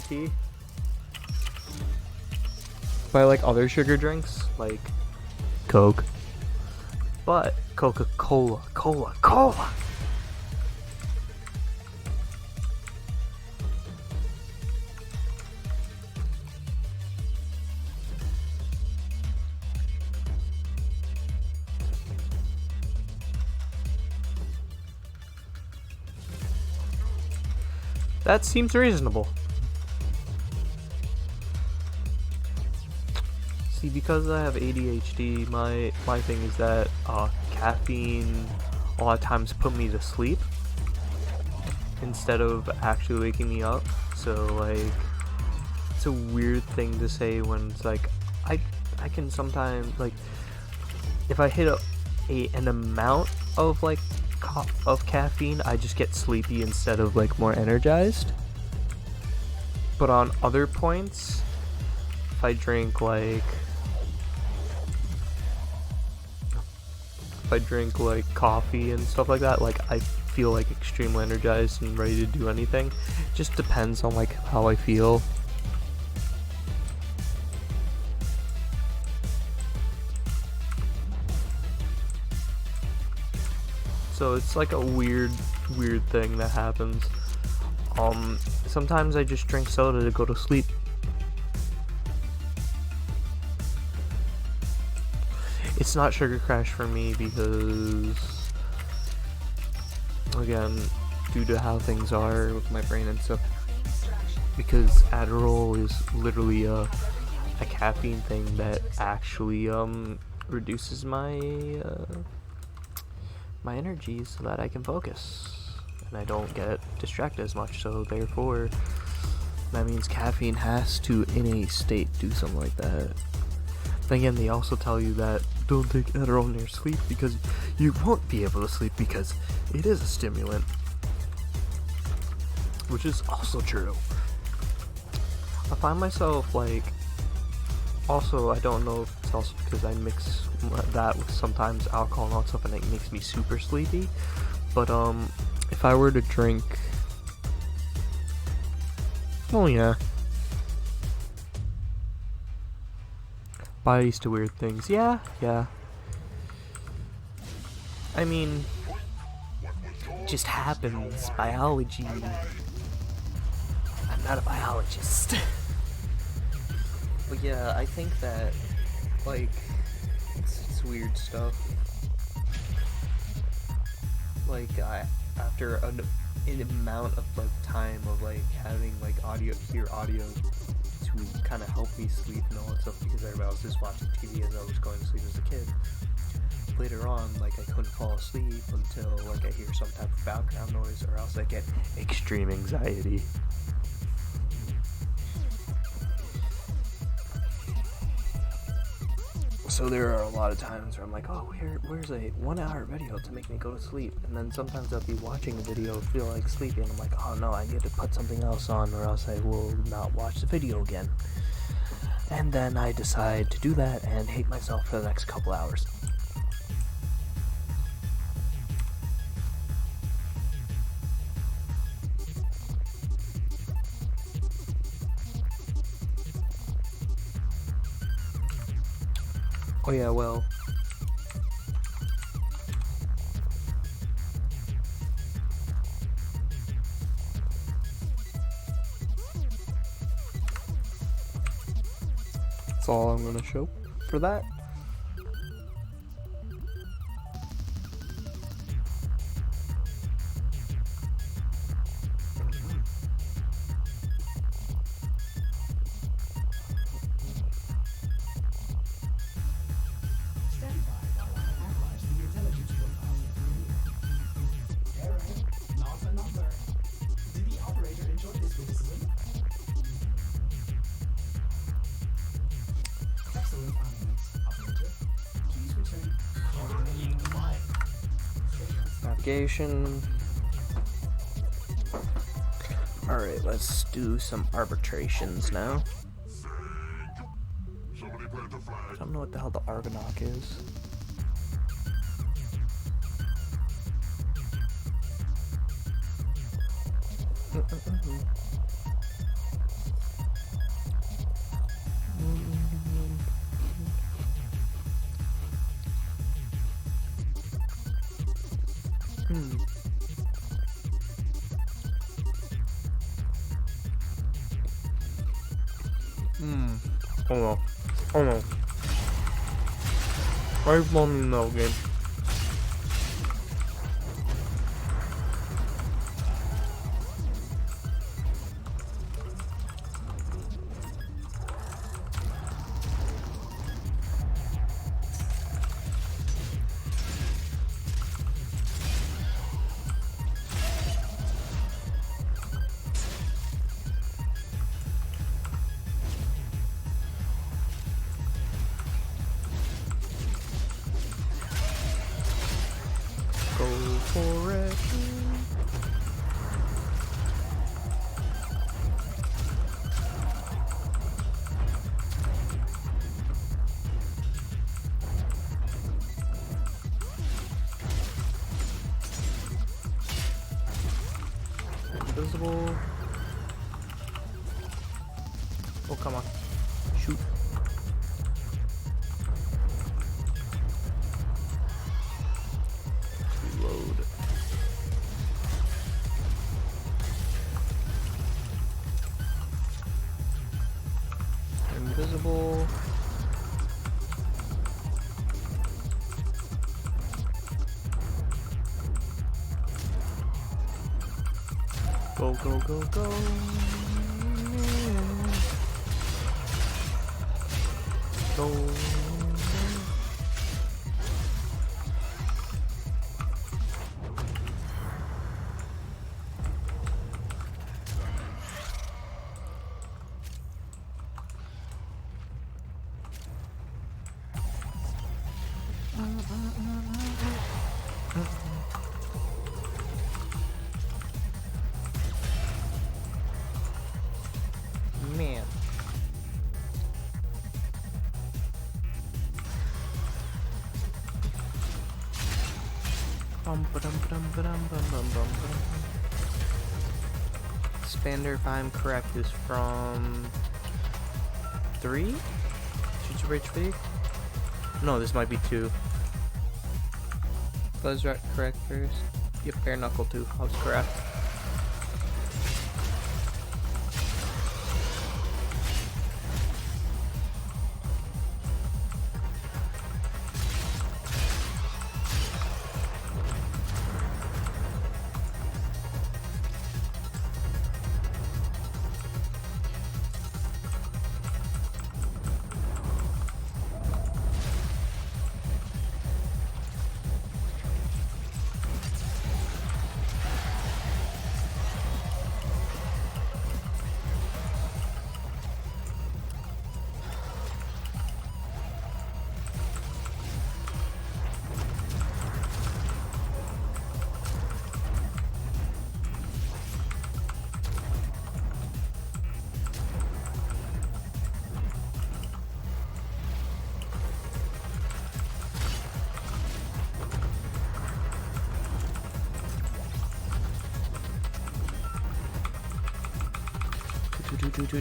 tea. But I like other sugar drinks like Coke, but Coca-Cola, Cola. That seems reasonable. See, because I have ADHD, my thing is that caffeine a lot of times put me to sleep instead of actually waking me up. So like, it's a weird thing to say when it's like I can sometimes, like, if I hit an amount of like of caffeine, I just get sleepy instead of like more energized. But on other points, if I drink coffee and stuff like that, like I feel like extremely energized and ready to do anything. It just depends on like how I feel. So it's like a weird thing that happens. Sometimes I just drink soda to go to sleep. It's not Sugar Crash for me because, again, due to how things are with my brain and stuff, because Adderall is literally a caffeine thing that actually reduces my my energy so that I can focus and I don't get distracted as much. So therefore, that means caffeine has to, in a state, do something like that. Then again, they also tell you that don't take Adderall in your sleep because you won't be able to sleep because it is a stimulant, which is also true. I find myself like, also, I don't know if it's also because I mix that with sometimes alcohol and all that stuff and it makes me super sleepy, but if I were to drink, oh yeah, bodies to weird things, yeah. I mean, it just happens, biology. I'm not a biologist. But yeah, I think that, like, it's weird stuff. Like, after an amount of, like, time of, like, having, like, audio to kind of help me sleep and all that stuff, because everybody was just watching TV as I was going to sleep as a kid. Later on, like, I couldn't fall asleep until, like, I hear some type of background noise, or else I get extreme anxiety. So there are a lot of times where I'm like, oh, where's a 1 hour video to make me go to sleep? And then sometimes I'll be watching a video, feel like sleeping, and I'm like, oh no, I need to put something else on or else I will not watch the video again. And then I decide to do that and hate myself for the next couple hours. Oh yeah, well, that's all I'm gonna show for that. Stand by while I analyze the intelligence profile. Error, not a number. Did the operator enjoy this criticism? Excellent arguments, operator. Please return coordinating line. Navigation. Alright, let's do some arbitrations now. I don't know what the hell the Argonaut is. Hold on. Hold on. I've won no game. Go for it. Invisible. Oh, come on. Shoot. Load. Invisible. Go, go, go, go. Go. Man. Expander, if I'm correct, is from 3? Shoots your HP? No, this might be 2. Was right correct first? Yep, bare knuckle 2. I was correct.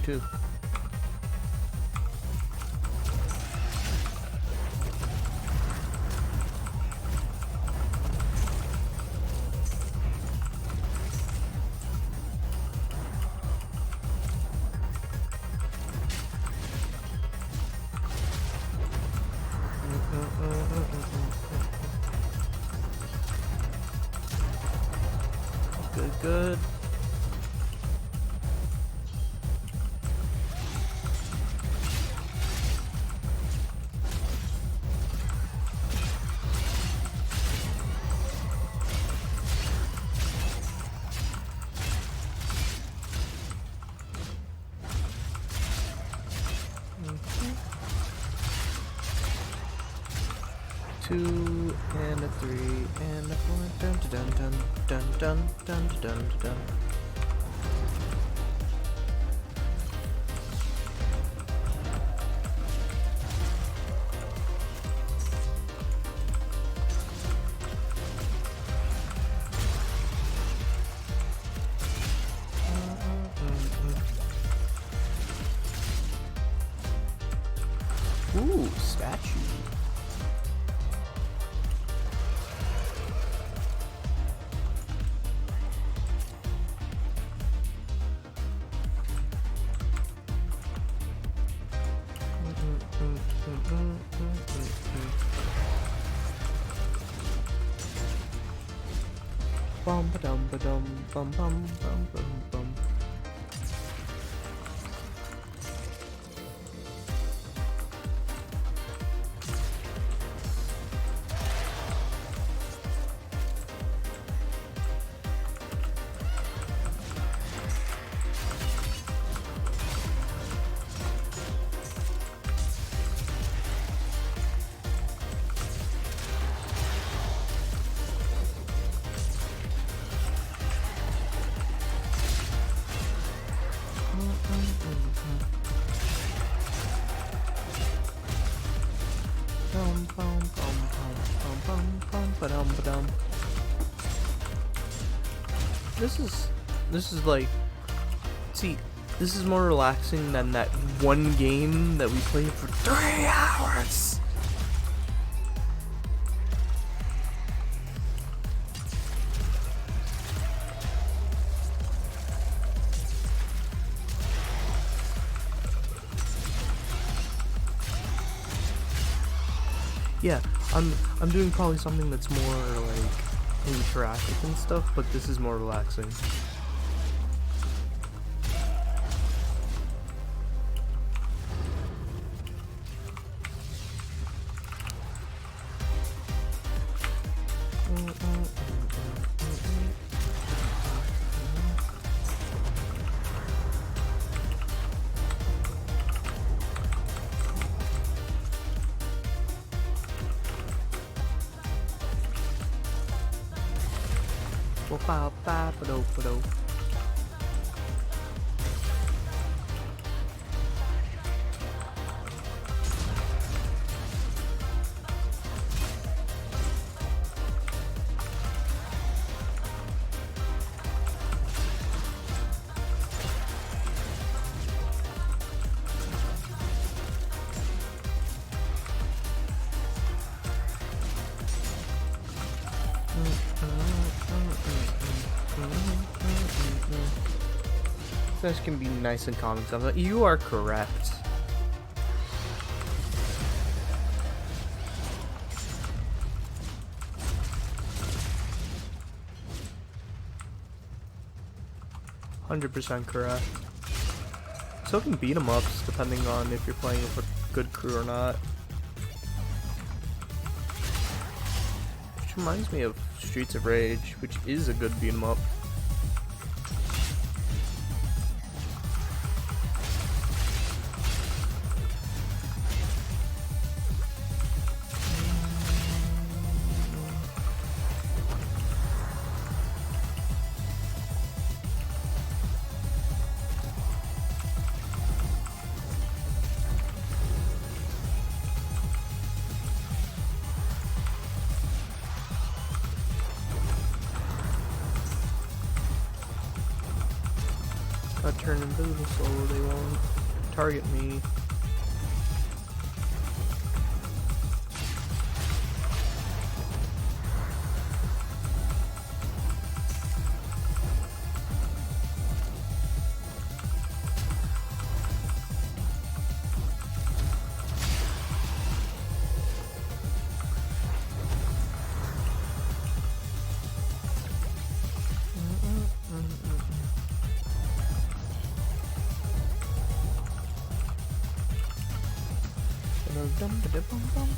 Two. Good. Two and a 3 and a 4. Dun dun dun dun dun dun dun dun dun. Ooh, statue. Bum ba dum ba dum bum bum bum bum bum. Bum bum bum bum bum bum ba dum ba dum. This is like, see, this is more relaxing than that one game that we played for 3 hours. Yeah, I'm doing probably something that's more like interactive and stuff, but this is more relaxing. This can be nice and calming stuff. You are correct. %100% correct. So can beat 'em ups depending on if you're playing with a good crew or not. Which reminds me of Streets of Rage, which is a good beat 'em up. I turn invisible so they won't target me. Dum-ba-da-bum-bum.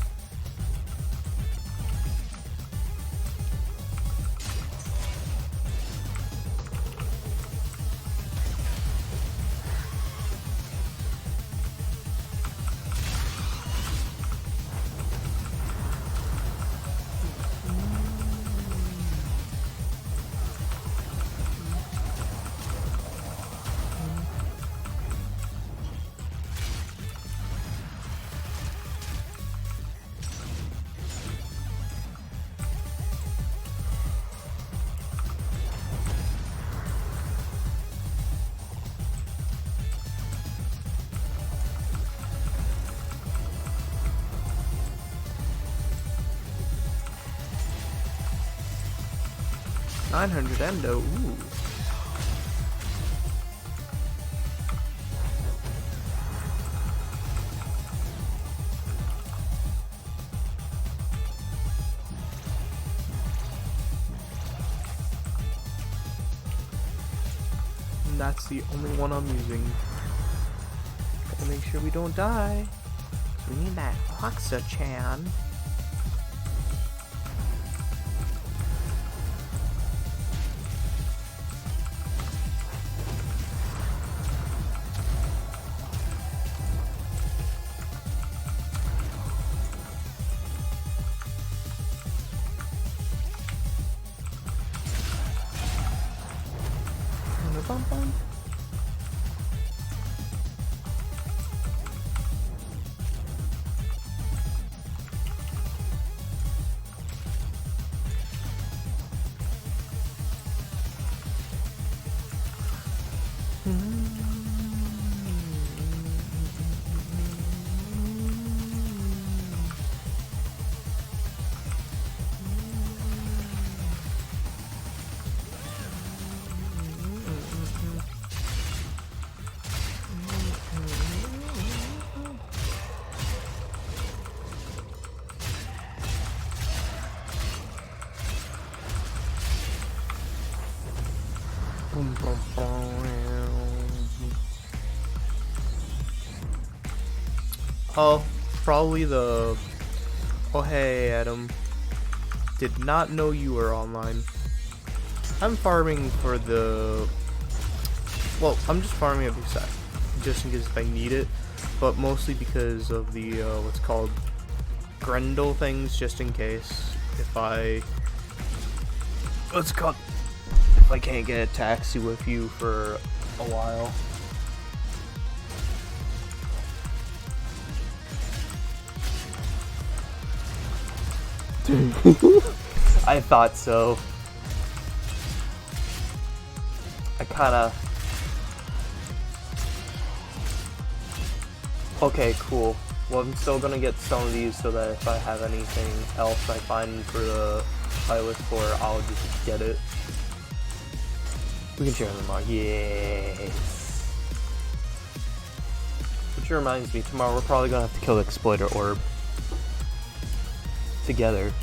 900 endo. Ooh. And that's the only one I'm using. Gotta make sure we don't die. So we need that Hoxa-chan. Bum, bum. Boom, boom, boom. Oh, probably the... Oh, hey, Adam. Did not know you were online. I'm farming for the... Well, I'm just farming a big set, just in case if I need it, but mostly because of the, what's called Grendel things, just in case if I... What's it called? If I can't get a taxi with you for a while. I thought so. I kinda... Okay, cool. Well, I'm still gonna get some of these so that if I have anything else I find for the playlist for, I'll just get it. We can share them all. Yes. Which reminds me, tomorrow we're probably gonna have to kill the Exploiter Orb. Together.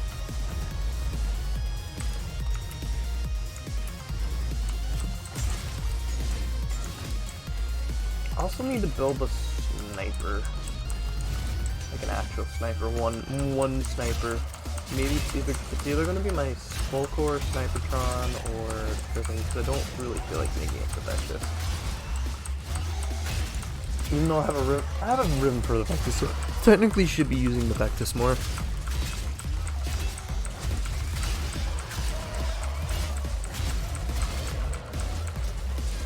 I also need to build a sniper. Like an actual sniper. One sniper. Maybe it's either gonna be my full core Snipertron or Riven, because I don't really feel like making it effective. Even though I have a Riven for the Vectus, so technically should be using the Vectus more.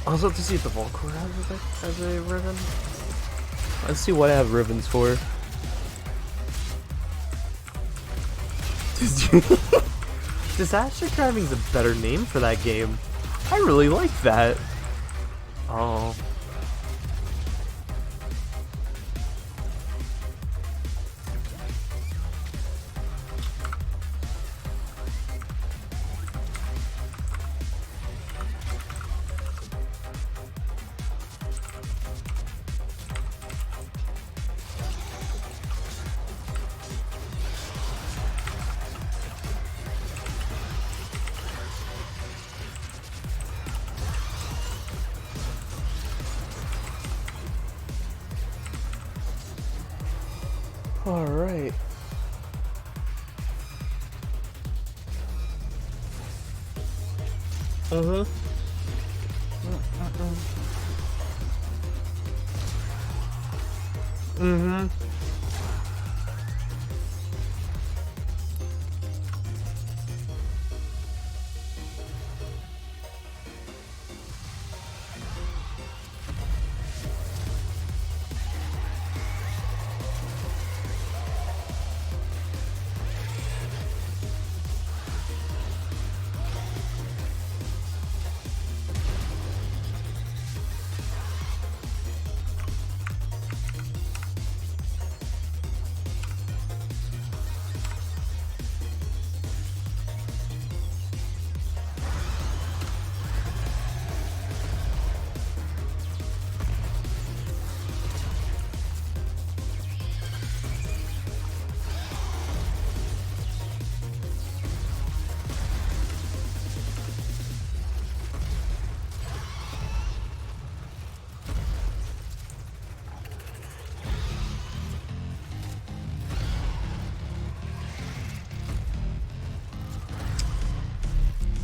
I also have to see if the Volcore has a Riven. Let's see what I have Rivens for. Disaster Driving's a better name for that game. I really like that. Oh. Alright.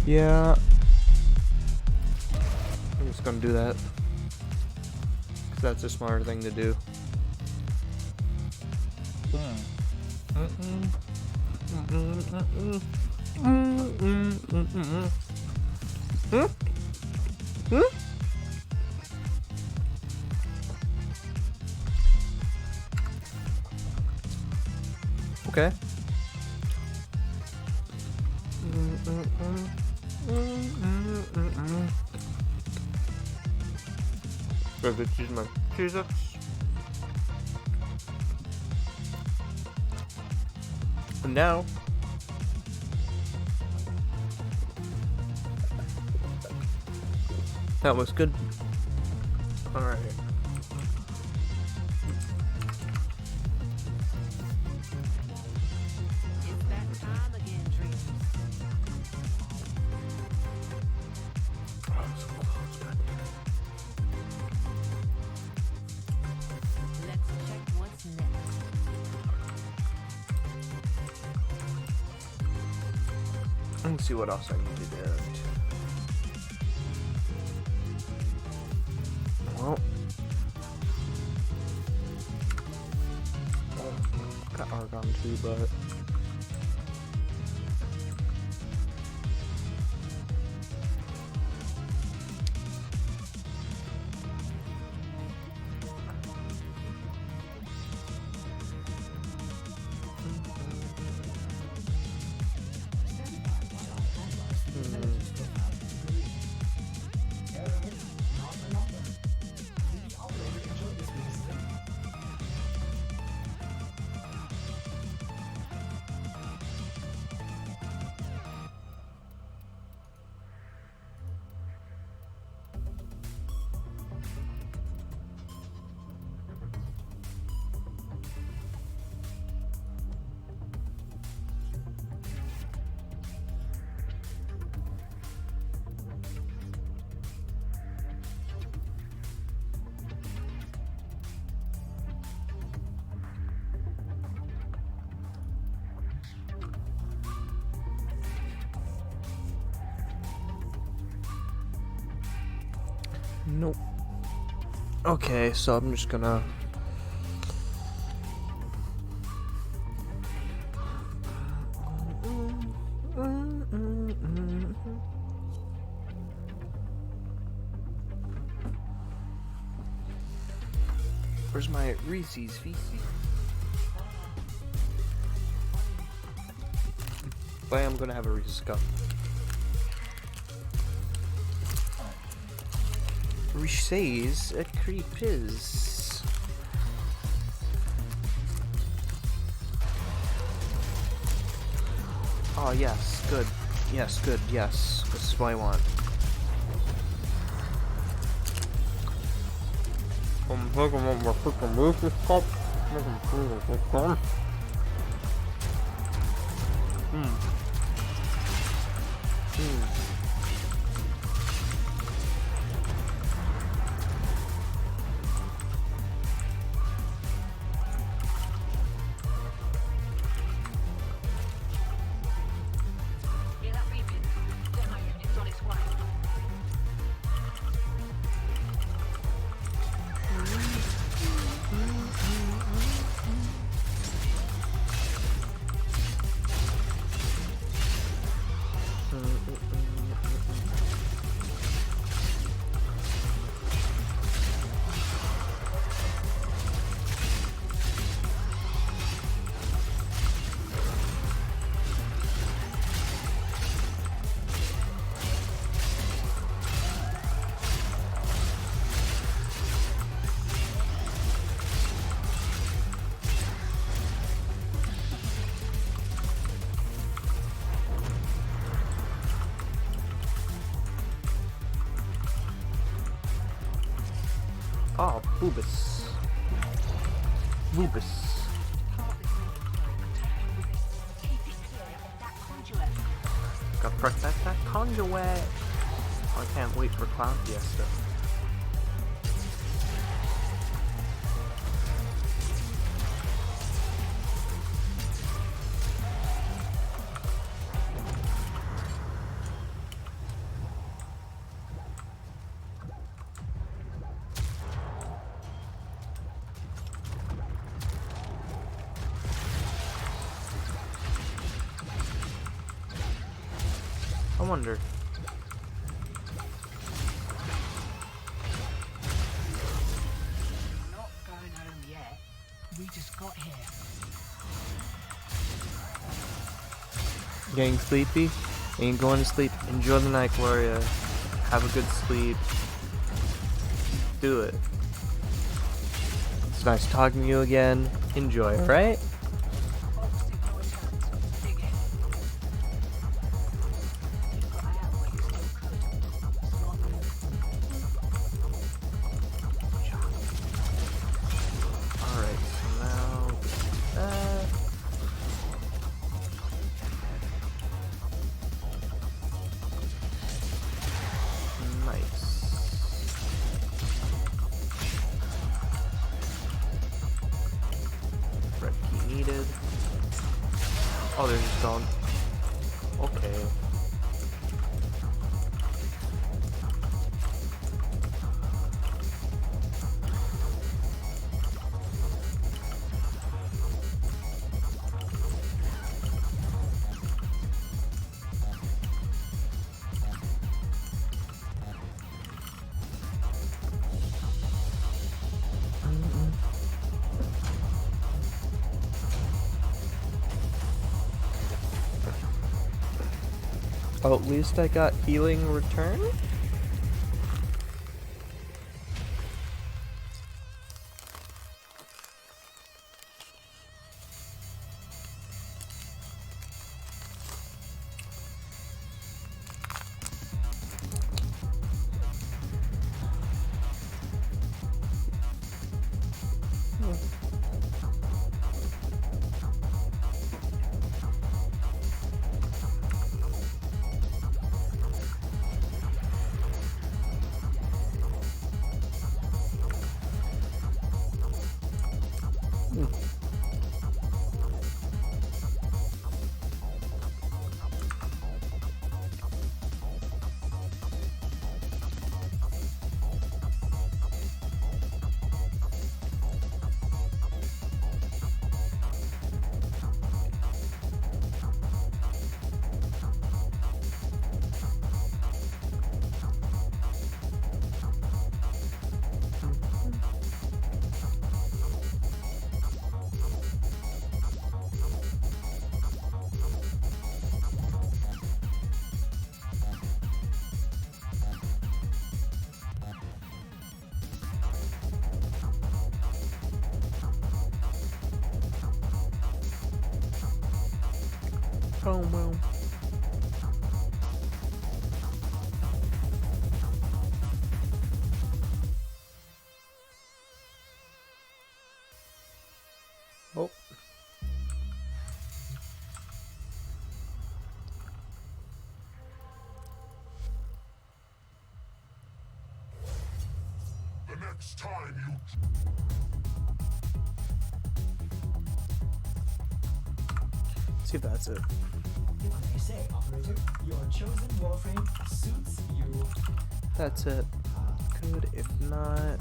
Yeah. I'm just gonna do that. 'Cause that's a smarter thing to do. Okay. Gotta choose my Cheez-Its. And now, that was good. Alright. It's that time again, dreamers. Let's check what's next. Let's see what else I need to do. Well, got Argon too, but nope. Okay, so I'm just gonna where's my Reese's Feces? But I am gonna have a Reese's cup. Reese's Creepers. Oh yes, good. Yes, good, yes. This is what I want. I'm taking one more freaking Reese's cup. Oh, Boobus. Boobus. Gotta protect that conduit. I can't wait for Cloud Fiesta. wonder. Not going home yet. We just got here. Getting sleepy? Ain't going to sleep. Enjoy the night, Gloria. Have a good sleep. Do it. It's nice talking to you again. Enjoy, alright? Alright, so now that. Nice. Red key needed. Oh, they're just gone. Okay. Oh, at least I got healing return? Oh well. Oh. The next time you See if that's it. What do you say, operator? Your chosen warframe suits you. That's it. Good, if not.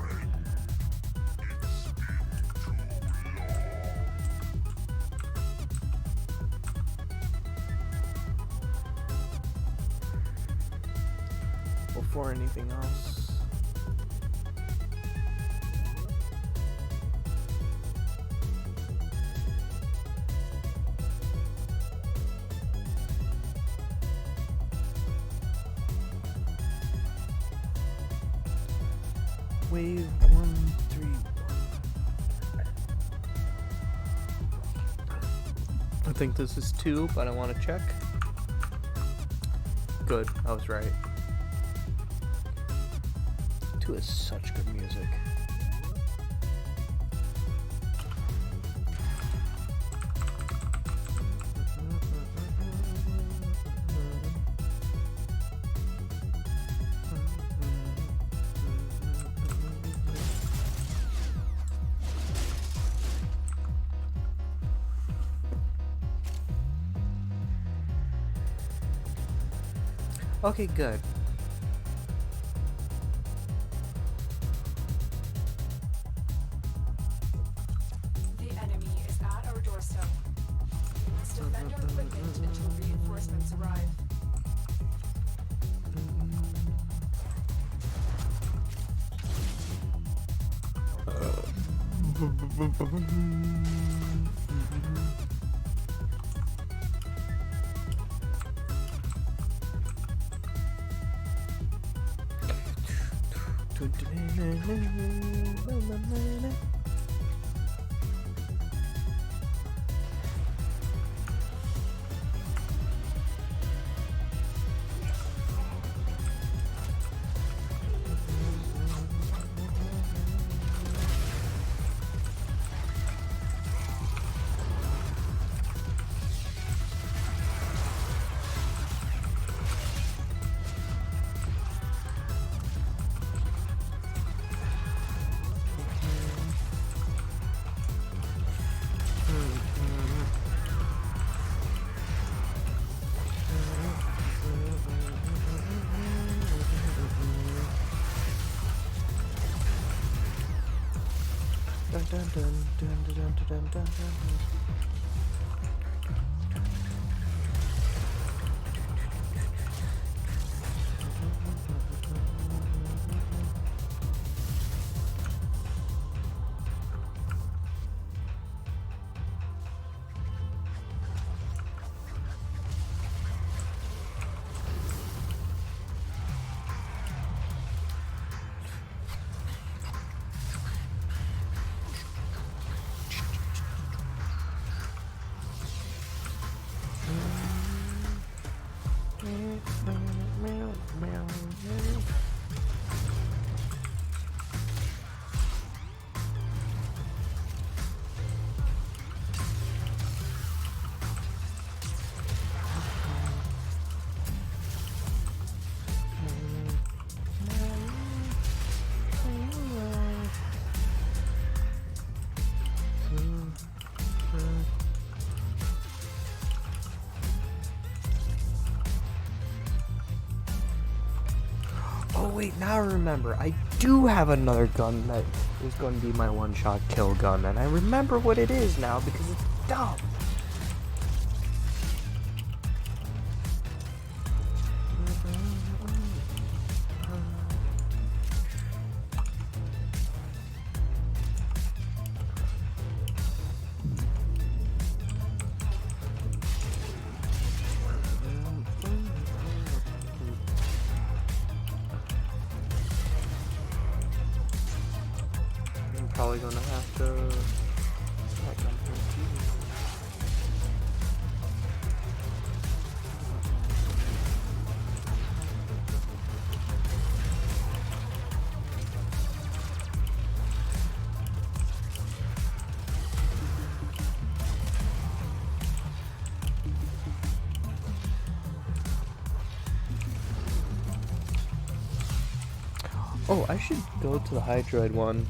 Before anything else. Wave 131. I think this is 2, but I want to check. Good, I was right. 2 is such good music. Okay, good. The enemy is at our doorstep. We must defend our equipment until reinforcements arrive. Oh wait, now I remember. I do have another gun that is going to be my one-shot kill gun, and I remember what it is now because it's dumb. I'm probably gonna have to. Oh, I should go to the Hydroid one.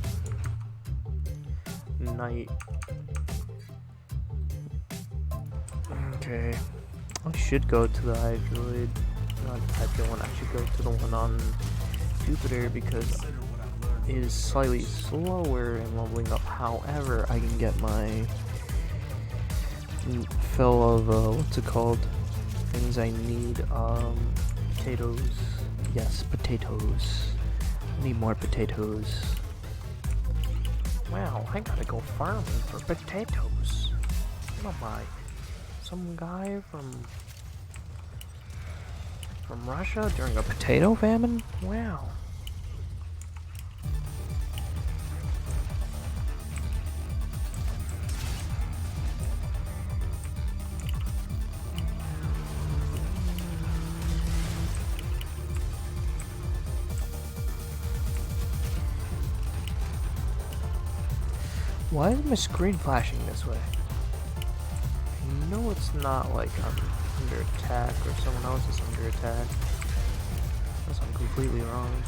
Night. Okay. I should go to the Hydroid. Not the Hydroid one, I should go to the one on Jupiter because it is slightly slower in leveling up. However, I can get my fill of, what's it called? Things I need. Potatoes. Yes, potatoes. I need more potatoes. Wow, I gotta go farming for potatoes. What am I? Some guy from Russia during a potato famine? Wow. Why is my screen flashing this way? I know it's not like I'm under attack or someone else is under attack. Unless I'm completely wrong.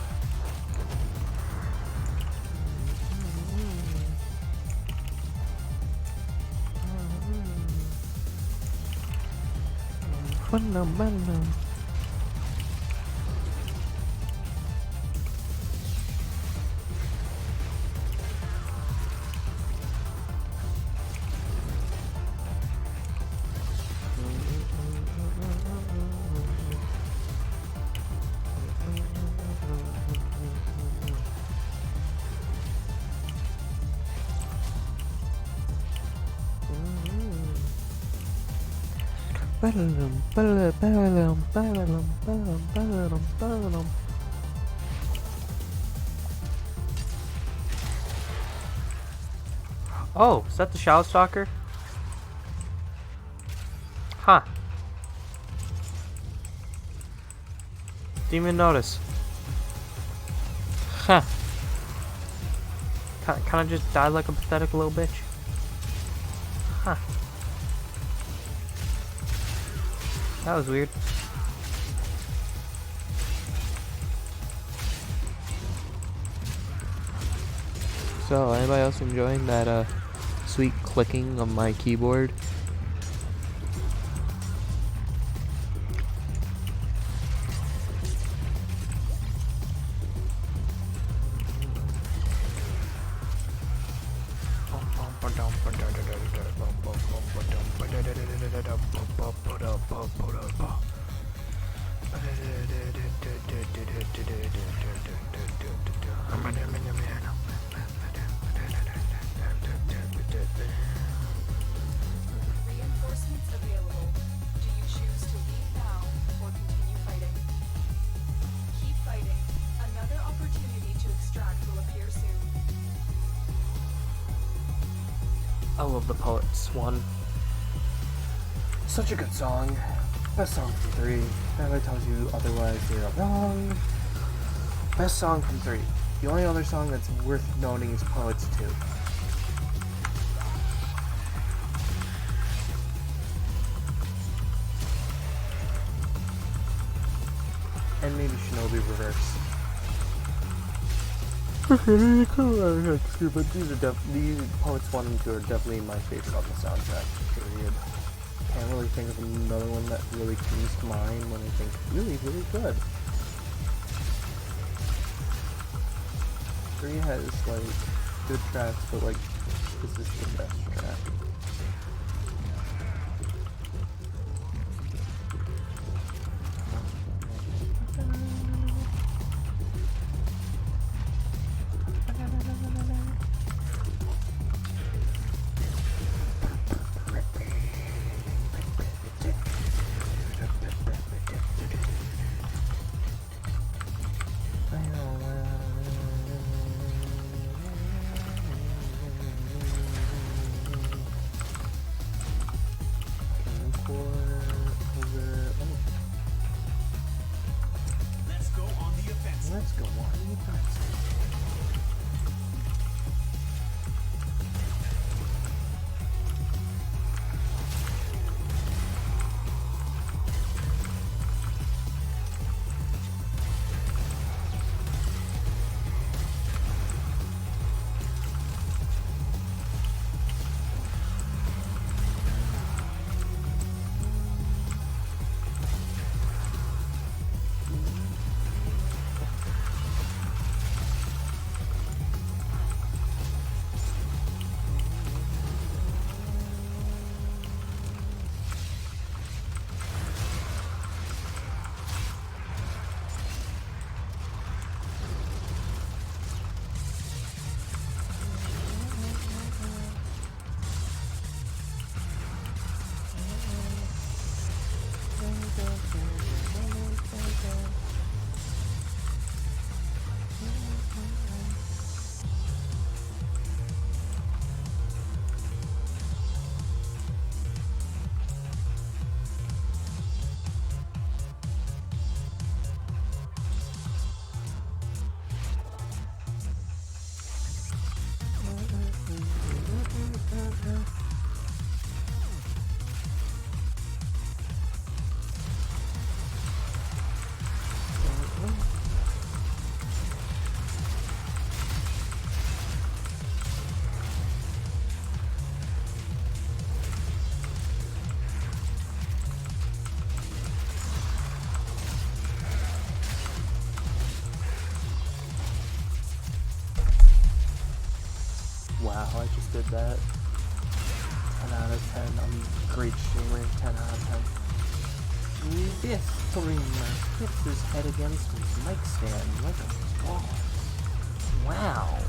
Phenomenal. Oh, is that the Shadow Stalker? Huh. Didn't even notice. Huh. Kinda just died like a pathetic little bitch. Huh. That was weird. So, anybody else enjoying that sweet clicking of my keyboard? Reinforcements available. Do you choose to leave now or continue fighting? Keep fighting. Another opportunity to extract will appear soon. I love the Poets one. Such a good song. Best song from 3. If anybody tells you otherwise, they're wrong. Best song from 3. The only other song that's worth noting is Poets 2. And maybe Shinobi Reverse. But these Poets 1 and 2 are definitely my favorite on the soundtrack, period. Can't really think of another one that really comes to mind when I think really, really good. 3 has like good tracks, but like this is the best track. Let's go on the offensive. Let's go on the offensive. Wow, I just did that. 10 out of 10. I'm a great streamer. 10 out of 10. This streamer hits his head against his mic stand like a boss. Wow.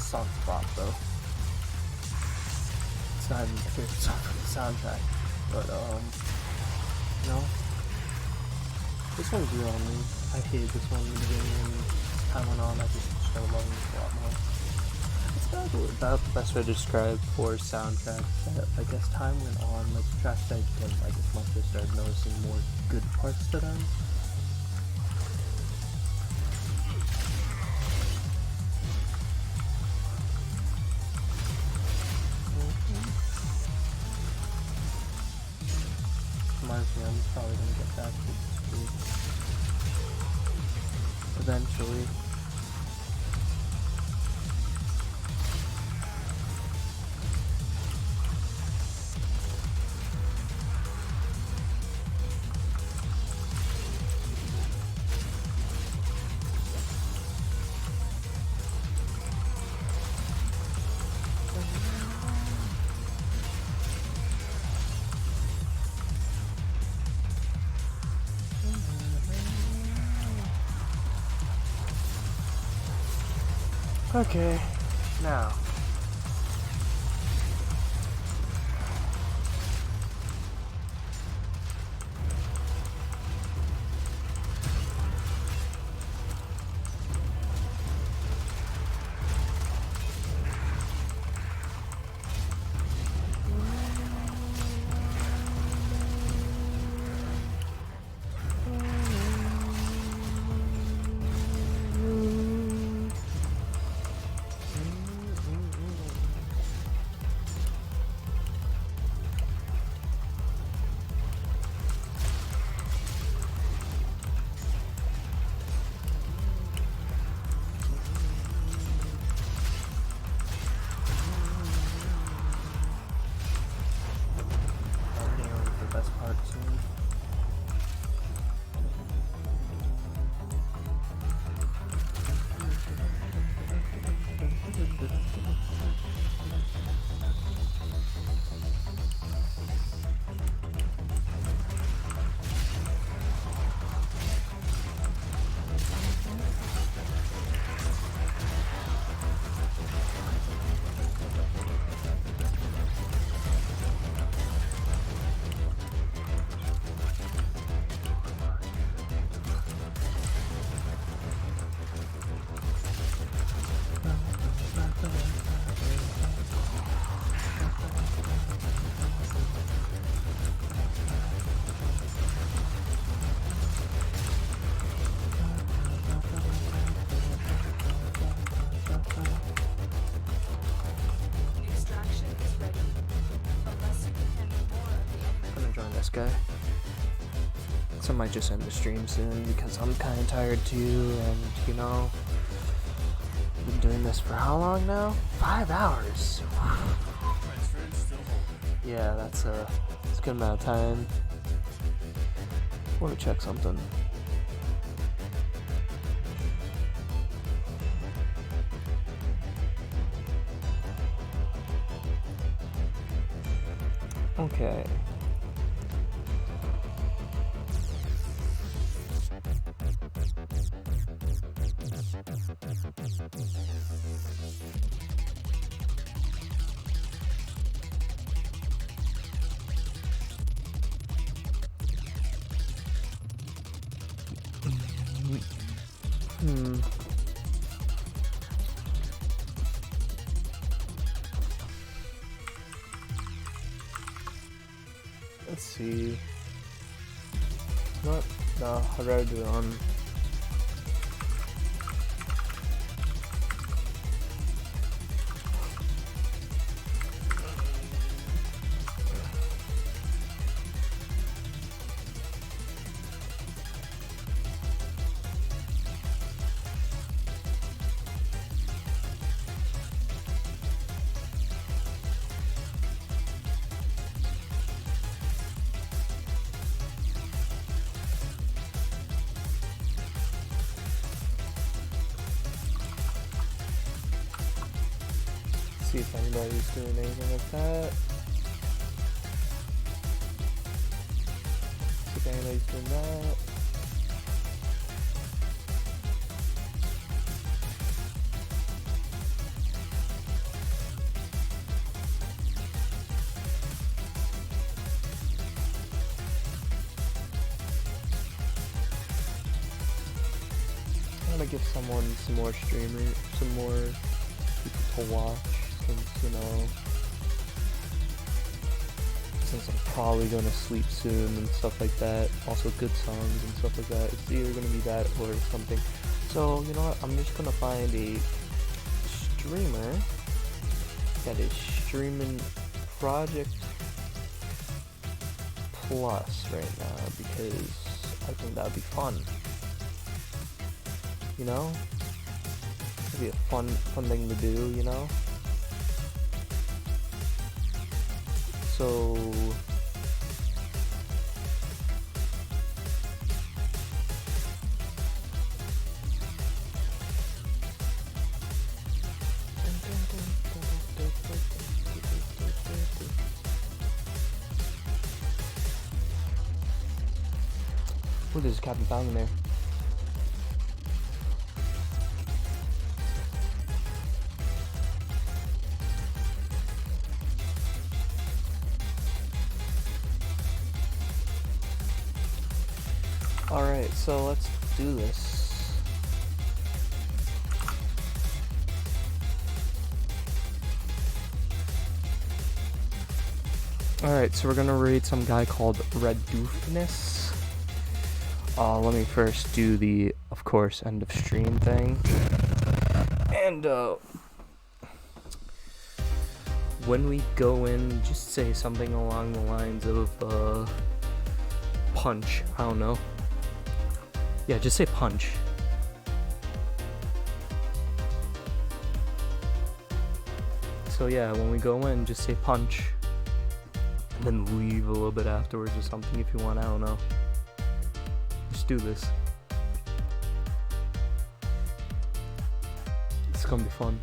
song's a bop though. It's not even my favorite song from the soundtrack, but no. This one's real on me. I hated this one in the beginning, and as time went on, I just started loving it a lot more. It's about the best way to describe for soundtracks. That I guess time went on, like the tracks I didn't like as much, I started noticing more good parts to them. Reminds me, I'm probably gonna get back to this group eventually. Okay, now. Guy. So I might just end the stream soon because I'm kind of tired too, and you know, I've been doing this for how long now? 5 hours. Yeah, that's a good amount of time. I want to check something. Okay. Let's see. What? No, I'd rather do it on. See if anybody's doing anything like that. See if anybody's doing that. to give someone some more people to watch, since I'm probably gonna sleep soon and stuff like that. Also good songs and stuff like that. It's either gonna be that or something. So, you know what, I'm just gonna find a streamer that is streaming Project Plus right now, because I think that'd be fun. It'd be a fun thing to do, So oh, there's Captain Falcon there. Alright, so let's do this. Alright, so we're gonna raid some guy called Red Doofness. Let me first do the, of course, end of stream thing. And, when we go in, just say something along the lines of, punch. I don't know. Yeah, just say punch. So yeah, when we go in, just say punch. And then leave a little bit afterwards or something if you want, I don't know. Just do this. It's gonna be fun.